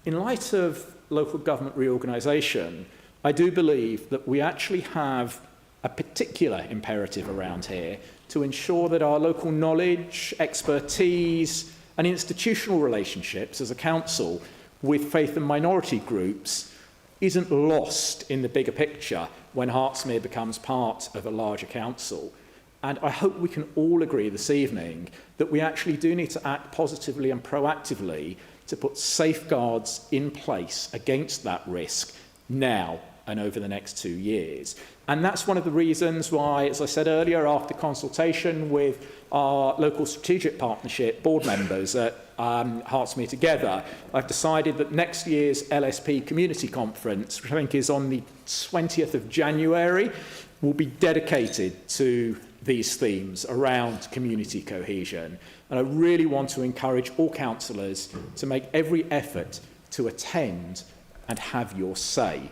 in light of local government reorganisation, I do believe that we actually have a particular imperative around here to ensure that our local knowledge, expertise and institutional relationships as a council with faith and minority groups isn't lost in the bigger picture when Hertsmere becomes part of a larger council. And I hope we can all agree this evening that we actually do need to act positively and proactively to put safeguards in place against that risk now and over the next 2 years. And that's one of the reasons why, as I said earlier, after consultation with our local strategic partnership board members at Hertsmere Together, I've decided that next year's LSP Community Conference, which I think is on the 20th of January, will be dedicated to these themes around community cohesion. And I really want to encourage all councillors to make every effort to attend and have your say.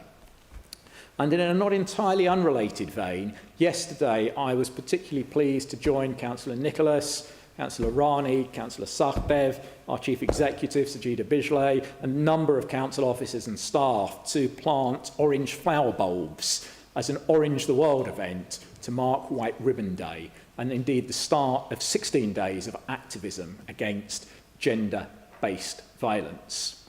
And in a not entirely unrelated vein, yesterday I was particularly pleased to join Councillor Nicholas, Councillor Rani, Councillor Sachdev, our Chief Executive, Sajida Bijlay, and a number of council officers and staff to plant orange flower bulbs as an Orange the World event to mark White Ribbon Day, and indeed the start of 16 days of activism against gender-based violence.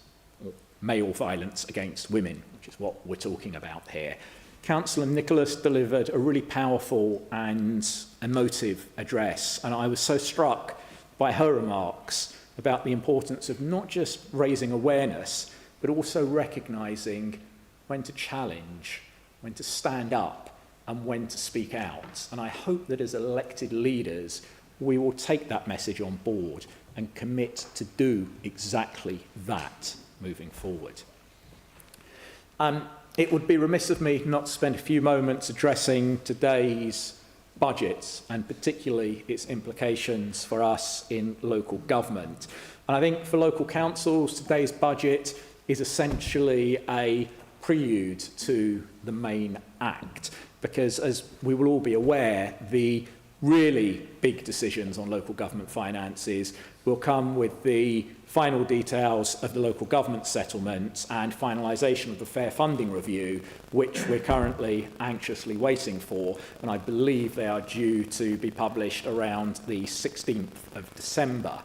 male violence against women, which is what we're talking about here. Councillor Nicholas delivered a really powerful and emotive address, and I was so struck by her remarks about the importance of not just raising awareness, but also recognising when to challenge, when to stand up, and when to speak out. And I hope that as elected leaders, we will take that message on board and commit to do exactly that moving forward. It would be remiss of me not to spend a few moments addressing today's budget and particularly its implications for us in local government. And I think for local councils, today's budget is essentially a prelude to the main act, because as we will all be aware, the really big decisions on local government finances will come with the final details of the local government settlement and finalisation of the fair funding review, which we're currently anxiously waiting for, and I believe they are due to be published around the 16th of December.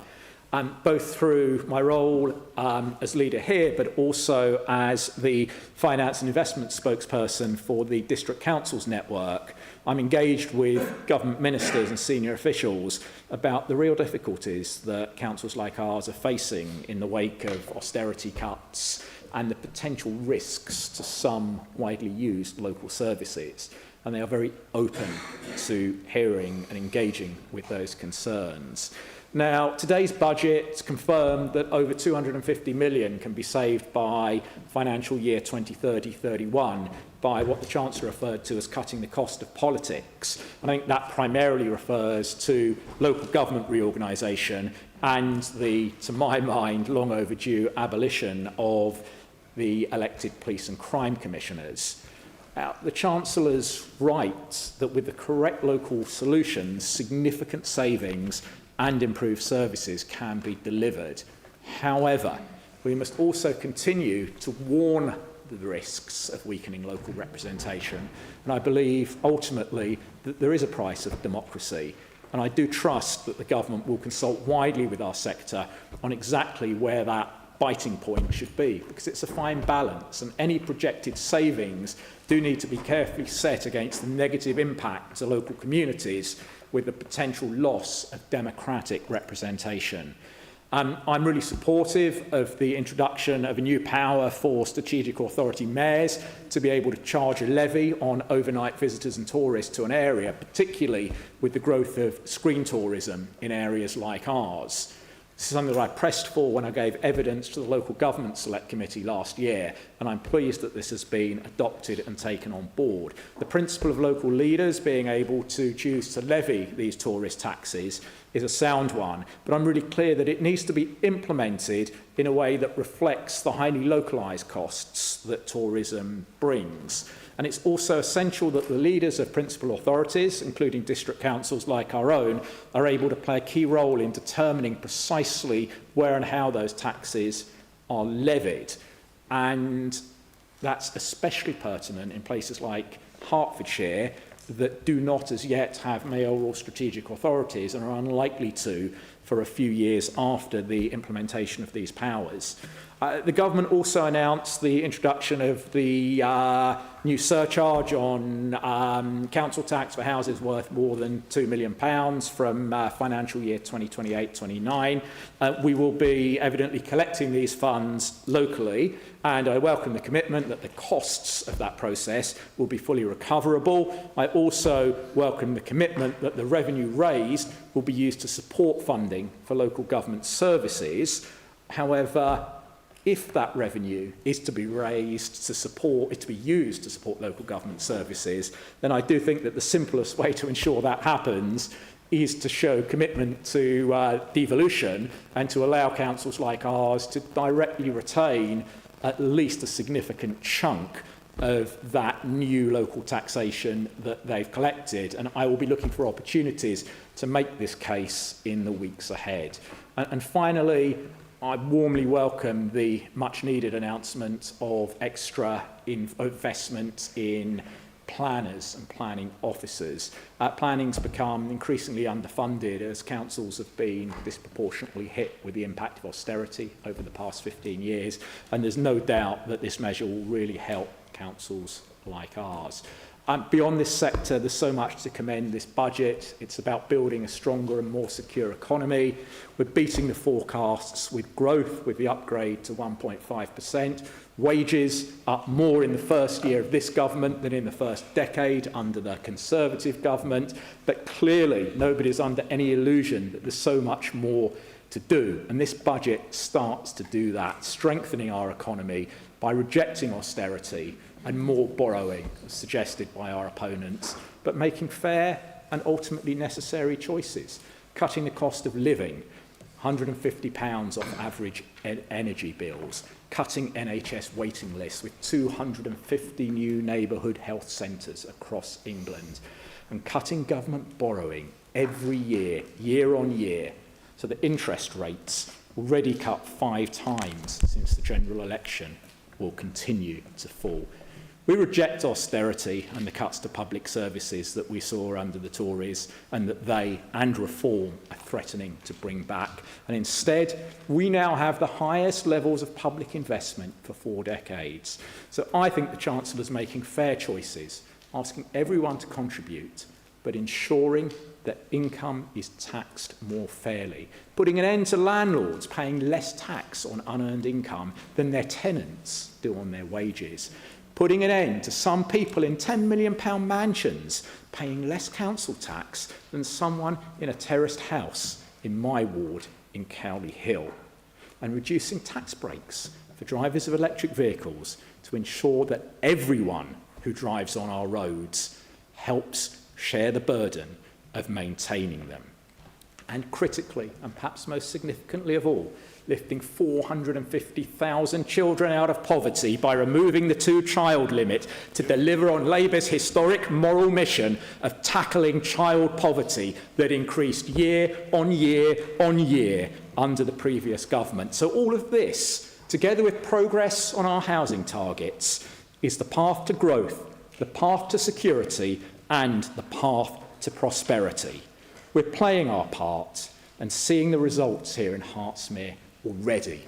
Both through my role as leader here, but also as the finance and investment spokesperson for the District Councils Network, I'm engaged with government ministers and senior officials about the real difficulties that councils like ours are facing in the wake of austerity cuts and the potential risks to some widely used local services. And they are very open to hearing and engaging with those concerns. Now, today's budget confirmed that over 250 million can be saved by financial year 2030-31 by what the Chancellor referred to as cutting the cost of politics. And I think that primarily refers to local government reorganisation and the, to my mind, long overdue abolition of the elected police and crime commissioners. Now, the Chancellor's right that with the correct local solutions, significant savings and improved services can be delivered. However, we must also continue to warn the risks of weakening local representation. And I believe ultimately that there is a price of democracy. And I do trust that the government will consult widely with our sector on exactly where that biting point should be, because it's a fine balance, and any projected savings do need to be carefully set against the negative impact to local communities with the potential loss of democratic representation. I'm really supportive of the introduction of a new power for strategic authority mayors to be able to charge a levy on overnight visitors and tourists to an area, particularly with the growth of screen tourism in areas like ours. This is something that I pressed for when I gave evidence to the Local Government Select Committee last year, and I'm pleased that this has been adopted and taken on board. The principle of local leaders being able to choose to levy these tourist taxes is a sound one, but I'm really clear that it needs to be implemented in a way that reflects the highly localised costs that tourism brings. And it's also essential that the leaders of principal authorities, including district councils like our own, are able to play a key role in determining precisely where and how those taxes are levied. And that's especially pertinent in places like Hertfordshire that do not as yet have mayoral strategic authorities and are unlikely to for a few years after the implementation of these powers. The government also announced the introduction of the new surcharge on council tax for houses worth more than £2 million from financial year 2028-29. We will be evidently collecting these funds locally, and I welcome the commitment that the costs of that process will be fully recoverable. I also welcome the commitment that the revenue raised will be used to support funding for local government services. However, if that revenue is to be raised to support, is to be used to support local government services, then I do think that the simplest way to ensure that happens is to show commitment to devolution and to allow councils like ours to directly retain at least a significant chunk of that new local taxation that they've collected. And I will be looking for opportunities to make this case in the weeks ahead. And finally, I warmly welcome the much-needed announcement of extra investment in planners and planning officers. Planning's become increasingly underfunded as councils have been disproportionately hit with the impact of austerity over the past 15 years, and there's no doubt that this measure will really help councils like ours. Beyond this sector, there's so much to commend this budget. It's about building a stronger and more secure economy. We're beating the forecasts with growth, with the upgrade to 1.5%. Wages up more in the first year of this government than in the first decade under the Conservative government. But clearly, nobody's under any illusion that there's so much more to do. And this budget starts to do that, strengthening our economy by rejecting austerity and more borrowing, as suggested by our opponents, but making fair and ultimately necessary choices, cutting the cost of living, £150 off average energy bills, cutting NHS waiting lists with 250 new neighbourhood health centres across England, and cutting government borrowing every year, year on year, so that interest rates, already cut 5 times since the general election, will continue to fall. We reject austerity and the cuts to public services that we saw under the Tories and that they and reform are threatening to bring back. And instead, we now have the highest levels of public investment for 4 decades. So I think the Chancellor's making fair choices, asking everyone to contribute, but ensuring that income is taxed more fairly, putting an end to landlords paying less tax on unearned income than their tenants do on their wages, putting an end to some people in £10 million mansions paying less council tax than someone in a terraced house in my ward in Cowley Hill, and reducing tax breaks for drivers of electric vehicles to ensure that everyone who drives on our roads helps share the burden of maintaining them. And critically, and perhaps most significantly of all, lifting 450,000 children out of poverty by removing the 2-child limit to deliver on Labour's historic moral mission of tackling child poverty that increased year on year on year under the previous government. So all of this, together with progress on our housing targets, is the path to growth, the path to security, and the path to prosperity. We're playing our part and seeing the results here in Hertsmere already,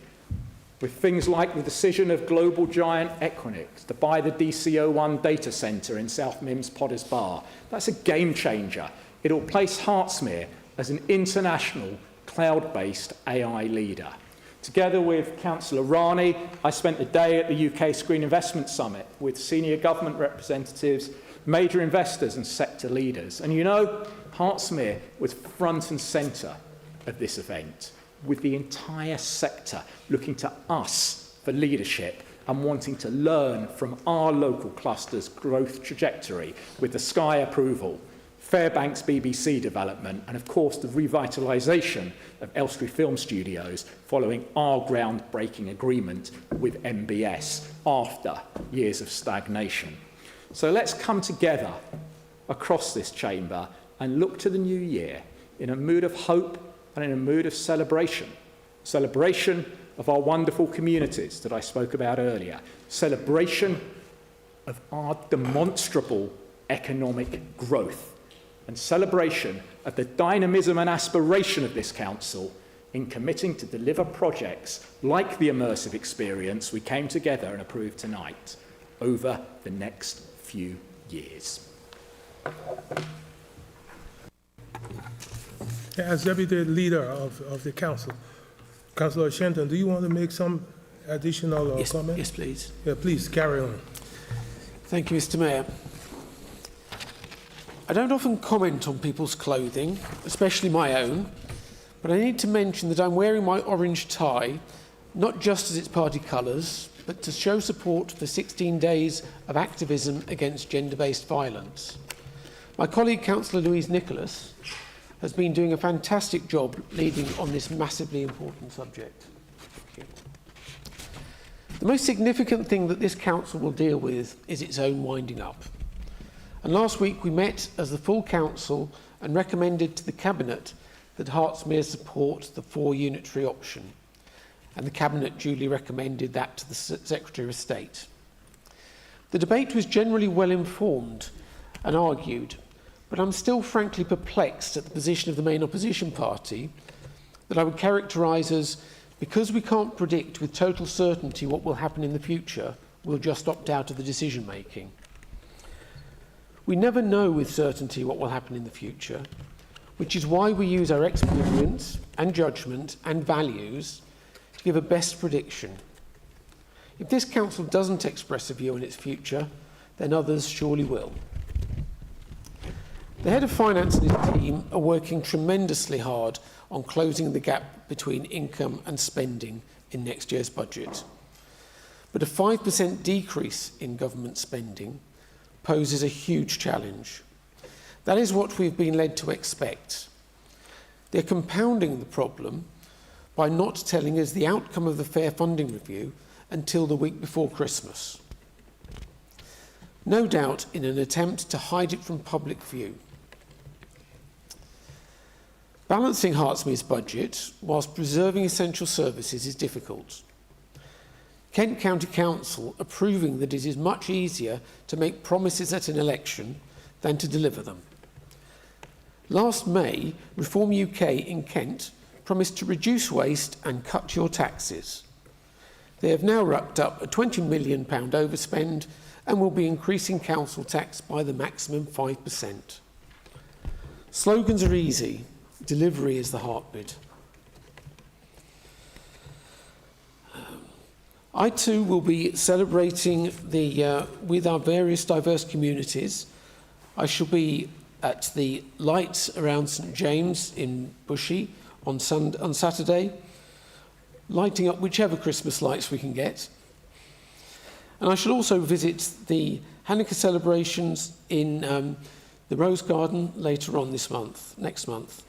with things like the decision of global giant Equinix to buy the DC01 data centre in South Mimms Potters Bar. That's a game changer. It'll place Hertsmere as an international cloud-based AI leader. Together with Councillor Rani, I spent the day at the UK Screen Investment Summit with senior government representatives, major investors and sector leaders. And you know, Hertsmere was front and centre of this event, with the entire sector looking to us for leadership and wanting to learn from our local cluster's growth trajectory with the Sky approval, Fairbanks BBC development, and of course the revitalisation of Elstree Film Studios following our groundbreaking agreement with MBS after years of stagnation. So let's come together across this chamber and look to the new year in a mood of hope and in a mood of celebration. Celebration of our wonderful communities that I spoke about earlier. Celebration of our demonstrable economic growth. And celebration of the dynamism and aspiration of this council in committing to deliver projects like the immersive experience we came together and approved tonight over the next few years.
As Deputy Leader of the Council, Councillor Shenton, do you want to make some additional comment?
Yes, please.
Yeah, please, carry on.
Thank you, Mr. Mayor. I don't often comment on people's clothing, especially my own, but I need to mention that I'm wearing my orange tie, not just as its party colours, but to show support for 16 days of activism against gender-based violence. My colleague, Councillor Louise Nicholas, has been doing a fantastic job leading on this massively important subject. The most significant thing that this council will deal with is its own winding up. And last week we met as the full council and recommended to the Cabinet that Hertsmere support the 4-unitary option. And the Cabinet duly recommended that to the Secretary of State. The debate was generally well informed and argued, but I'm still frankly perplexed at the position of the main opposition party that I would characterise as, because we can't predict with total certainty what will happen in the future, we'll just opt out of the decision making. We never know with certainty what will happen in the future, which is why we use our experience and judgment and values to give a best prediction. If this council doesn't express a view on its future, then others surely will. The head of finance and his team are working tremendously hard on closing the gap between income and spending in next year's budget. But a 5% decrease in government spending poses a huge challenge. That is what we've been led to expect. They're compounding the problem by not telling us the outcome of the Fair Funding Review until the week before Christmas. No doubt in an attempt to hide it from public view. Balancing Hertsmere's budget whilst preserving essential services is difficult. Kent County Council are proving that it is much easier to make promises at an election than to deliver them. Last May, Reform UK in Kent promised to reduce waste and cut your taxes. They have now racked up a £20 million overspend and will be increasing council tax by the maximum 5%. Slogans are easy, delivery is the heartbeat. I too will be celebrating with our various diverse communities. I shall be at the lights around St James in Bushy on Saturday, lighting up whichever Christmas lights we can get. And I shall also visit the Hanukkah celebrations in the Rose Garden later on next month.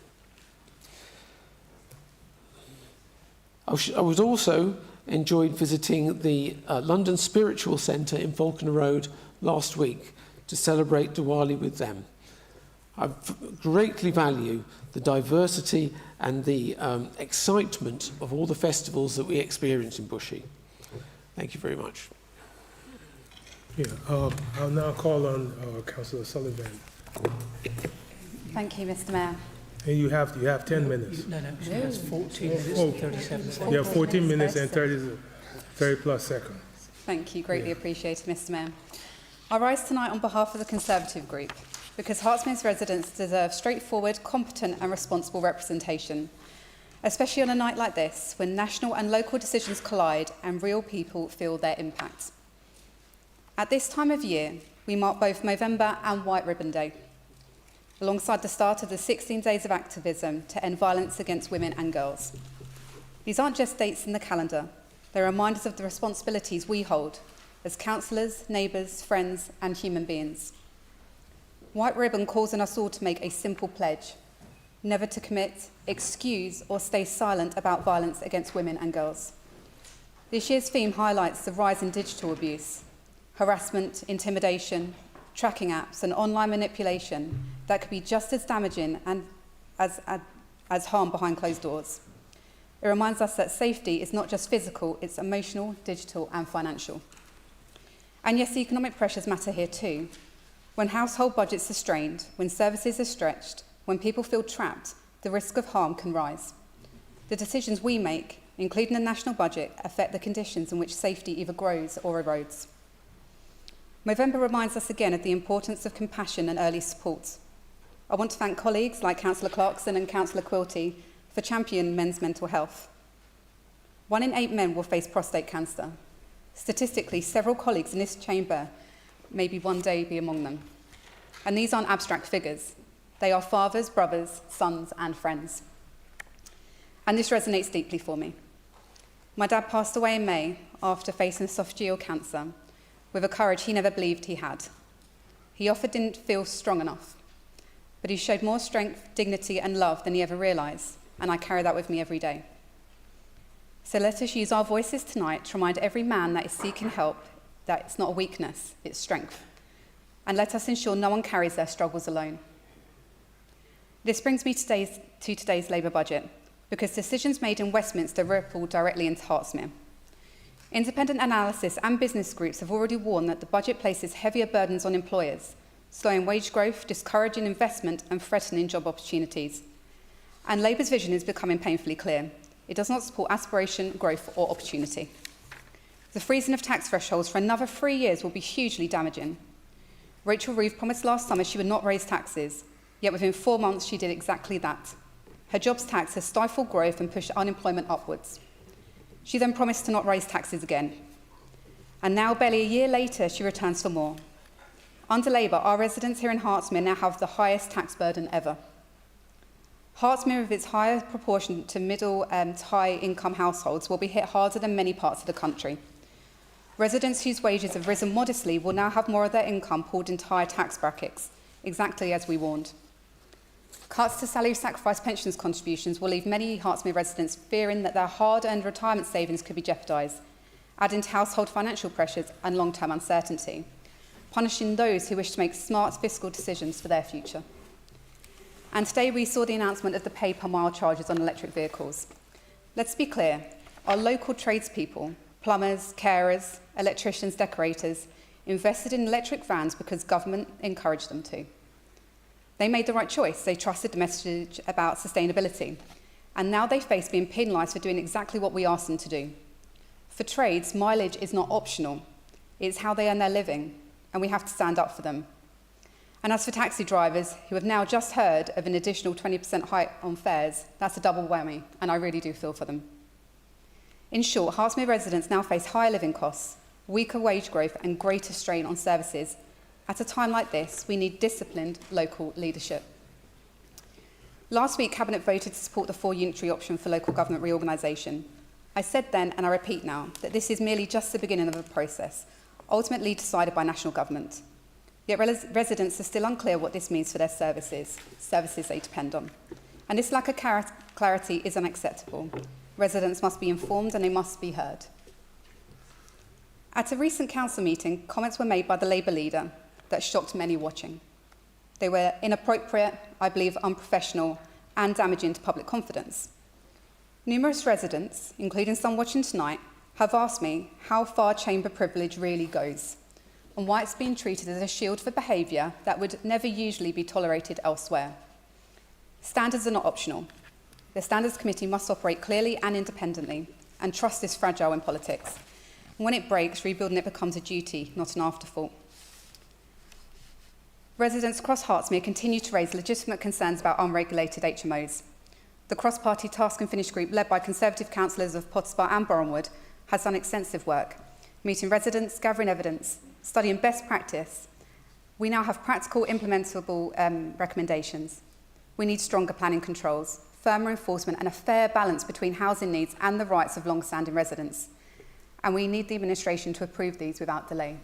I was also enjoyed visiting the London Spiritual Centre in Falconer Road last week to celebrate Diwali with them. I greatly value the diversity and the excitement of all the festivals that we experience in Bushy. Thank you very much.
Yeah, I'll now call on Councillor Sullivan.
Thank you, Mr. Mayor.
And you have 10 minutes.
No, she has 14 minutes and 37 seconds.
Yeah, 14 minutes and 30 plus seconds.
Thank you, greatly appreciated, Mr. Mayor. I rise tonight on behalf of the Conservative Group because Hertsmere's residents deserve straightforward, competent and responsible representation, especially on a night like this when national and local decisions collide and real people feel their impact. At this time of year, we mark both Movember and White Ribbon Day, alongside the start of the 16 days of activism to end violence against women and girls. These aren't just dates in the calendar, they're reminders of the responsibilities we hold as councillors, neighbours, friends and human beings. White Ribbon calls on us all to make a simple pledge, never to commit, excuse or stay silent about violence against women and girls. This year's theme highlights the rise in digital abuse, harassment, intimidation, tracking apps and online manipulation that could be just as damaging and as harm behind closed doors. It reminds us that safety is not just physical, it's emotional, digital and financial. And yes, economic pressures matter here too. When household budgets are strained, when services are stretched, when people feel trapped, the risk of harm can rise. The decisions we make, including the national budget, affect the conditions in which safety either grows or erodes. Movember reminds us again of the importance of compassion and early support. I want to thank colleagues like Councillor Clarkson and Councillor Quilty for championing men's mental health. 1 in 8 men will face prostate cancer. Statistically, several colleagues in this chamber maybe one day be among them. And these aren't abstract figures. They are fathers, brothers, sons and friends. And this resonates deeply for me. My dad passed away in May after facing esophageal cancer with a courage he never believed he had. He often didn't feel strong enough, but he showed more strength, dignity and love than he ever realised, and I carry that with me every day. So let us use our voices tonight to remind every man that is seeking help that it's not a weakness, it's strength. And let us ensure no one carries their struggles alone. This brings me to today's Labour budget, because decisions made in Westminster ripple directly into Hertsmere. Independent analysis and business groups have already warned that the budget places heavier burdens on employers, slowing wage growth, discouraging investment and threatening job opportunities. And Labour's vision is becoming painfully clear. It does not support aspiration, growth or opportunity. The freezing of tax thresholds for another 3 years will be hugely damaging. Rachel Reeve promised last summer she would not raise taxes, yet within 4 months she did exactly that. Her jobs tax has stifled growth and pushed unemployment upwards. She then promised to not raise taxes again. And now, barely a year later, she returns for more. Under Labour, our residents here in Hertsmere now have the highest tax burden ever. Hertsmere, with its higher proportion to middle and high income households, will be hit harder than many parts of the country. Residents whose wages have risen modestly will now have more of their income pulled into higher tax brackets, exactly as we warned. Cuts to salary sacrifice pensions contributions will leave many Hertsmere residents fearing that their hard-earned retirement savings could be jeopardised, adding to household financial pressures and long-term uncertainty, punishing those who wish to make smart fiscal decisions for their future. And today we saw the announcement of the pay per mile charges on electric vehicles. Let's be clear, our local tradespeople, plumbers, carers, electricians, decorators, invested in electric vans because government encouraged them to. They made the right choice. They trusted the message about sustainability. And now they face being penalised for doing exactly what we asked them to do. For trades, mileage is not optional. It's how they earn their living, and we have to stand up for them. And as for taxi drivers, who have now just heard of an additional 20% hike on fares, that's a double whammy, and I really do feel for them. In short, Hertsmere residents now face higher living costs, weaker wage growth, and greater strain on services. At a time like this, we need disciplined local leadership. Last week, Cabinet voted to support the 4 unitary option for local government reorganisation. I said then, and I repeat now, that this is merely just the beginning of a process, ultimately decided by national government. Yet residents are still unclear what this means for their services they depend on. And this lack of clarity is unacceptable. Residents must be informed and they must be heard. At a recent council meeting, comments were made by the Labour leader that shocked many watching. They were inappropriate, I believe unprofessional, and damaging to public confidence. Numerous residents, including some watching tonight, have asked me how far chamber privilege really goes and why it's being treated as a shield for behaviour that would never usually be tolerated elsewhere. Standards are not optional. The Standards Committee must operate clearly and independently, and trust is fragile in politics. When it breaks, rebuilding it becomes a duty, not an afterthought. Residents across Hertsmere continue to raise legitimate concerns about unregulated HMOs. The cross-party task and finish group, led by Conservative councillors of Potterspar and Bournemouth, has done extensive work, meeting residents, gathering evidence, studying best practice. We now have practical, implementable recommendations. We need stronger planning controls, firmer enforcement, and a fair balance between housing needs and the rights of long-standing residents. And we need the administration to approve these without delay.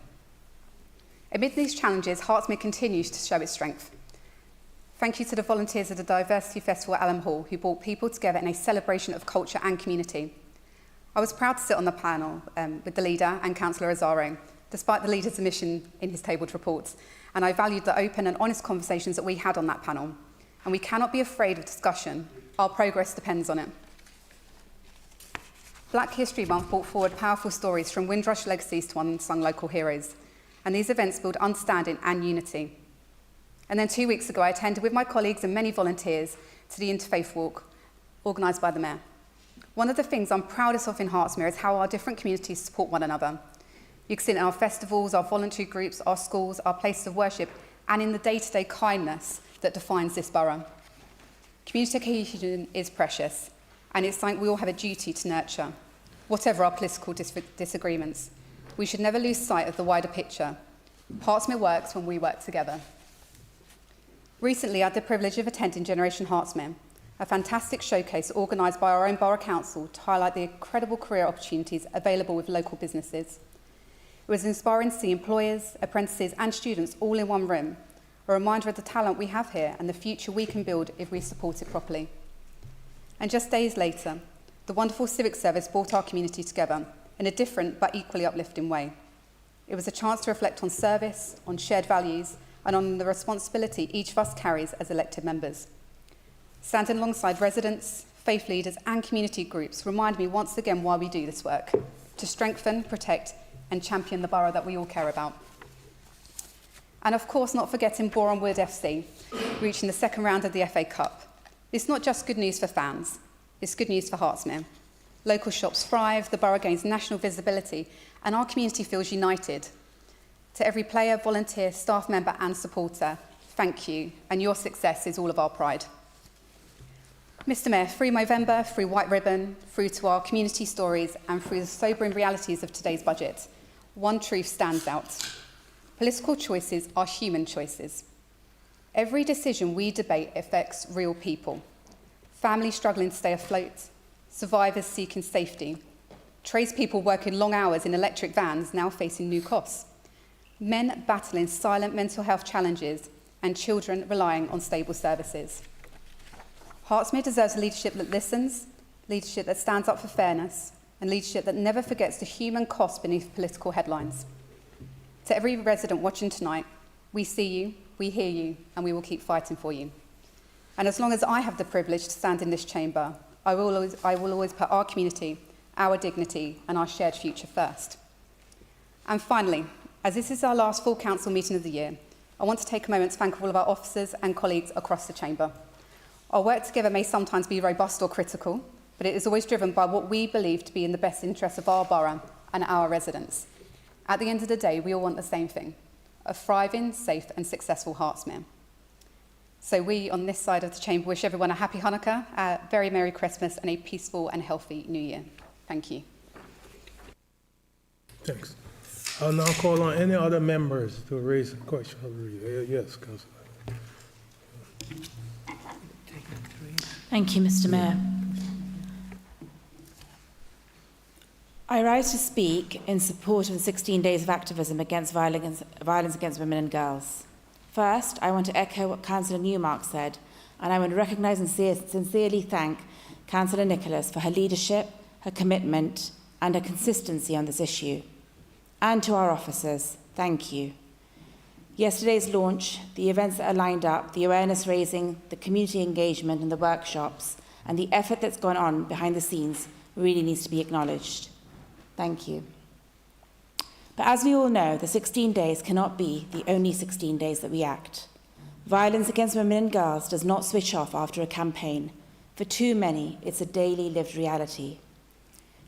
Amid these challenges, Hertsmere continues to show its strength. Thank you to the volunteers of the Diversity Festival at Allen Hall, who brought people together in a celebration of culture and community. I was proud to sit on the panel with the leader and Councillor Azaro, despite the leader's omission in his tabled reports, and I valued the open and honest conversations that we had on that panel. And we cannot be afraid of discussion. Our progress depends on it. Black History Month brought forward powerful stories from Windrush legacies to unsung local heroes, and these events build understanding and unity. And then 2 weeks ago, I attended with my colleagues and many volunteers to the Interfaith Walk, organised by the Mayor. One of the things I'm proudest of in Hertsmere is how our different communities support one another. You can see it in our festivals, our voluntary groups, our schools, our places of worship, and in the day-to-day kindness that defines this borough. Community cohesion is precious, and it's something we all have a duty to nurture, whatever our political disagreements. We should never lose sight of the wider picture. Hertsmere works when we work together. Recently, I had the privilege of attending Generation Hertsmere, a fantastic showcase organised by our own Borough Council to highlight the incredible career opportunities available with local businesses. It was inspiring to see employers, apprentices and students all in one room, a reminder of the talent we have here and the future we can build if we support it properly. And just days later, the wonderful civic service brought our community together in a different but equally uplifting way. It was a chance to reflect on service, on shared values, and on the responsibility each of us carries as elected members. Standing alongside residents, faith leaders and community groups remind me once again why we do this work. to strengthen, protect and champion the borough that we all care about. And of course, not forgetting Boreham Wood FC, reaching the second round of the FA Cup. It's not just good news for fans, it's good news for Hertsmere. Local shops thrive, the borough gains national visibility, and our community feels united. To every player, volunteer, staff member and supporter, thank you, and your success is all of our pride. Mr Mayor, through Movember, through White Ribbon, through to our community stories and through the sobering realities of today's budget, one truth stands out. Political choices are human choices. Every decision we debate affects real people. Families struggling to stay afloat, survivors seeking safety, tradespeople working long hours in electric vans now facing new costs, men battling silent mental health challenges and children relying on stable services. Hertsmere deserves leadership that listens, leadership that stands up for fairness, and leadership that never forgets the human cost beneath political headlines. To every resident watching tonight, we see you, we hear you, and we will keep fighting for you. And as long as I have the privilege to stand in this chamber, I will always put our community, our dignity, and our shared future first. And finally, as this is our last full council meeting of the year, I want to take a moment to thank all of our officers and colleagues across the chamber. Our work together may sometimes be robust or critical, but it is always driven by what we believe to be in the best interest of our borough and our residents. At the end of the day, we all want the same thing, a thriving, safe and successful Hertsmere. So we, on this side of the chamber, wish everyone a happy Hanukkah, a very Merry Christmas and a peaceful and healthy New Year. Thank you.
Thanks. I'll now call on any other members to raise a question. Yes, Councillor.
Thank you, Mr Mayor. I rise to speak in support of the 16 days of activism against violence against women and girls. First, I want to echo what Councillor Newmark said, and I want to recognise and sincerely thank Councillor Nicholas for her leadership, her commitment and her consistency on this issue. And to our officers, thank you. Yesterday's launch, the events that are lined up, the awareness raising, the community engagement and the workshops, and the effort that's gone on behind the scenes really needs to be acknowledged. Thank you. But as we all know, the 16 days cannot be the only 16 days that we act. Violence against women and girls does not switch off after a campaign. For too many, it's a daily lived reality.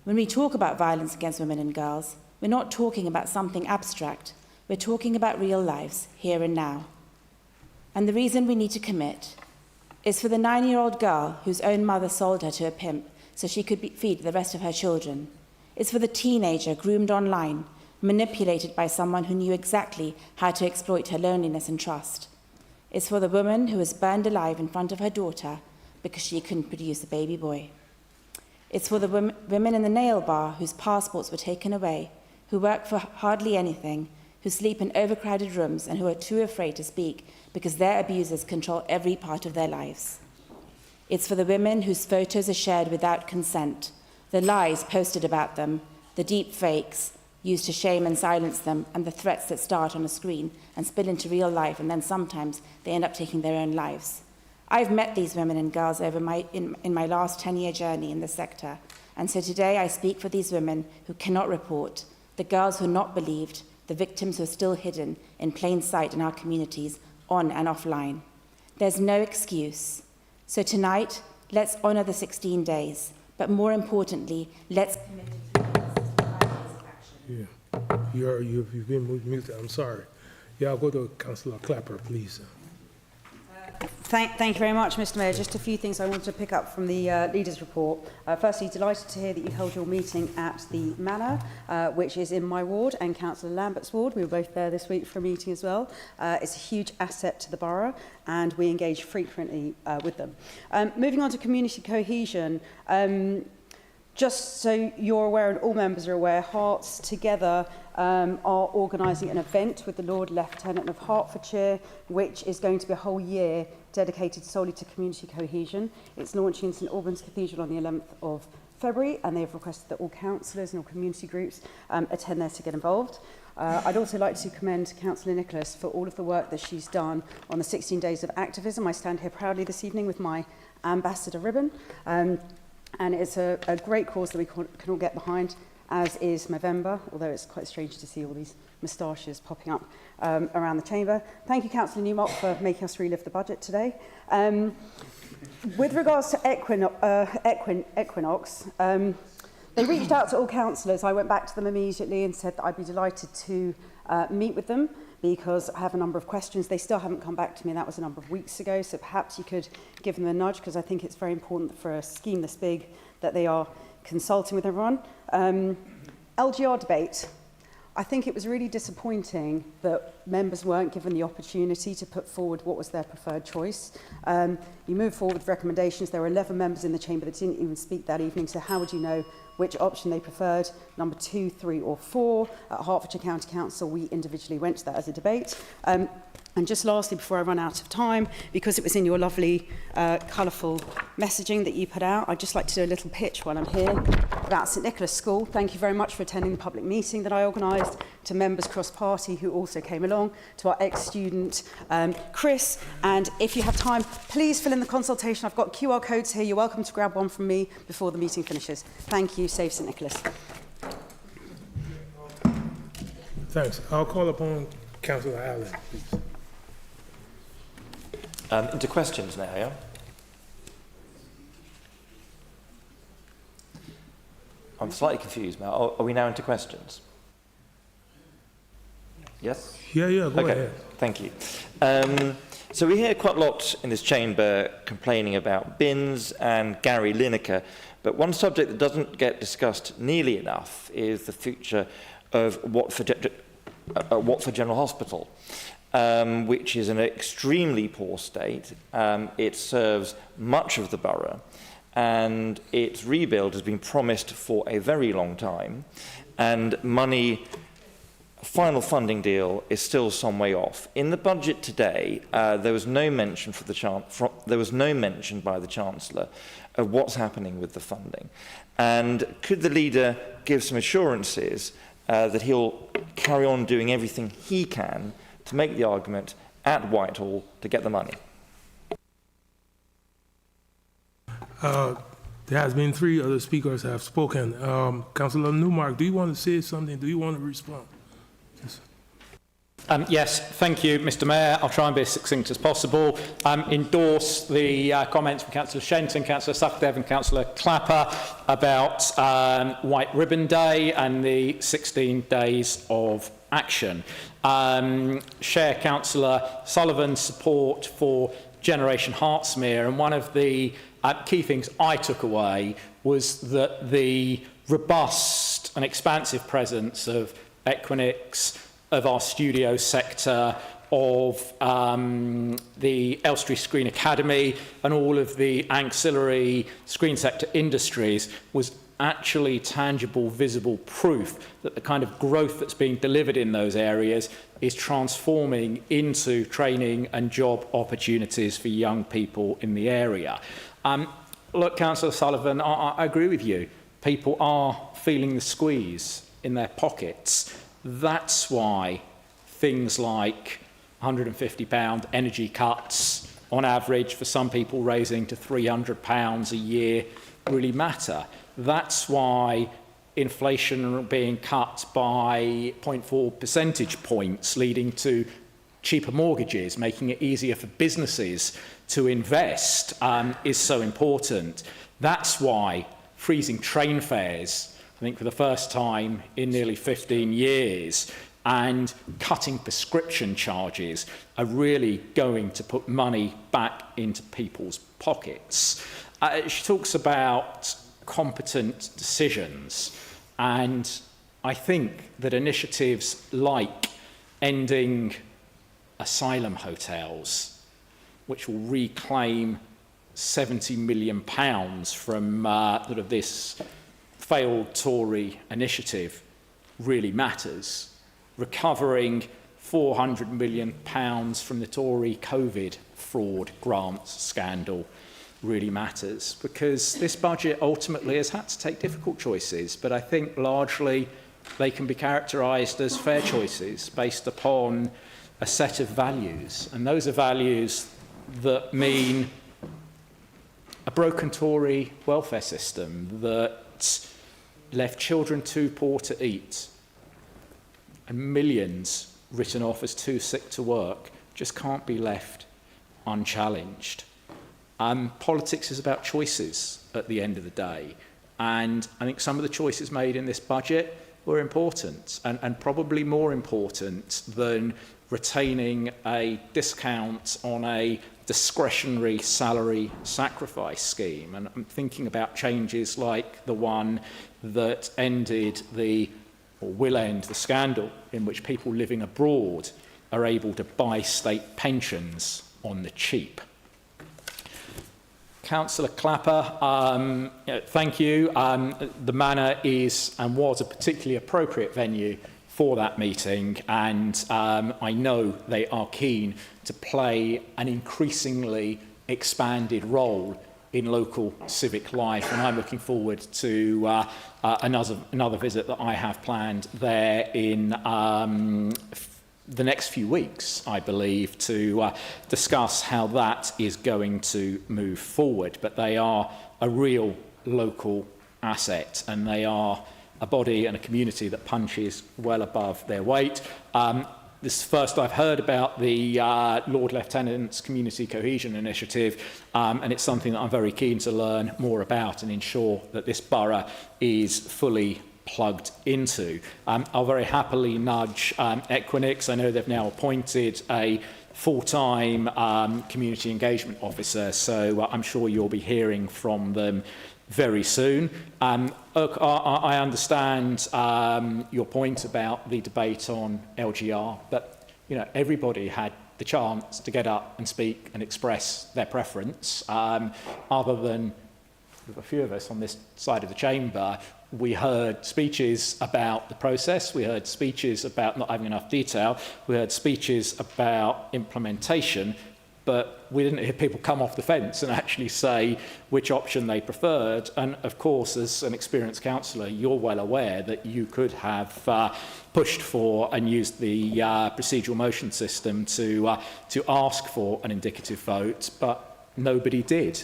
When we talk about violence against women and girls, we're not talking about something abstract. We're talking about real lives, here and now. And the reason we need to commit is for the 9-year-old girl whose own mother sold her to a pimp so she could feed the rest of her children. It's for the teenager groomed online, manipulated by someone who knew exactly how to exploit her loneliness and trust. It's for the woman who was burned alive in front of her daughter because she couldn't produce a baby boy. It's for the women in the nail bar whose passports were taken away, who work for hardly anything, who sleep in overcrowded rooms and who are too afraid to speak because their abusers control every part of their lives. It's for the women whose photos are shared without consent, the lies posted about them, the deep fakes used to shame and silence them, and the threats that start on a screen and spill into real life, and then sometimes they end up taking their own lives. I've met these women and girls in my last 10-year journey in the sector, and so today I speak for these women who cannot report, the girls who are not believed, the victims who are still hidden in plain sight in our communities, on and offline. There's no excuse. So tonight, let's honour the 16 days, but more importantly, let's commit to 3 days of action.
Yeah, you've been muted. I'm sorry. Yeah, I'll go to Councillor Clapper, please.
Thank you very much, Mr Mayor. Just a few things I wanted to pick up from the Leaders' Report. Firstly, delighted to hear that you held your meeting at the Manor, which is in my ward and Councillor Lambert's ward. We were both there this week for a meeting as well. It's a huge asset to the borough and we engage frequently with them. Moving on to community cohesion, just so you're aware and all members are aware, Hearts Together are organising an event with the Lord Lieutenant of Hertfordshire, which is going to be a whole year dedicated solely to community cohesion. It's launching in St Albans Cathedral on the 11th of February, and they've requested that all councillors and all community groups attend there to get involved. I'd also like to commend Councillor Nicholas for all of the work that she's done on the 16 days of activism. I stand here proudly this evening with my ambassador ribbon. And it's a great cause that we can all get behind. as is Movember, although it's quite strange to see all these moustaches popping up around the chamber. Thank you, Councillor Newmark, for making us relive the budget today. With regards to Equinox, they reached out to all councillors. I went back to them immediately and said that I'd be delighted to meet with them because I have a number of questions. They still haven't come back to me, and that was a number of weeks ago, so perhaps you could give them a nudge, because I think it's very important for a scheme this big that they are consulting with everyone. LGR debate. I think it was really disappointing that members weren't given the opportunity to put forward what was their preferred choice. You moved forward with recommendations. There were 11 members in the chamber that didn't even speak that evening, so how would you know which option they preferred, number 2, 3 or 4? At Hertfordshire County Council, we individually went to that as a debate. And just lastly, before I run out of time, because it was in your lovely, colourful messaging that you put out, I'd just like to do a little pitch while I'm here about St Nicholas School. Thank you very much for attending the public meeting that I organised, to members cross-party who also came along, to our ex-student Chris, and if you have time, please fill in the consultation. I've got QR codes here. You're welcome to grab one from me before the meeting finishes. Thank you. Save St Nicholas.
Thanks. I'll call upon Councillor Allen, please.
Into questions now, yeah? I'm slightly confused now. Are we now into questions? Yes?
Yeah, go
okay.
ahead.
Thank you. So we hear quite a lot in this chamber complaining about bins and Gary Lineker, but one subject that doesn't get discussed nearly enough is the future of Watford General Hospital, which is in an extremely poor state. It serves much of the borough, and its rebuild has been promised for a very long time, and final funding deal is still some way off. In the budget today, there was no mention by the Chancellor of what's happening with the funding. And could the leader give some assurances that he'll carry on doing everything he can to make the argument at Whitehall to get the money?
There has been 3 other speakers have spoken. Councillor Newmark, do you want to say something? Do you want to respond?
Yes, thank you, Mr Mayor. I'll try and be as succinct as possible. Endorse the comments from Councillor Shenton, Councillor Suckdev and Councillor Clapper about White Ribbon Day and the 16 days of action. Share Councillor Sullivan's support for Generation Hertsmere, and one of the key things I took away was that the robust and expansive presence of Equinix, of our studio sector, of the Elstree Screen Academy and all of the ancillary screen sector industries was actually tangible, visible proof that the kind of growth that's being delivered in those areas is transforming into training and job opportunities for young people in the area. Look, Councillor Sullivan, I agree with you. People are feeling the squeeze in their pockets. That's why things like £150 energy cuts on average for some people raising to £300 a year really matter. That's why inflation being cut by 0.4 percentage points, leading to cheaper mortgages, making it easier for businesses to invest, is so important. That's why freezing train fares, I think for the first time in nearly 15 years, and cutting prescription charges are really going to put money back into people's pockets. She talks about competent decisions, and I think that initiatives like ending asylum hotels, which will reclaim £70 million from sort of this failed Tory initiative, really matters. Recovering £400 million from the Tory COVID fraud grants scandal really matters, because this budget ultimately has had to take difficult choices, but I think largely they can be characterised as fair choices based upon a set of values, and those are values that mean a broken Tory welfare system that
left children too poor to eat, and millions written off as too sick to work just can't be left unchallenged. Politics is about choices at the end of the day, and I think some of the choices made in this budget were important, and probably more important than retaining a discount on a discretionary salary sacrifice scheme. And I'm thinking about changes like the one that ended or will end the scandal in which people living abroad are able to buy state pensions on the cheap. Councillor Clapper, thank you. The Manor is and was a particularly appropriate venue for that meeting, and I know they are keen to play an increasingly expanded role in local civic life, and I'm looking forward to another visit that I have planned there in the next few weeks, I believe, to discuss how that is going to move forward. But they are a real local asset, and they are a body and a community that punches well above their weight. This is first I've heard about the Lord Lieutenant's Community Cohesion Initiative, and it's something that I'm very keen to learn more about and ensure that this borough is fully plugged into. I'll very happily nudge Equinix. I know they've now appointed a full-time community engagement officer, so I'm sure you'll be hearing from them very soon. I understand your point about the debate on LGR, but everybody had the chance to get up and speak and express their preference. Other than a few of us on this side of the chamber, we heard speeches about the process, we heard speeches about not having enough detail, we heard speeches about implementation, but we didn't hear people come off the fence and actually say which option they preferred. And of course, as an experienced councillor, you're well aware that you could have pushed for and used the procedural motion system to ask for an indicative vote, but nobody did.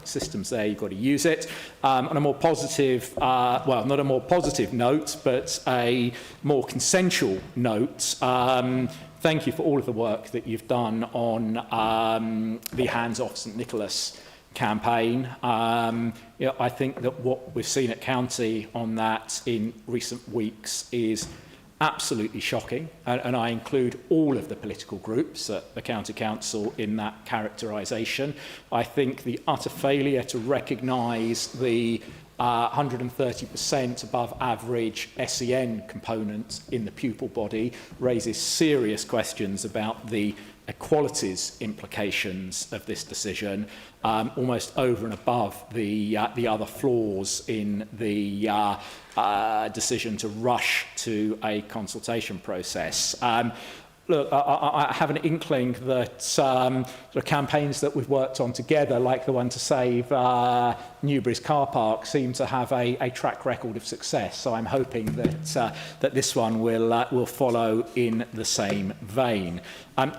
Systems there, you've got to use it. On a more positive, well, not a more positive note, but a more consensual note, thank you for all of the work that you've done on the Hands Off St Nicholas campaign. I think that what we've seen at County on that in recent weeks is absolutely shocking, and I include all of the political groups at the County Council in that characterisation. I think the utter failure to recognise the 130% above average SEN component in the pupil body raises serious questions about the equalities implications of this decision, almost over and above the other flaws in the decision to rush to a consultation process. Look, I have an inkling that the campaigns that we've worked on together, like the one to save Newbury's car park, seem to have a track record of success. So I'm hoping that this one will follow in the same vein.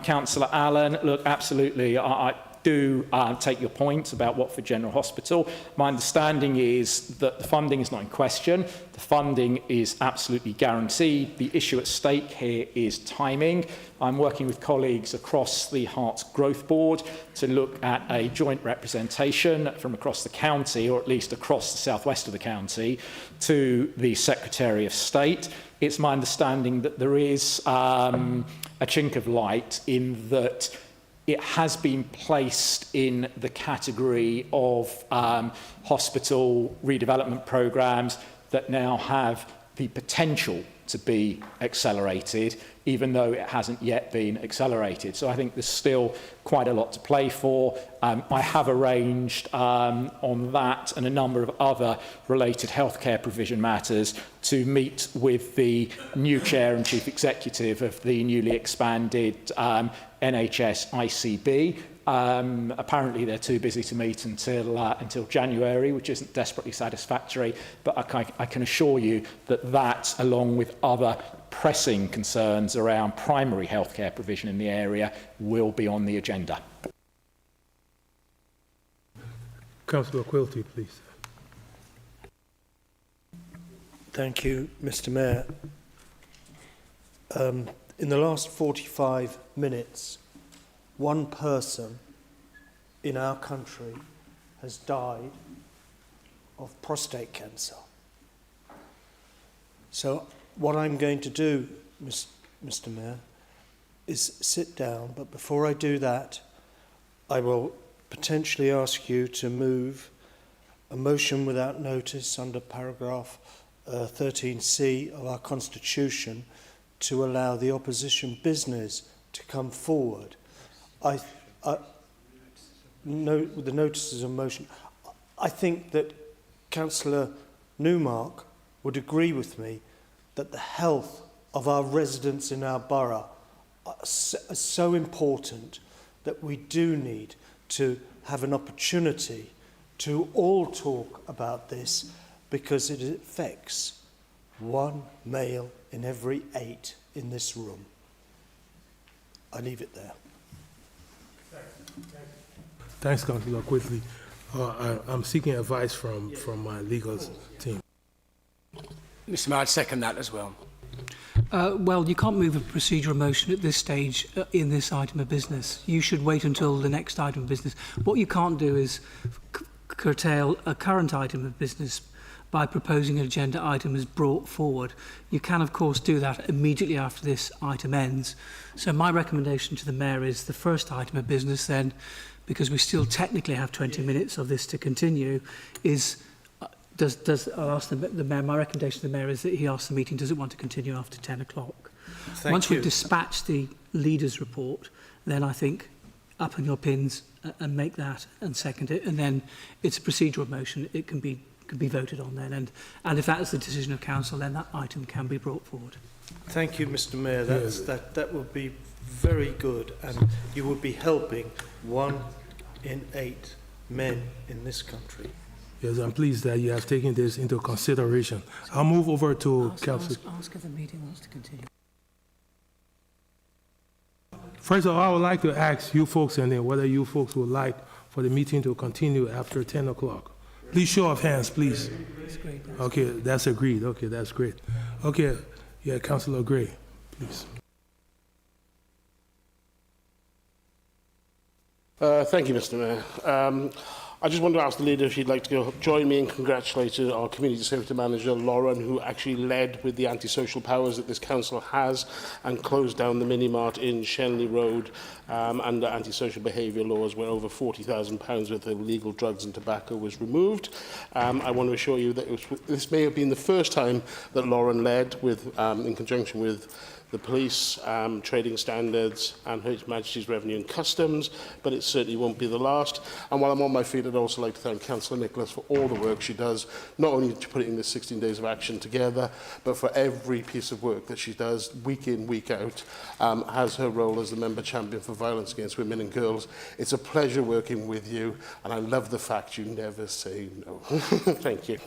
Councillor Allen, look, absolutely, I do take your point about Watford General Hospital. My understanding is that the funding is not in question. The funding is absolutely guaranteed. The issue at stake here is timing. I'm working with colleagues across the Herts Growth Board to look at a joint representation from across the county, or at least across the southwest of the county, to the Secretary of State. It's my understanding that there is a chink of light in that it has been placed in the category of hospital redevelopment programmes that now have the potential to be accelerated, even though it hasn't yet been accelerated. So I think there's still quite a lot to play for. I have arranged on that and a number of other related healthcare provision matters to meet with the new chair and chief executive of the newly expanded NHS ICB. Apparently they're too busy to meet until January, which isn't desperately satisfactory, but I can assure you that along with other pressing concerns around primary healthcare provision in the area, will be on the agenda.
Councillor Quilty, please.
Thank you, Mr. Mayor. In the last 45 minutes, one person in our country has died of prostate cancer. So what I'm going to do, Mr. Mayor, is sit down, but before I do that, I will potentially ask you to move a motion without notice under paragraph 13C of our Constitution to allow the opposition business to come forward. The notices of motion. I think that Councillor Newmark would agree with me that the health of our residents in our borough is so important that we do need to have an opportunity to all talk about this, because it affects one male in every 8 in this room. I leave it there.
Thanks, Councillor Quigley. I'm seeking advice from my legal team.
Mr. Mayor, I'd second that as well.
Well, you can't move a procedural motion at this stage in this item of business. You should wait until the next item of business. What you can't do is curtail a current item of business by proposing an agenda item is brought forward. You can, of course, do that immediately after this item ends. So my recommendation to the Mayor is the first item of business then, because we still technically have 20 minutes of this to continue, is I'll ask the Mayor, my recommendation to the Mayor is that he asks the meeting, does it want to continue after 10 o'clock? Once we've dispatched the leader's report, then I think up on your pins and make that and second it, and then it's a procedural motion. It can be voted on then, and if that is the decision of council, then that item can be brought forward.
Thank you, Mr. Mayor. That would be very good, and you would be helping 1 in 8 men in this country.
Yes, I'm pleased that you have taken this into consideration. I'll move over to Council.
Ask if the meeting wants to continue.
First of all, I would like to ask you folks and then whether you folks would like for the meeting to continue after 10 o'clock. Please show of hands, please.
That's great.
Okay, that's agreed. Okay, that's great. Okay, yeah, Councillor Gray, please.
Thank you, Mr. Mayor. I just want to ask the leader if she'd like to join me in congratulating our community safety manager, Lauren, who actually led with the antisocial powers that this council has and closed down the mini-mart in Shenley Road under antisocial behaviour laws, where over £40,000 worth of illegal drugs and tobacco was removed. I want to assure you that this may have been the first time that Lauren led with, in conjunction with the police, trading standards and Her Majesty's Revenue and Customs, but it certainly won't be the last. And while I'm on my feet, I'd also like to thank Councillor Nicholas for all the work she does, not only to put it in the 16 days of action together, but for every piece of work that she does, week in, week out, has her role as the member champion for violence against women and girls. It's a pleasure working with you, and I love the fact you never say no. Thank you.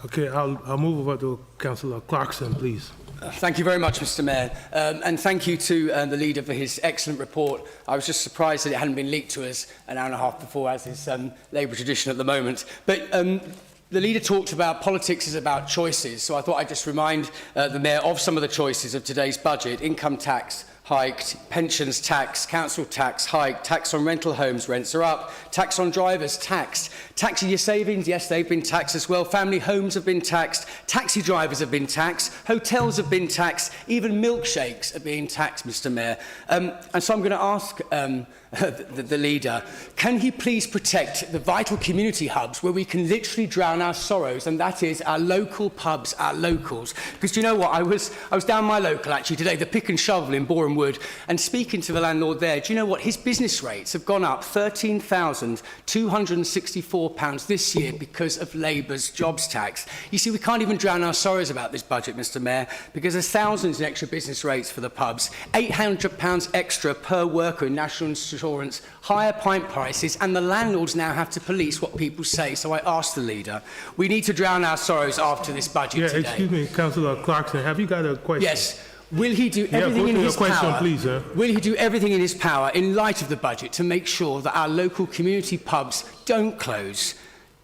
Okay, I'll move over to Councillor Clarkson, please.
Thank you very much, Mr. Mayor, and thank you to the leader for his excellent report. I was just surprised that it hadn't been leaked to us an hour and a half before, as is Labour tradition at the moment. But the leader talked about politics is about choices, so I thought I'd just remind the Mayor of some of the choices of today's budget. Income tax hiked, pensions tax, council tax hiked, tax on rental homes, rents are up, tax on drivers taxed, tax on your savings, yes, they've been taxed as well, family homes have been taxed, taxi drivers have been taxed, hotels have been taxed, even milkshakes are being taxed, Mr. Mayor. And so I'm going to ask the leader, can he please protect the vital community hubs where we can literally drown our sorrows, and that is our local pubs, our locals? Because do you know what, I was down my local actually today, the Pick and Shovel in Boreham Wood, and speaking to the landlord there, do you know what, his business rates have gone up £13,264 this year because of Labour's jobs tax. You see, we can't even drown our sorrows about this budget, Mr. Mayor, because there's thousands in extra business rates for the pubs, £800 extra per worker in national insurance, higher pint prices, and the landlords now have to police what people say. So I asked the leader, we need to drown our sorrows after this budget today.
Excuse me, Councillor Clarkson, have you got a question?
Yes. Will he do everything in his power?
Please,
will he do everything in his power in light of the budget to make sure that our local community pubs don't close,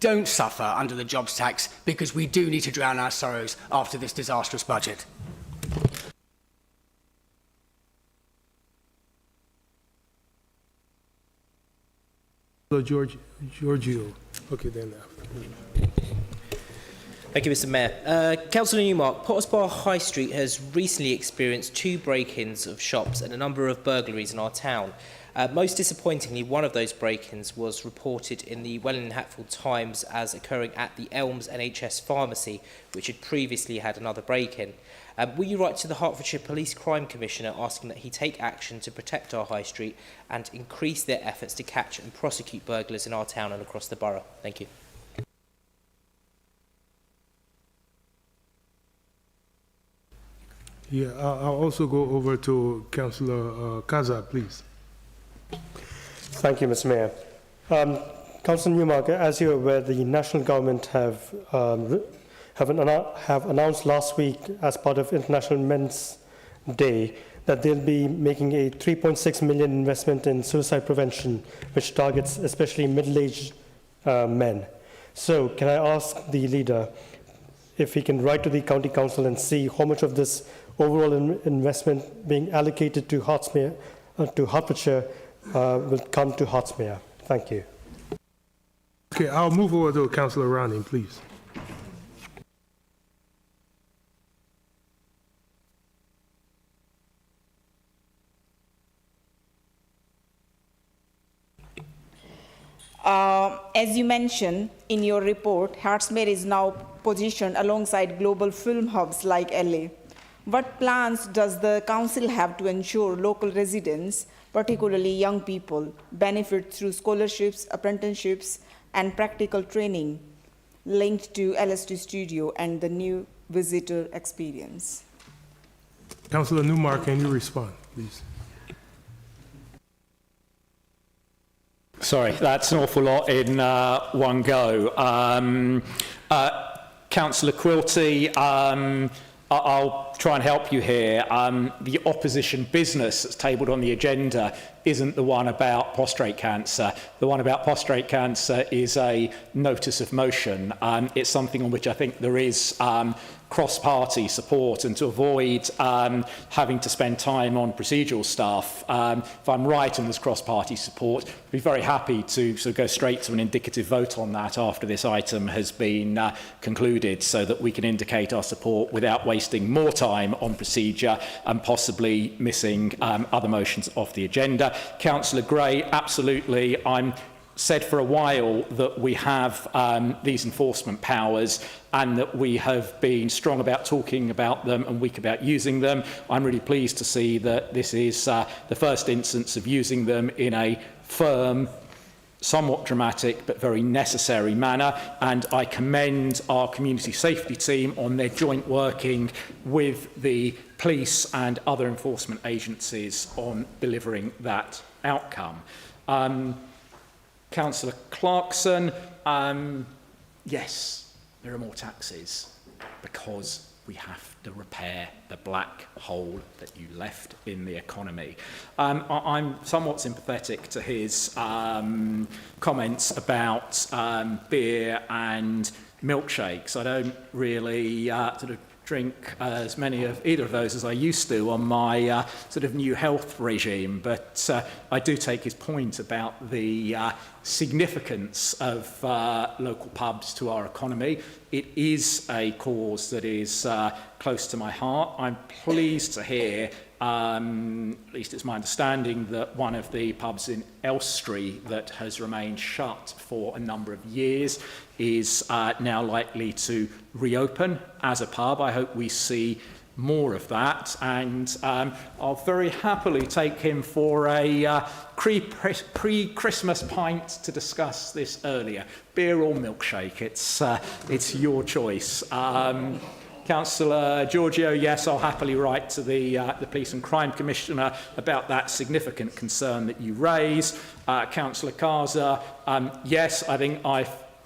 don't suffer under the jobs tax, because we do need to drown our sorrows after this disastrous budget.
Giorgio. Okay, then.
Thank you, Mr. Mayor. Councillor Newmark, Potters Bar High Street has recently experienced 2 break-ins of shops and a number of burglaries in our town. Most disappointingly, one of those break-ins was reported in the Welling and Hatfield Times as occurring at the Elms NHS Pharmacy, which had previously had another break-in. Will you write to the Hertfordshire Police Crime Commissioner asking that he take action to protect our high street and increase their efforts to catch and prosecute burglars in our town and across the borough? Thank you.
Yeah, I'll also go over to Councillor Kaza, please.
Thank you, Mr. Mayor. Councillor Newmark, as you're aware, the national government have announced last week, as part of International Men's Day, that they'll be making a 3.6 million investment in suicide prevention, which targets especially middle-aged men. So, can I ask the leader if he can write to the county council and see how much of this overall investment being allocated to Hertsmere, to Hertfordshire, will come to Hertsmere. Thank you.
Okay, I'll move over to Councillor Rani, please.
As you mentioned in your report, Hertsmere is now positioned alongside global film hubs like LA. What plans does the council have to ensure local residents, particularly young people, benefit through scholarships, apprenticeships, and practical training linked to LSD Studio and the new visitor experience?
Councillor Newmark, can you respond, please?
Sorry, that's an awful lot in one go. Councillor Quilty, I'll try and help you here. The opposition business that's tabled on the agenda isn't the one about prostate cancer. The one about prostate cancer is a notice of motion. It's something on which I think there is cross-party support, and to avoid having to spend time on procedural stuff, if I'm right and there's cross-party support, I'd be very happy to sort of go straight to an indicative vote on that after this item has been concluded, so that we can indicate our support without wasting more time on procedure and possibly missing other motions off the agenda. Councillor Gray, absolutely. I'm said for a while that we have these enforcement powers and that we have been strong about talking about them and weak about using them. I'm really pleased to see that this is the first instance of using them in a firm, somewhat dramatic but very necessary manner, and I commend our community safety team on their joint working with the police and other enforcement agencies on delivering that outcome. Councillor Clarkson, yes, there are more taxes because we have to repair the black hole that you left in the economy. I'm somewhat sympathetic to his comments about beer and milkshakes. I don't really sort of drink as many of either of those as I used to on my sort of new health regime, but I do take his point about the significance of local pubs to our economy. It is a cause that is close to my heart. I'm pleased to hear, at least it's my understanding, that one of the pubs in Elstree that has remained shut for a number of years is now likely to reopen as a pub. I hope we see more of that, and I'll very happily take him for a pre-Christmas pint to discuss this earlier. Beer or milkshake, it's your choice. Councillor Giorgio, yes, I'll happily write to the Police and Crime Commissioner about that significant concern that you raise. Councillor Kaza, yes, I think I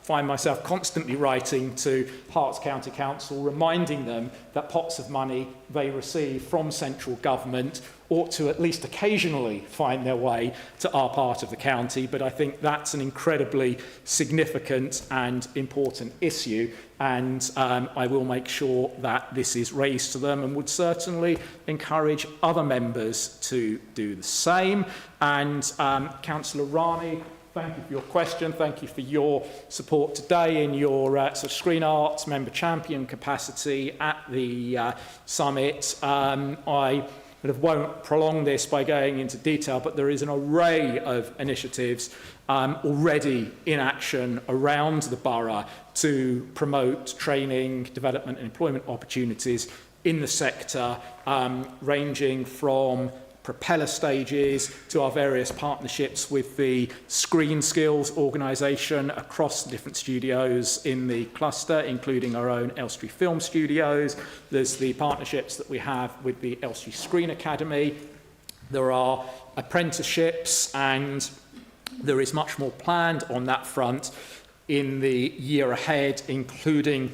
find myself constantly writing to Herts County Council, reminding them that pots of money they receive from central government ought to at least occasionally find their way to our part of the county. But I think that's an incredibly significant and important issue, and I will make sure that this is raised to them, and would certainly encourage other members to do the same. And Councillor Rani, thank you for your question. Thank you for your support today in your sort of screen arts member champion capacity at the summit. I won't prolong this by going into detail, but there is an array of initiatives already in action around the borough to promote training, development and employment opportunities in the sector, ranging from propeller stages to our various partnerships with the Screen Skills organisation across the different studios in the cluster, including our own Elstree Film Studios. There's the partnerships that we have with the Elstree Screen Academy. There are apprenticeships, and there is much more planned on that front in the year ahead, including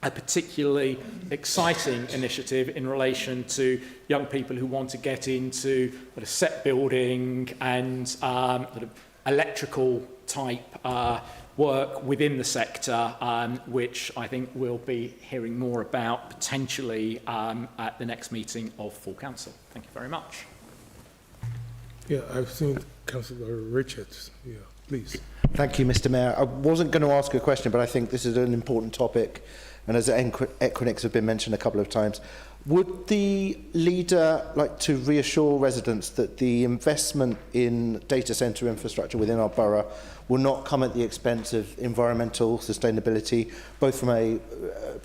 a particularly exciting initiative in relation to young people who want to get into set building and electrical type work within the sector, which I think we'll be hearing more about potentially at the next meeting of full council. Thank you very much.
Yeah, I've seen Councillor Richards. Yeah, please.
Thank you, Mr. Mayor. I wasn't going to ask a question, but I think this is an important topic. And as Equinix have been mentioned a couple of times, would the leader like to reassure residents that the investment in data centre infrastructure within our borough will not come at the expense of environmental sustainability, both from a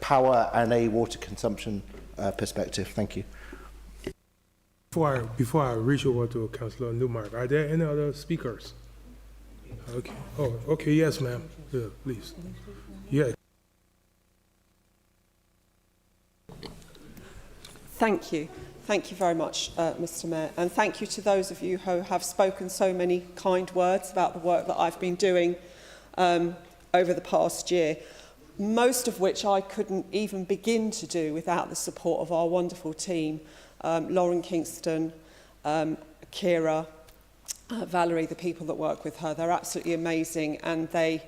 power and a water consumption perspective? Thank you.
Before I reach over to Councillor Newmark, are there any other speakers? Okay. Oh, okay. Yes, ma'am. Yeah, please. Yeah.
Thank you. Thank you very much, Mr. Mayor. And thank you to those of you who have spoken so many kind words about the work that I've been doing over the past year, most of which I couldn't even begin to do without the support of our wonderful team, Lauren Kingston, Kira, Valerie, the people that work with her. They're absolutely amazing, and they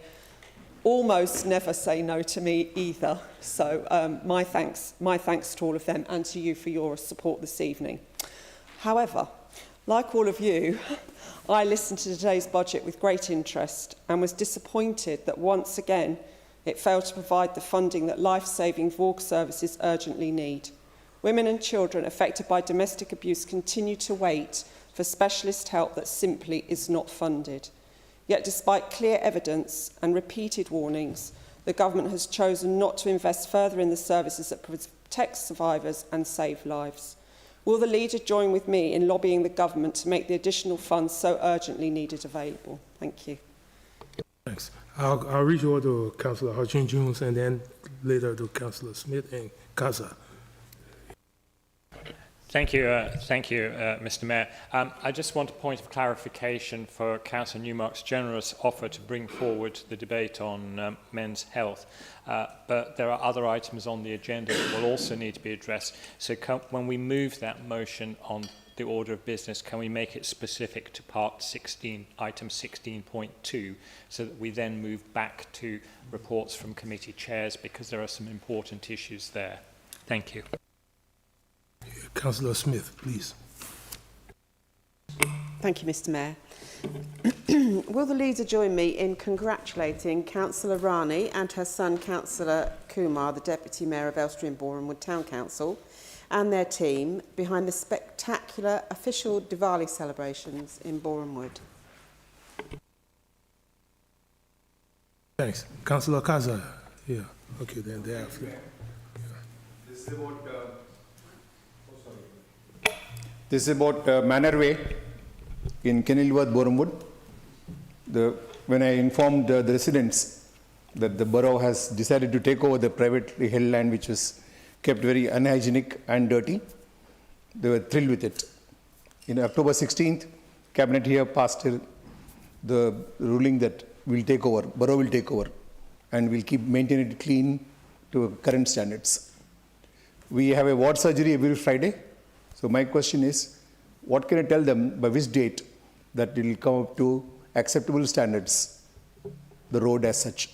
almost never say no to me either. So my thanks to all of them, and to you for your support this evening. However, like all of you, I listened to today's budget with great interest and was disappointed that once again it failed to provide the funding that life-saving VORG services urgently need. Women and children affected by domestic abuse continue to wait for specialist help that simply is not funded. Yet despite clear evidence and repeated warnings, the government has chosen not to invest further in the services that protect survivors and save lives. Will the leader join with me in lobbying the government to make the additional funds so urgently needed available? Thank you.
Thanks. I'll reach over to Councillor Hutchin-Jones and then later to Councillor Smith and Kaza.
Thank you, Mr. Mayor. I just want a point of clarification for Councillor Newmark's generous offer to bring forward the debate on men's health. But there are other items on the agenda that will also need to be addressed. So when we move that motion on the order of business, can we make it specific to part 16, item 16.2, so that we then move back to reports from committee chairs, because there are some important issues there. Thank you.
Councillor Smith, please.
Thank you, Mr. Mayor. Will the leader join me in congratulating Councillor Rani and her son, Councillor Kumar, the Deputy Mayor of Elstree and Borehamwood Town Council, and their team behind the spectacular official Diwali celebrations in Borehamwood?
Thanks. Councillor Kaza. Yeah. Okay, then thereafter.
This is about Manor Way in Kenilworth, Borehamwood. When I informed the residents that the borough has decided to take over the privately held land, which was kept very unhygienic and dirty, they were thrilled with it. In October 16th, Cabinet here passed the ruling that we'll take over, borough will take over. and we'll keep maintaining it clean to current standards. We have a ward surgery every Friday. So my question is, what can I tell them by which date that it will come up to acceptable standards, the road as such,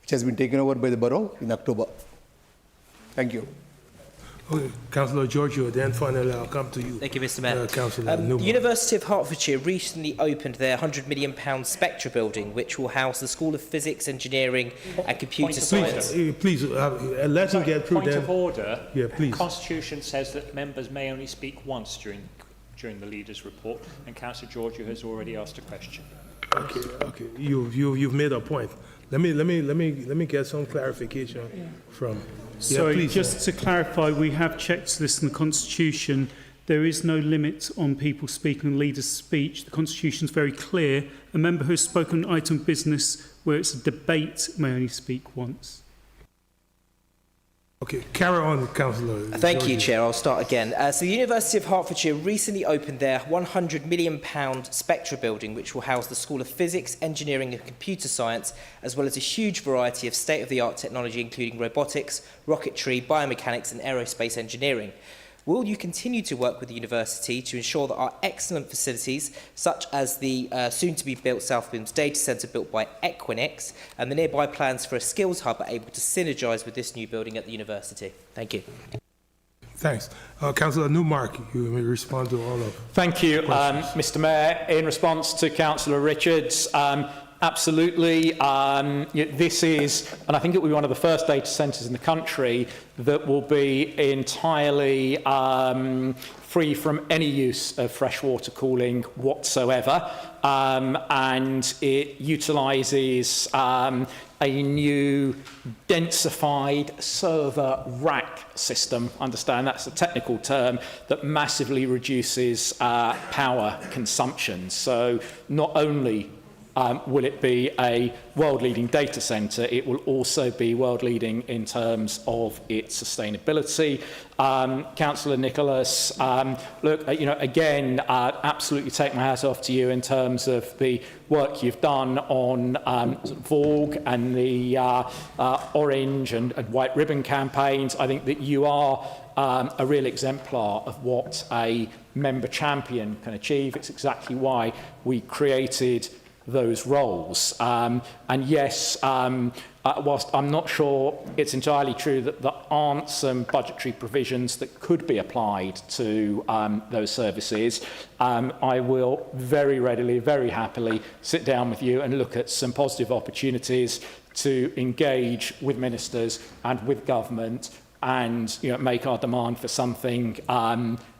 which has been taken over by the borough in October? Thank you.
Okay, Councillor Giorgio, then finally I'll come to you.
Thank you, Mr. Mayor.
Councillor Newman.
The University of Hertfordshire recently opened their £100 million Spectra building, which will house the School of Physics, Engineering and Computer Science.
Please, let him get through.
Point of order.
Yeah, please.
The Constitution says that members may only speak once during the leader's report, and Councillor Giorgio has already asked a question.
Okay. You've made a point. Let me get some clarification from.
Sorry,
please,
just to clarify, we have checked this in the Constitution. There is no limit on people speaking leaders' speech. The Constitution is very clear. A member who has spoken on item of business where it's a debate may only speak once.
Okay, carry on, Councillor.
Thank you, Chair. I'll start again. So the University of Hertfordshire recently opened their £100 million Spectra building, which will house the School of Physics, Engineering and Computer Science, as well as a huge variety of state-of-the-art technology, including robotics, rocketry, biomechanics and aerospace engineering. Will you continue to work with the university to ensure that our excellent facilities, such as the soon-to-be-built South Wales Data Centre built by Equinix, and the nearby plans for a skills hub are able to synergise with this new building at the university? Thank you.
Thanks. Councillor Newmark, you may respond to all of.
Thank you, Mr. Mayor. In response to Councillor Richards, absolutely. This is, and I think it will be one of the first data centres in the country that will be entirely free from any use of freshwater cooling whatsoever. And it utilises a new densified server rack system. Understand that's a technical term that massively reduces power consumption. So not only will it be a world-leading data centre, it will also be world-leading in terms of its sustainability. Councillor Nicholas, look, again, absolutely take my hat off to you in terms of the work you've done on Vogue and the orange and white ribbon campaigns. I think that you are a real exemplar of what a member champion can achieve. It's exactly why we created those roles. And yes, whilst I'm not sure it's entirely true that there aren't some budgetary provisions that could be applied to those services, I will very readily, very happily sit down with you and look at some positive opportunities to engage with ministers and with government and make our demand for something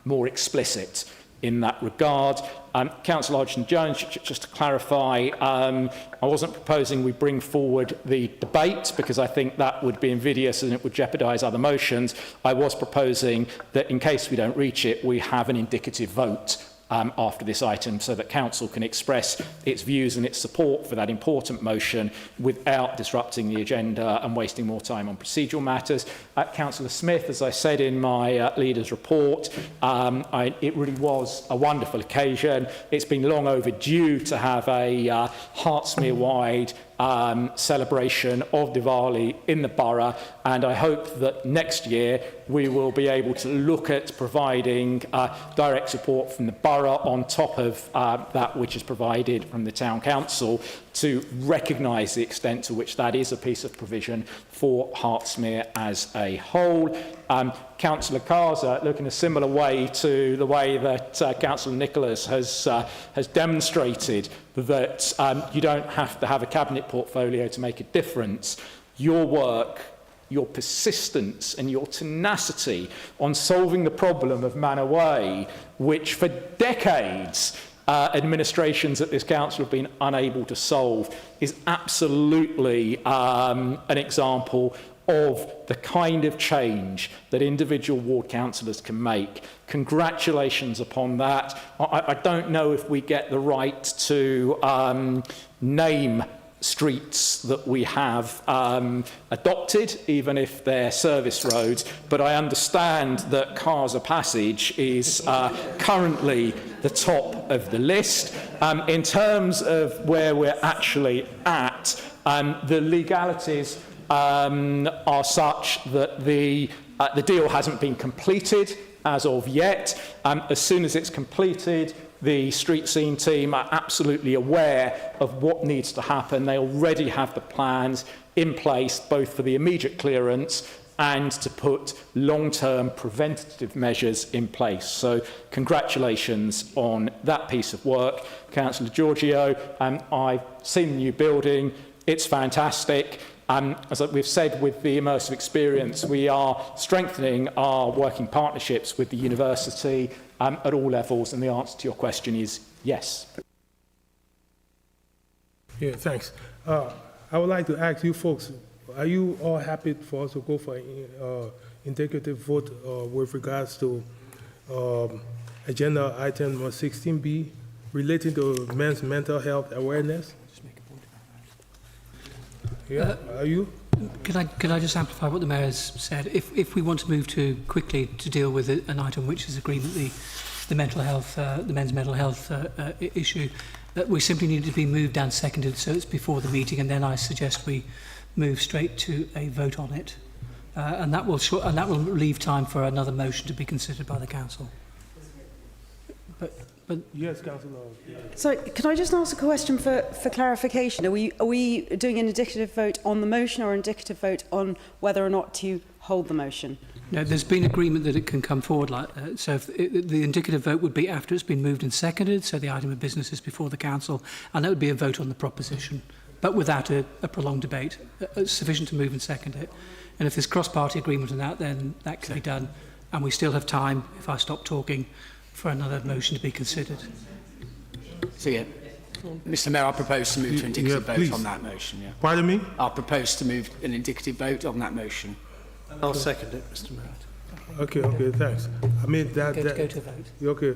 more explicit in that regard. Councillor Hodgson-Jones, just to clarify, I wasn't proposing we bring forward the debate because I think that would be invidious and it would jeopardise other motions. I was proposing that in case we don't reach it, we have an indicative vote after this item so that Council can express its views and its support for that important motion without disrupting the agenda and wasting more time on procedural matters. Councillor Smith, as I said in my leader's report, it really was a wonderful occasion. It's been long overdue to have a Hertsmere-wide celebration of Diwali in the borough, and I hope that next year we will be able to look at providing direct support from the borough on top of that which is provided from the town council to recognise the extent to which that is a piece of provision for Hertsmere as a whole. Councillor Kaza, look in a similar way to the way that Councillor Nicholas has demonstrated that you don't have to have a cabinet portfolio to make a difference. Your work, your persistence and your tenacity on solving the problem of Manor Way, which for decades administrations at this council have been unable to solve, is absolutely an example of the kind of change that individual ward councillors can make. Congratulations upon that. I don't know if we get the right to name streets that we have adopted, even if they're service roads, but I understand that Kaza Passage is currently the top of the list. In terms of where we're actually at,
The legalities are such that the deal hasn't been completed as of yet. As soon as it's completed, the street scene team are absolutely aware of what needs to happen. They already have the plans in place, both for the immediate clearance and to put long-term preventative measures in place. So congratulations on that piece of work, Councillor Giorgio. I've seen the new building. It's fantastic. As we've said with the immersive experience, we are strengthening our working partnerships with the university at all levels, and the answer to your question is yes.
Yeah, thanks. I would like to ask you folks, are you all happy for us to go for indicative vote with regards to agenda item 16B relating to men's mental health awareness? Yeah, are you?
Can I just amplify what the Mayor has said? If we want to move too quickly to deal with an item which is agreement, the mental health, the men's mental health issue, we simply need to be moved and seconded so it's before the meeting, and then I suggest we move straight to a vote on it, and that will leave time for another motion to be considered by the council. But
yes, Councillor.
So, can I just ask a question for clarification? Are we doing an indicative vote on the motion or indicative vote on whether or not to hold the motion?
no, there's been agreement that it can come forward like that. So the indicative vote would be after it's been moved and seconded, so the item of business is before the council, and that would be a vote on the proposition, but without a prolonged debate, sufficient to move and second it. And if there's cross-party agreement on that, then that can be done, and we still have time, if I stop talking, for another motion to be considered.
So, yeah, Mr Mayor, I propose to move to indicative vote
please.
on that motion. Yeah.
Pardon me?
I propose to move an indicative vote on that motion.
I'll second it, Mr Mayor.
Okay, thanks. I mean, that...
Go to vote.
Okay,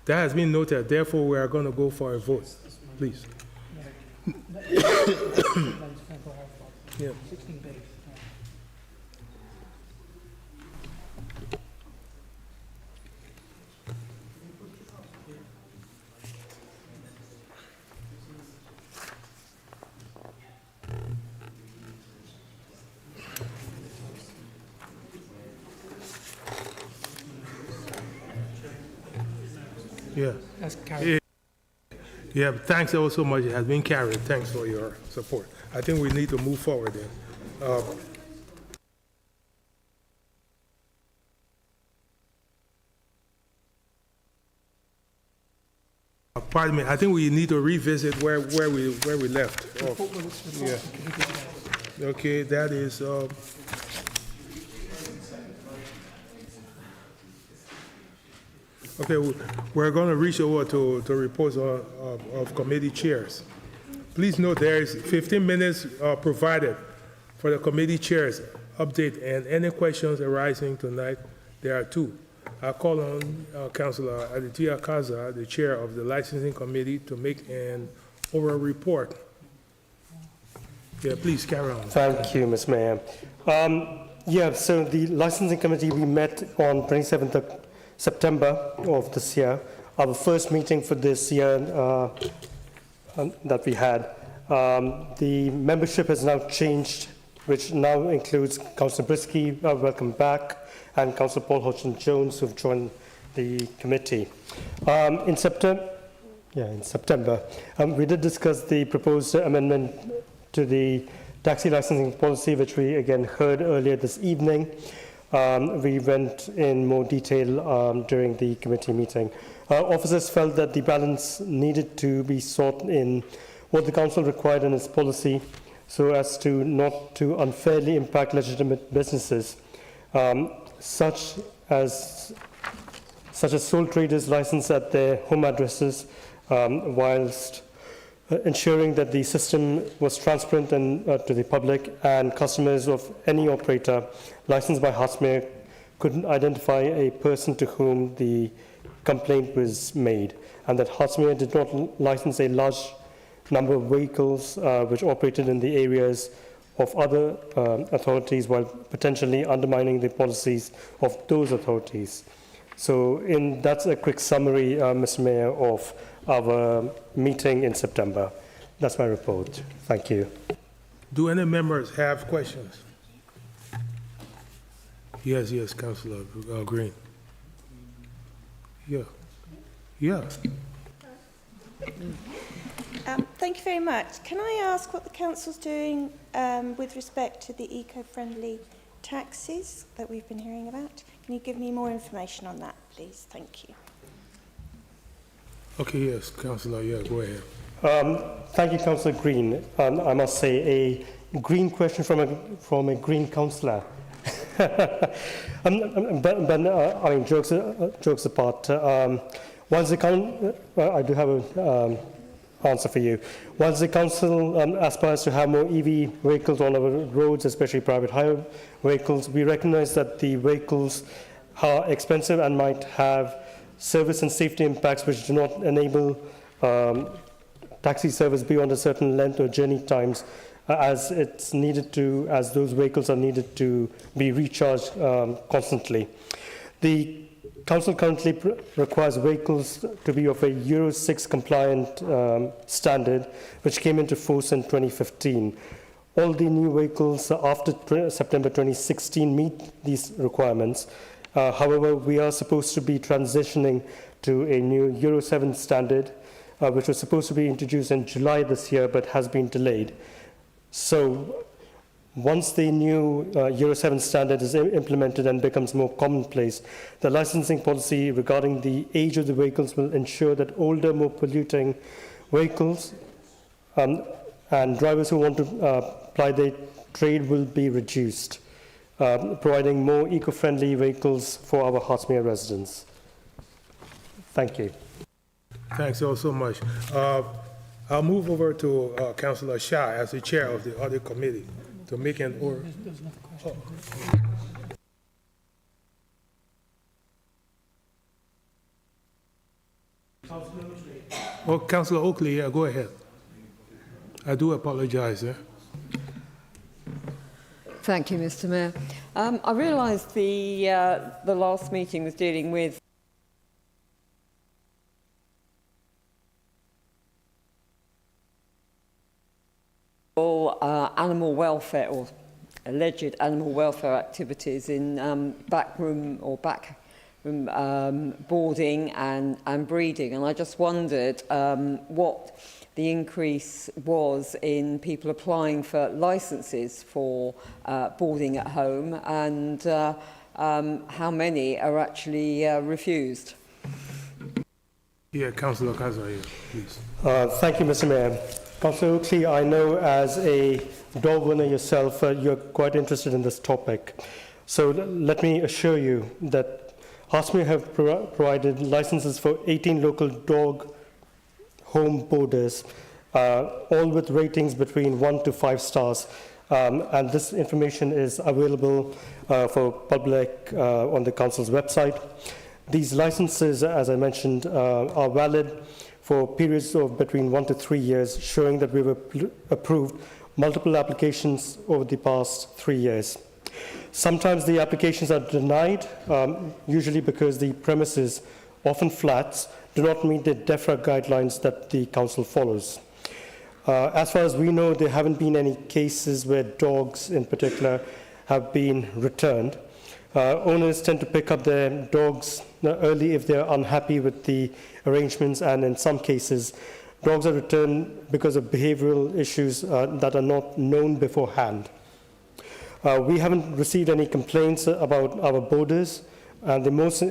that has been noted. Therefore, we are going to go for a vote. Please. Yeah. Yeah.
That's carried.
Yeah, thanks ever so much. It has been carried. Thanks for your support. I think we need to move forward then. Pardon me, I think we need to revisit where we left off. Yeah. Okay, that is... Okay, we're going to reach over to reports of committee chairs. Please note there is 15 minutes provided for the committee chairs update, and any questions arising tonight, there are two. I call on Councillor Aditya Kaza, the chair of the licensing committee, to make an oral report. Yeah, please carry on.
Thank you, Ms. Mayor. Yeah, so the licensing committee, we met on 27th of September of this year, our first meeting for this year that we had. The membership has now changed, which now includes Councillor Brisky, welcome back, and Councillor Paul Hodgson-Jones, who've joined the committee. In September, we did discuss the proposed amendment to the taxi licensing policy, which we again heard earlier this evening. We went in more detail during the committee meeting. Officers felt that the balance needed to be sought in what the council required in its policy so as to not to unfairly impact legitimate businesses, such as sole traders licensed at their home addresses, whilst ensuring that the system was transparent and, to the public, and customers of any operator licensed by Hertsmere could identify a person to whom the complaint was made, and that Hertsmere did not license a large number of vehicles which operated in the areas of other authorities while potentially undermining the policies of those authorities. So that's a quick summary, Mr. Mayor, of our meeting in September. That's my report. Thank you.
Do any members have questions? Yes, Councillor Green. Yeah.
Thank you very much. Can I ask what the council's doing with respect to the eco-friendly taxis that we've been hearing about? Can you give me more information on that, please? Thank you.
Okay, yes, Councillor, go ahead.
Thank you, Councillor Green. I must say, a green question from a green councillor. I mean, jokes apart. Once the I do have an answer for you. Once the council aspires to have more EV vehicles on our roads, especially private hire vehicles, we recognise that the vehicles are expensive and might have service and safety impacts which do not enable taxi service beyond a certain length or journey times, as it's needed to, as those vehicles are needed to be recharged constantly. The Council currently requires vehicles to be of a Euro 6 compliant standard, which came into force in 2015. All the new vehicles after September 2016 meet these requirements. However, we are supposed to be transitioning to a new Euro 7 standard, which was supposed to be introduced in July this year, but has been delayed. So once the new Euro 7 standard is implemented and becomes more commonplace, the licensing policy regarding the age of the vehicles will ensure that older, more polluting vehicles and drivers who want to ply their trade will be reduced, providing more eco-friendly vehicles for our Hertsmere residents. Thank you.
Thanks all so much. I'll move over to Councillor Shah as the chair of the audit committee to make an order. Oh, Councillor Oakley, yeah, go ahead. I do apologize.
Thank you, Mr. Mayor. I realise the last meeting was dealing with animal welfare or alleged animal welfare activities in backroom boarding and breeding, and I just wondered what the increase was in people applying for licences for boarding at home and how many are actually refused.
Yeah, Councillor Kazai, please.
Thank you, Mr. Mayor. Councillor Oakley, I know as a dog owner yourself, you're quite interested in this topic. So let me assure you that Hertsmere have provided licenses for 18 local dog home boarders, all with ratings between 1 to 5 stars. And this information is available for public on the council's website. These licenses, as I mentioned, are valid for periods of between 1 to 3 years, showing that we've approved multiple applications over the past 3 years. Sometimes the applications are denied, usually because the premises, often flats, do not meet the DEFRA guidelines that the council follows. As far as we know, there haven't been any cases where dogs in particular have been returned. Owners tend to pick up their dogs early if they're unhappy with the arrangements, and in some cases, dogs are returned because of behavioral issues that are not known beforehand. We haven't received any complaints about our boarders, and the most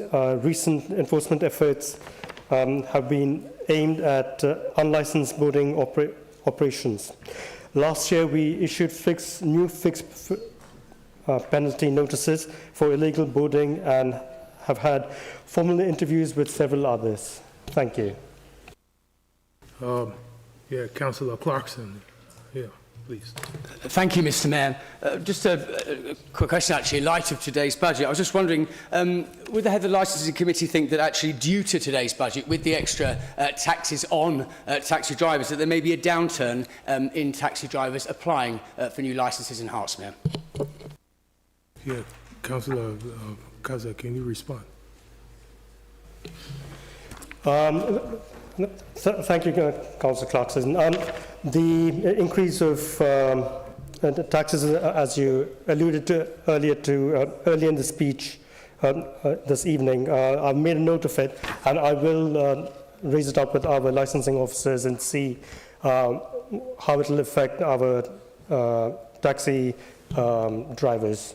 recent enforcement efforts have been aimed at unlicensed boarding operations. Last year, we issued new fixed penalty notices for illegal boarding and have had formal interviews with several others. Thank you.
Yeah, Councillor Clarkson. Yeah, please.
Thank you, Mr. Mayor. Just a quick question, actually, in light of today's budget. I was just wondering, would the head of the licensing committee think that actually due to today's budget, with the extra taxes on taxi drivers, that there may be a downturn in taxi drivers applying for new licenses in Hertsmere?
Yeah, Councillor Kaza, can you respond?
Thank you, Councillor Clarkson. The increase of the taxes, as you alluded to earlier in the speech this evening, I've made a note of it, and I will raise it up with our licensing officers and see how it will affect our taxi drivers.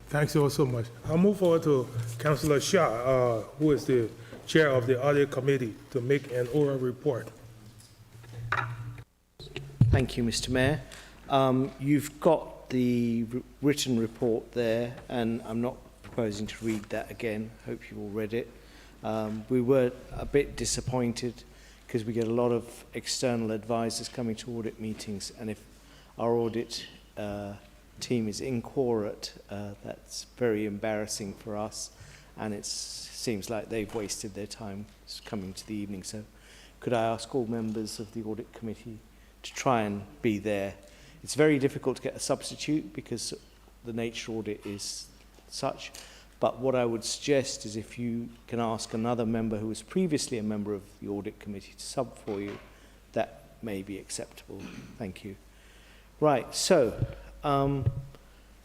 Thanks you all so much. I'll move forward to Councillor Shah, who is the chair of the audit committee, to make an oral report.
Thank you, Mr. Mayor. You've got the written report there, and I'm not proposing to read that again. Hope you all read it. We were a bit disappointed because we get a lot of external advisors coming to audit meetings, and if our audit team is inquorate, that's very embarrassing for us, and it seems like they've wasted their time coming to the evening. So could I ask all members of the audit committee to try and be there? It's very difficult to get a substitute because the nature audit is such, but what I would suggest is if you can ask another member who was previously a member of the audit committee to sub for you, that may be acceptable. Thank you. Right, so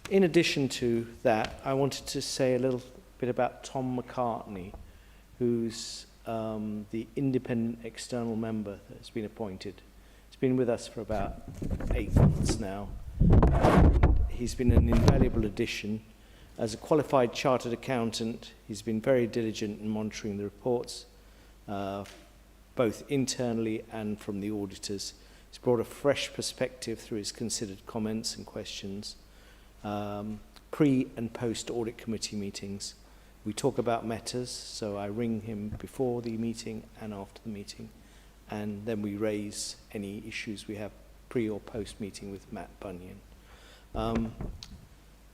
in addition to that, I wanted to say a little bit about Tom McCartney, who's the independent external member that has been appointed. Been with us for about 8 months now. He's been an invaluable addition. As a qualified chartered accountant, he's been very diligent in monitoring the reports, both internally and from the auditors. He's brought a fresh perspective through his considered comments and questions. Pre and post audit committee meetings, we talk about matters, so I ring him before the meeting and after the meeting, and then we raise any issues we have pre or post meeting with Matt Bunyan.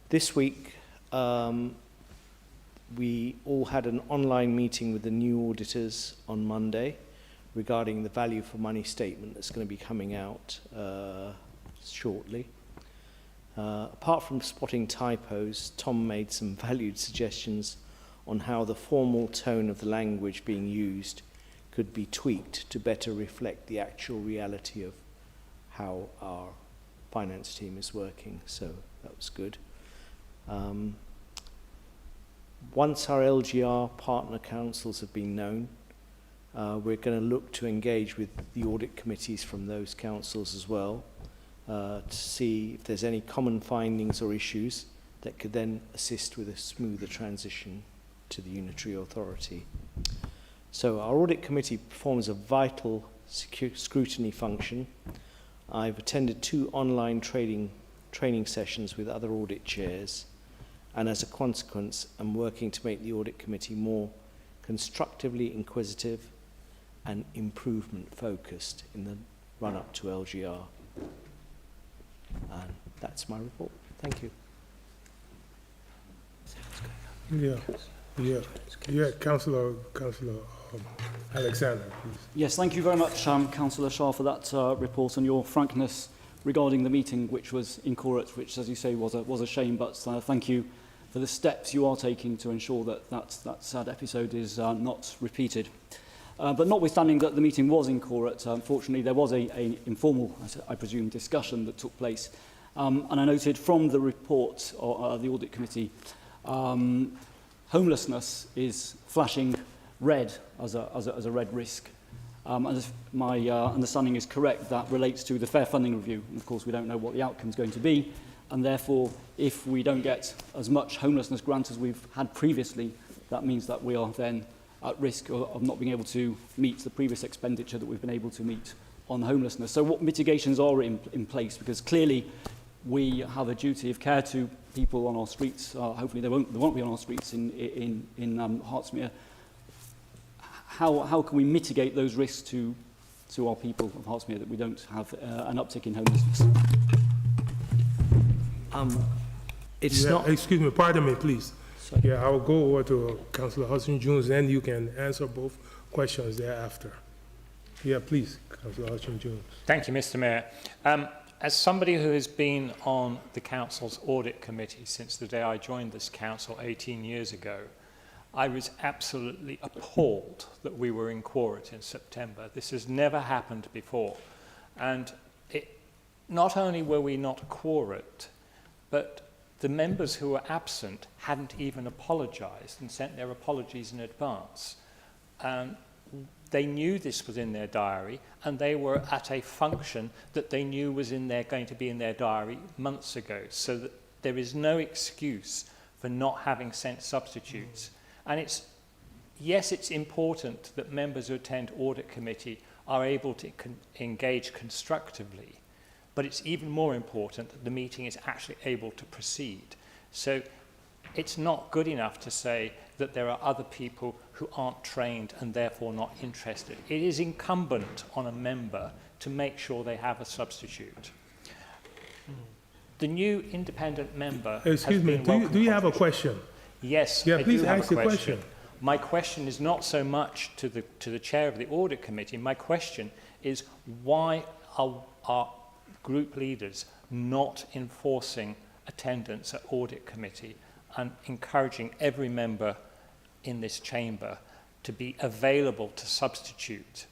This week, we all had an online meeting with the new auditors on Monday regarding the value for money statement that's going to be coming out shortly. Apart from spotting typos, Tom made some valued suggestions on how the formal tone of the language being used could be tweaked to better reflect the actual reality of how our finance team is working, so that was good. Once our LGR partner councils have been known, we're going to look to engage with the audit committees from those councils as well, to see if there's any common findings or issues that could then assist with a smoother transition to the unitary authority. So our audit committee performs a vital scrutiny function. I've attended 2 online training sessions with other audit chairs, and as a consequence, I'm working to make the audit committee more constructively inquisitive and improvement focused in the run-up to LGR. And that's my report. Thank you.
Yeah, Councillor Alexander, please.
Yes, thank you very much, Councillor Shah, for that report and your frankness regarding the meeting, which was incorrect, which, as you say, was a shame. But thank you for the steps you are taking to ensure that that sad episode is not repeated. But notwithstanding that the meeting was incorrect, unfortunately, there was a informal, I presume, discussion that took place. And I noted from the report of the Audit Committee, homelessness is flashing red as a red risk. And if my understanding is correct, that relates to the fair funding review. And of course, we don't know what the outcome is going to be. And therefore, if we don't get as much homelessness grant as we've had previously, that means that we are then at risk of not being able to meet the previous expenditure that we've been able to meet on homelessness. So what mitigations are in place? Because clearly we have a duty of care to people on our streets. Hopefully they won't be on our streets in Hertsmere. How can we mitigate those risks to our people of Hertsmere that we don't have an uptick in homelessness?
Excuse me, pardon me, please. Sorry. Yeah, I will go over to Councillor Hudson-Jones, and you can answer both questions thereafter. Yeah, please, Councillor Hudson-Jones.
Thank you, Mr. Mayor. As somebody who has been on the Council's Audit Committee since the day I joined this Council 18 years ago, I was absolutely appalled that we were in quorum in September. This has never happened before. And not only were we not quorate, but the members who were absent hadn't even apologised and sent their apologies in advance. They knew this was in their diary, and they were at a function that they knew was going to be in their diary months ago, so that there is no excuse for not having sent substitutes. And yes, it's important that members who attend audit committee are able to engage constructively, but it's even more important that the meeting is actually able to proceed. So it's not good enough to say that there are other people who aren't trained and therefore not interested. It is incumbent on a member to make sure they have a substitute. The new independent member
Excuse me, do you have a question?
Yes,
yeah,
I
please
do have
ask
a
the
question.
question.
My question is not so much to the chair of the audit committee. My question is, why are group leaders not enforcing attendance at audit committee and encouraging every member in this chamber to be available to substitute?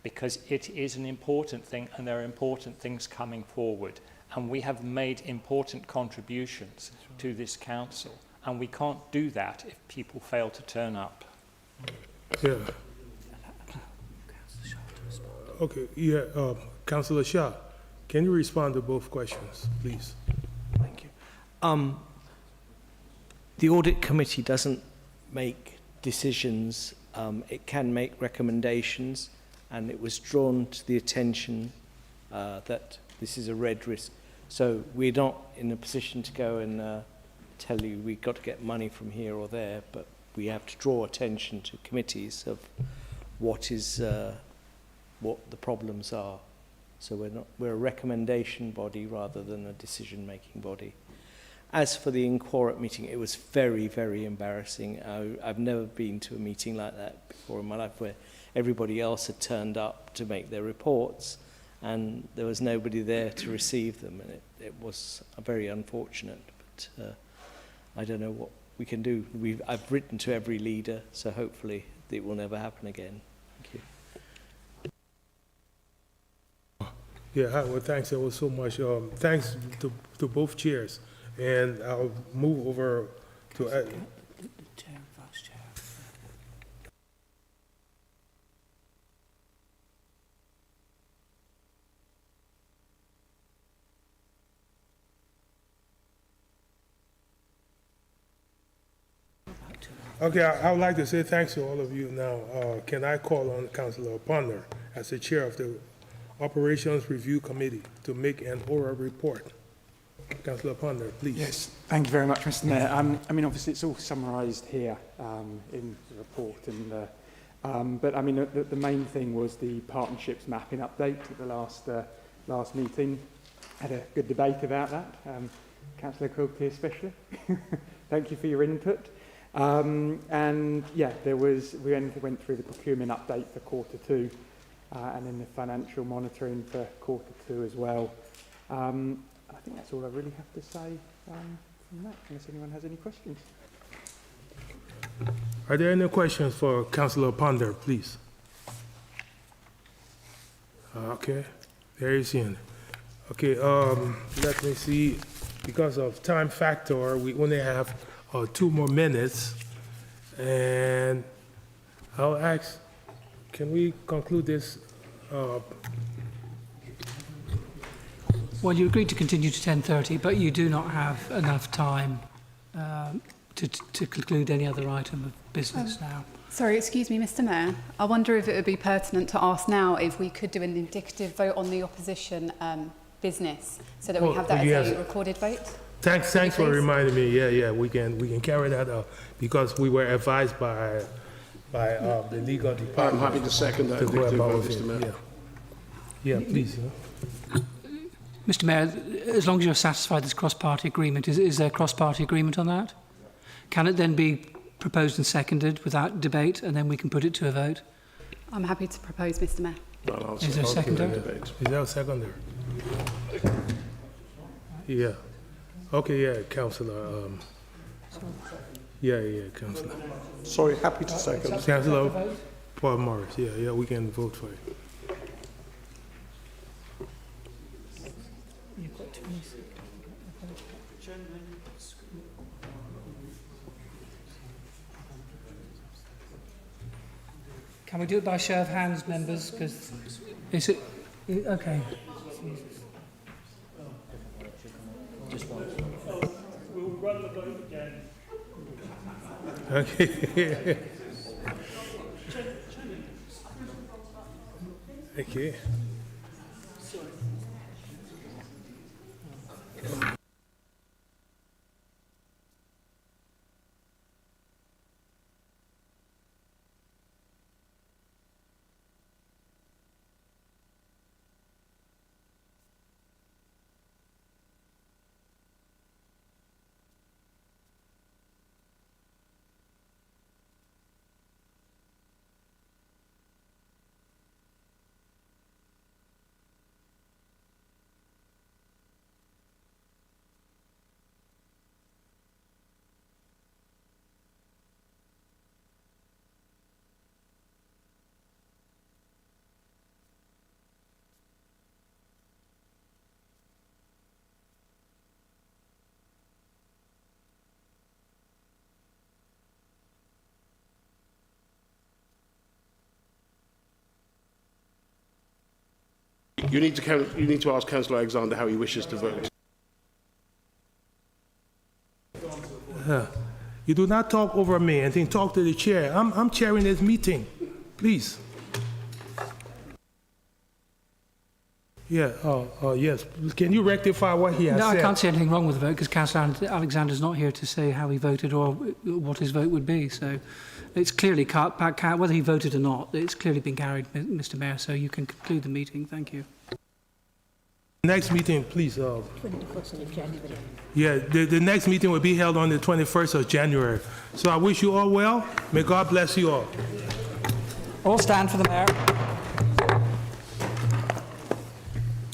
Because it is an important thing, and there are important things coming forward, and we have made important contributions to this council, and we can't do that if people fail to turn up.
Yeah. Okay, yeah, Councillor Shah, can you respond to both questions, please?
Thank you. The audit committee doesn't make decisions. It can make recommendations, and it was drawn to the attention that this is a red risk. So we're not in a position to go and tell you we've got to get money from here or there, but we have to draw attention to committees of what the problems are. So we're a recommendation body rather than a decision-making body. As for the inquiry meeting, it was very, very embarrassing. I've never been to a meeting like that before in my life, where everybody else had turned up to make their reports and there was nobody there to receive them, and it was very unfortunate. But I don't know what we can do. I've written to every leader, so hopefully it will never happen again. Thank you.
Yeah, well, thanks ever so much. Thanks to both chairs. And I'll move over to...
Chair and Vice Chair.
Okay, I would like to say thanks to all of you now. Can I call on Councillor Ponder as the chair of the Operations Review Committee to make an oral report? Councillor Ponder, please.
Yes, thank you very much, Mr. Mayor. I mean, obviously, it's all summarised here in the report, and but I mean, the main thing was the partnerships mapping update at the last meeting. Had a good debate about that. Councillor Quilty especially. Thank you for your input. And yeah, we went through the procurement update for Q2, and then the financial monitoring for Q2 as well. I think that's all I really have to say from that, unless anyone has any questions.
Are there any questions for Councillor Ponder, please? Okay, there is in. Okay, let me see. Because of time factor, we only have 2 more minutes, and I'll ask, can we conclude this?
Well, you agreed to continue to 10:30, but you do not have enough time to conclude any other item of business now.
Sorry, excuse me, Mr. Mayor. I wonder if it would be pertinent to ask now if we could do an indicative vote on the opposition business, so that we have that as a recorded vote.
Thanks for reminding me. Yeah, we can carry that out because we were advised by the legal department.
I'm happy to second that, Mr. Mayor.
Yeah, please.
Mr. Mayor, as long as you're satisfied there's cross-party agreement, is there cross-party agreement on that? Can it then be proposed and seconded without debate, and then we can put it to a vote?
I'm happy to propose, Mr. Mayor.
Well,
is there a seconder?
Is there a seconder? Yeah. Okay, yeah, Councillor. Yeah, Councillor.
Sorry, happy to second.
Councillor Paul Morris. Yeah, we can vote for it.
Can we do it by show of hands, members? Because is it okay?
We'll run the vote again.
Okay. Okay.
You need to ask Councillor Alexander how he wishes to vote.
You do not talk over me and then talk to the chair. I'm chairing this meeting. Please. Yeah, yes. Can you rectify what he has
No,
said?
I can't see anything wrong with the vote because Councillor Alexander's not here to say how he voted or what his vote would be. So it's clearly, whether he voted or not, it's clearly been carried, Mr Mayor, so you can conclude the meeting. Thank you.
Next meeting, please.
21st of January.
Yeah, the next meeting will be held on the 21st of January. So I wish you all well. May God bless you all.
All stand for the Mayor.